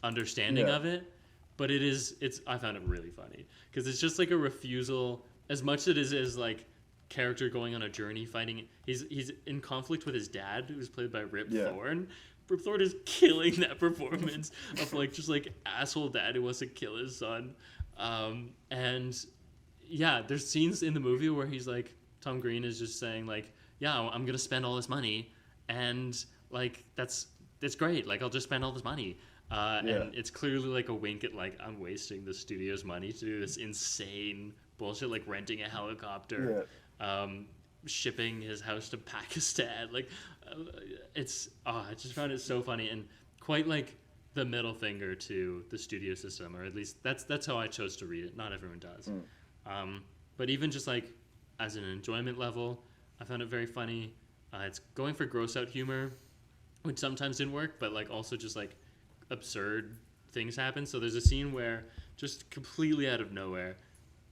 understanding of it, but I found it really funny because it's just like a refusal as much as it is like character going on a journey fighting. He's in conflict with his dad, who's played by Rip Thorne. Rip Thorne is killing that performance of like just like asshole dad who wants to kill his son. And yeah, there's scenes in the movie where he's like, Tom Green is just saying like, yeah, I'm gonna spend all this money, and like it's great. Like I'll just spend all this money, and it's clearly like a wink at like I'm wasting the studio's money to do this insane bullshit, like renting a helicopter, shipping his house to Pakistan. Like I just found it so funny and quite like the middle finger to the studio system, or at least that's how I chose to read it. Not everyone does, but even just like as an enjoyment level, I found it very funny. It's going for gross out humor, which sometimes didn't work, but like also just like absurd things happen. So there's a scene where just completely out of nowhere,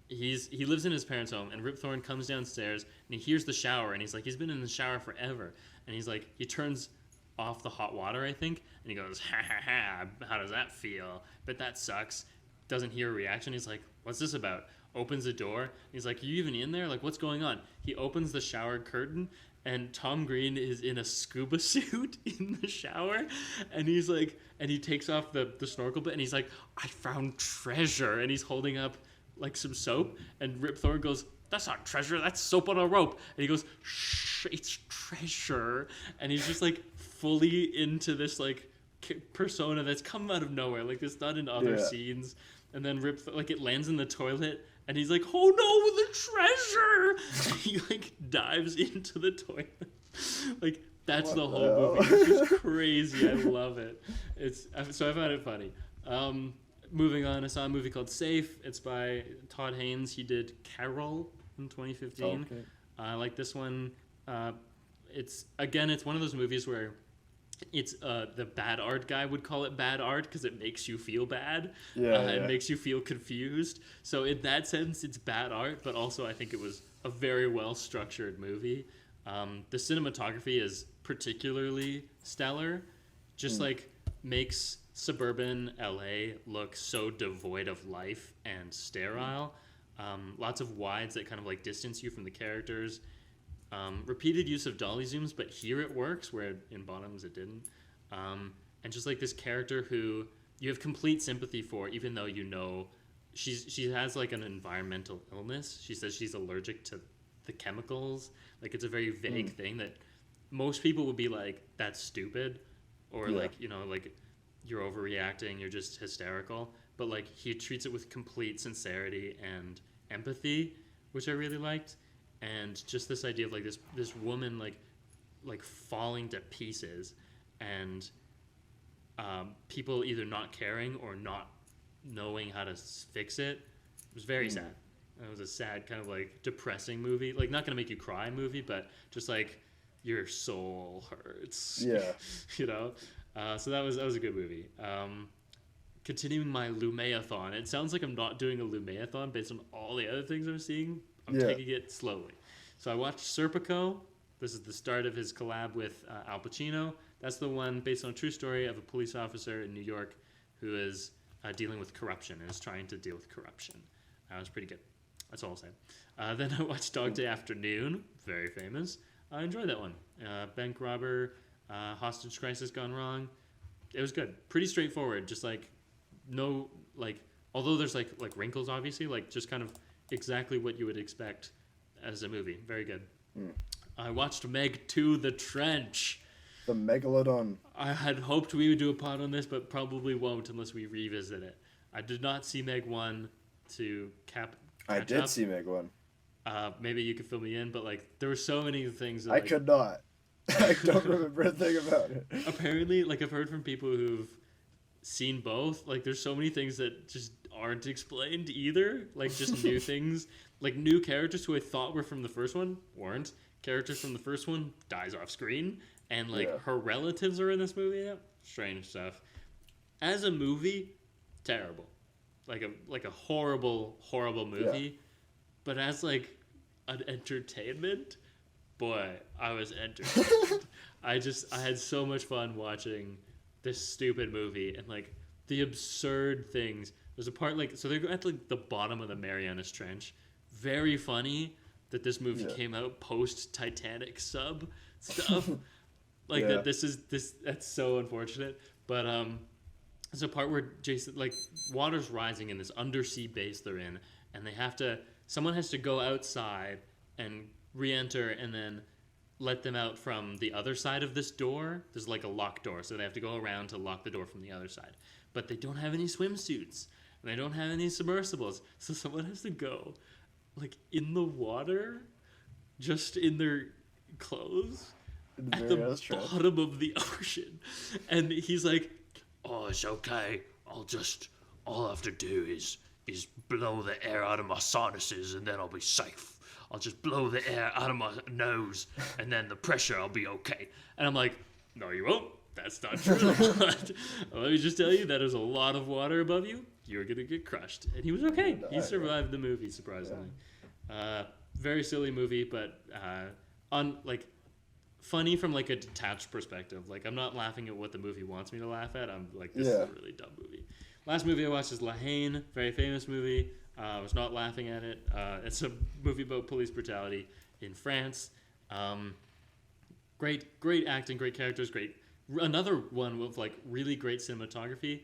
he lives in his parents' home, and Rip Thorne comes downstairs and he hears the shower, and he's like, he's been in the shower forever, and he's like, he turns off the hot water, I think, and he goes, ha ha ha, how does that feel? But that sucks. Doesn't hear a reaction. He's like, what's this about? Opens the door. He's like, are you even in there? Like, what's going on? He opens the shower curtain, and Tom Green is in a scuba suit in the shower, and he's like, and he takes off the snorkel bit, and he's like, I found treasure, and he's holding up like some soap, and Rip Thorne goes, that's not treasure, that's soap on a rope, and he goes, shh, it's treasure, and he's just like fully into this like persona that's come out of nowhere, like it's not in other scenes. And then like it lands in the toilet, and he's like, oh no, the treasure! And he like dives into the toilet. Like that's the whole movie. It's just crazy. I love it. So I found it funny. Moving on, I saw a movie called Safe. It's by Todd Haynes. He did Carol in 2015. Okay. I like this one. It's one of those movies where it's the bad art guy would call it bad art because it makes you feel bad. It makes you feel confused. So in that sense, it's bad art, but also I think it was a very well structured movie. The cinematography is particularly stellar. Just like makes suburban LA look so devoid of life and sterile. Lots of wides that kind of like distance you from the characters. Repeated use of dolly zooms, but here it works, where in Bottoms it didn't. And just like this character who you have complete sympathy for, even though you know she has like an environmental illness. She says she's allergic to the chemicals. Like it's a very vague thing that most people would be like, that's stupid, or like, you know, like you're overreacting, you're just hysterical. But like he treats it with complete sincerity and empathy, which I really liked. And just this idea of like this woman like falling to pieces, and people either not caring or not knowing how to fix it. It was very sad. It was a sad kind of like depressing movie, like not gonna make you cry movie, but just like your soul hurts. Yeah, you know. So that was a good movie. Continuing my Lumeathon. It sounds like I'm not doing a Lumeathon based on all the other things I'm seeing. I'm taking it slowly. So I watched Serpico. This is the start of his collab with Al Pacino. That's the one based on a true story of a police officer in New York who is dealing with corruption and is trying to deal with corruption. That was pretty good. That's all I'll say. Then I watched Dog Day Afternoon. Very famous. I enjoyed that one. Bank robber, hostage crisis gone wrong. It was good. Pretty straightforward. Just like no like, although there's like wrinkles obviously, like just kind of exactly what you would expect as a movie. Very good. I watched Meg 2: The Trench. The Megalodon. I had hoped we would do a pod on this, but probably won't unless we revisit it. I did not see Meg 1 to catch I did up. see Meg 1. Maybe you could fill me in, but like there were so many things that, I could not. I don't remember a thing about it. Apparently, like I've heard from people who've seen both, like there's so many things that just aren't explained either. Like just new things, like new characters who I thought were from the first one weren't. Characters from the first one dies off screen, and like her relatives are in this movie now. Strange stuff. As a movie, terrible. Like a horrible movie. Yeah. But as like an entertainment, boy, I was entertained. I had so much fun watching this stupid movie and like the absurd things. There's a part like, so they're at like the bottom of the Marianas Trench. Very funny that this movie came out post Titanic sub stuff. Like that's so unfortunate. But there's a part where Jason, like water's rising in this undersea base they're in, and someone has to go outside and re-enter and then let them out from the other side of this door. There's like a locked door, so they have to go around to lock the door from the other side. But they don't have any swimsuits, and they don't have any submersibles, so someone has to go like in the water, just in their clothes, at the bottom of the ocean. And he's like, oh, it's okay. All I have to do is blow the air out of my sinuses and then I'll be safe. I'll just blow the air out of my nose and then the pressure, I'll be okay. And I'm like, no, you won't. That's not true. Let me just tell you, that is a lot of water above you. You're going to get crushed. And he was okay. He survived the movie, surprisingly. Very silly movie, but funny from like a detached perspective. Like I'm not laughing at what the movie wants me to laugh at. I'm like, this is a really dumb movie. Last movie I watched is La Haine, very famous movie. I was not laughing at it. It's a movie about police brutality in France. Great acting, great characters, another one with like really great cinematography.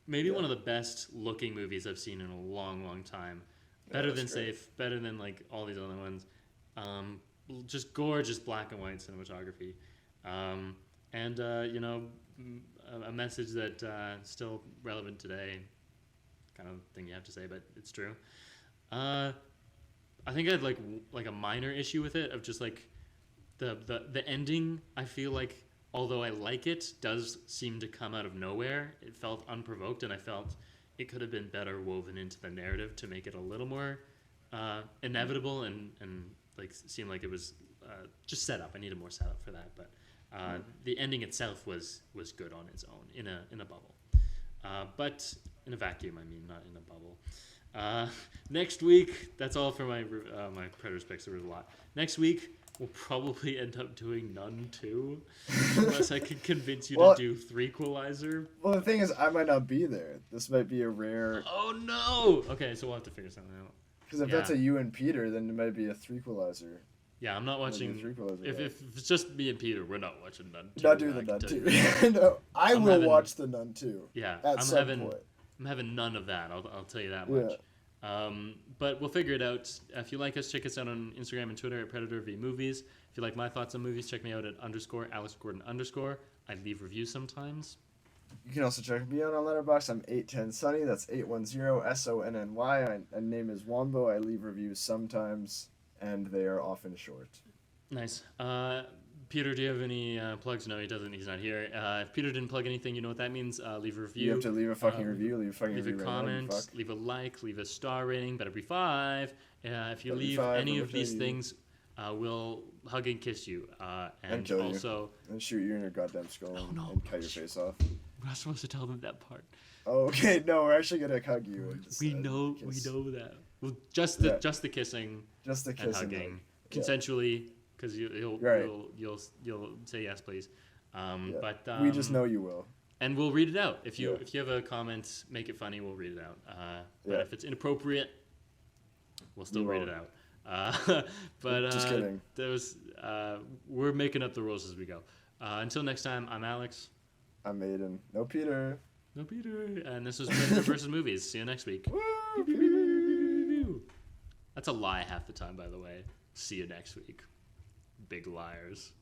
Maybe one of the best looking movies I've seen in a long time. Better than Safe, better than like all these other ones. Just gorgeous black and white cinematography. And a message that still relevant today, kind of thing you have to say, but it's true. I think I had like a minor issue with it of just like the ending. I feel like although I like it, does seem to come out of nowhere. It felt unprovoked, and I felt it could have been better woven into the narrative to make it a little more inevitable and like seem like it was just set up. I needed more setup for that, but the ending itself was good on its own in a bubble, but in a vacuum. I mean, not in a bubble. Next week, that's all for my Predators picks. There was a lot. Next week, we'll probably end up doing Nun 2, unless I can convince you to do Threequalizer. Well, the thing is, I might not be there. This might be a rare... Oh, no! Okay, so we'll have to figure something out. Because if that's a you and Peter, then it might be a Threequalizer. Yeah, I'm not watching... If it's just me and Peter, we're not watching Nun 2. Not doing the Nun 2. No, I will watch the Nun 2. Yeah, I'm having none of that, I'll tell you that much. Yeah. But we'll figure it out. If you like us, check us out on Instagram and Twitter at PredatorVMovies. If you like my thoughts on movies, check me out at _AlexGordon_. I leave reviews sometimes. You can also check me out on Letterboxd. I'm 810Sonny. That's 810SONNY. My name is Wombo. I leave reviews sometimes, and they are often short. Nice. Peter, do you have any plugs? No, he doesn't. He's not here. If Peter didn't plug anything, you know what that means. Leave a review. You have to leave a fucking review. Leave a comment. Leave a like. Leave a star rating. Better be 5. If you leave any of these things, we'll hug and kiss you. And kill also... you. And shoot you in your goddamn skull and cut your face off. We're not supposed to tell them that part. Oh, okay. No, we're actually going to hug you. We know that. Well, just the kissing. Just the kissing. And hugging. Consensually. Because you'll say yes, please. But we just know you will, and we'll read it out. If you have a comment, make it funny, we'll read it out. But if it's inappropriate, we'll still read it out. But just kidding. We're making up the rules as we go. Until next time, I'm Alex. I'm Aidan. No Peter. And this was Predator versus Movies. See you next week. That's a lie half the time, by the way. See you next week. Big liars.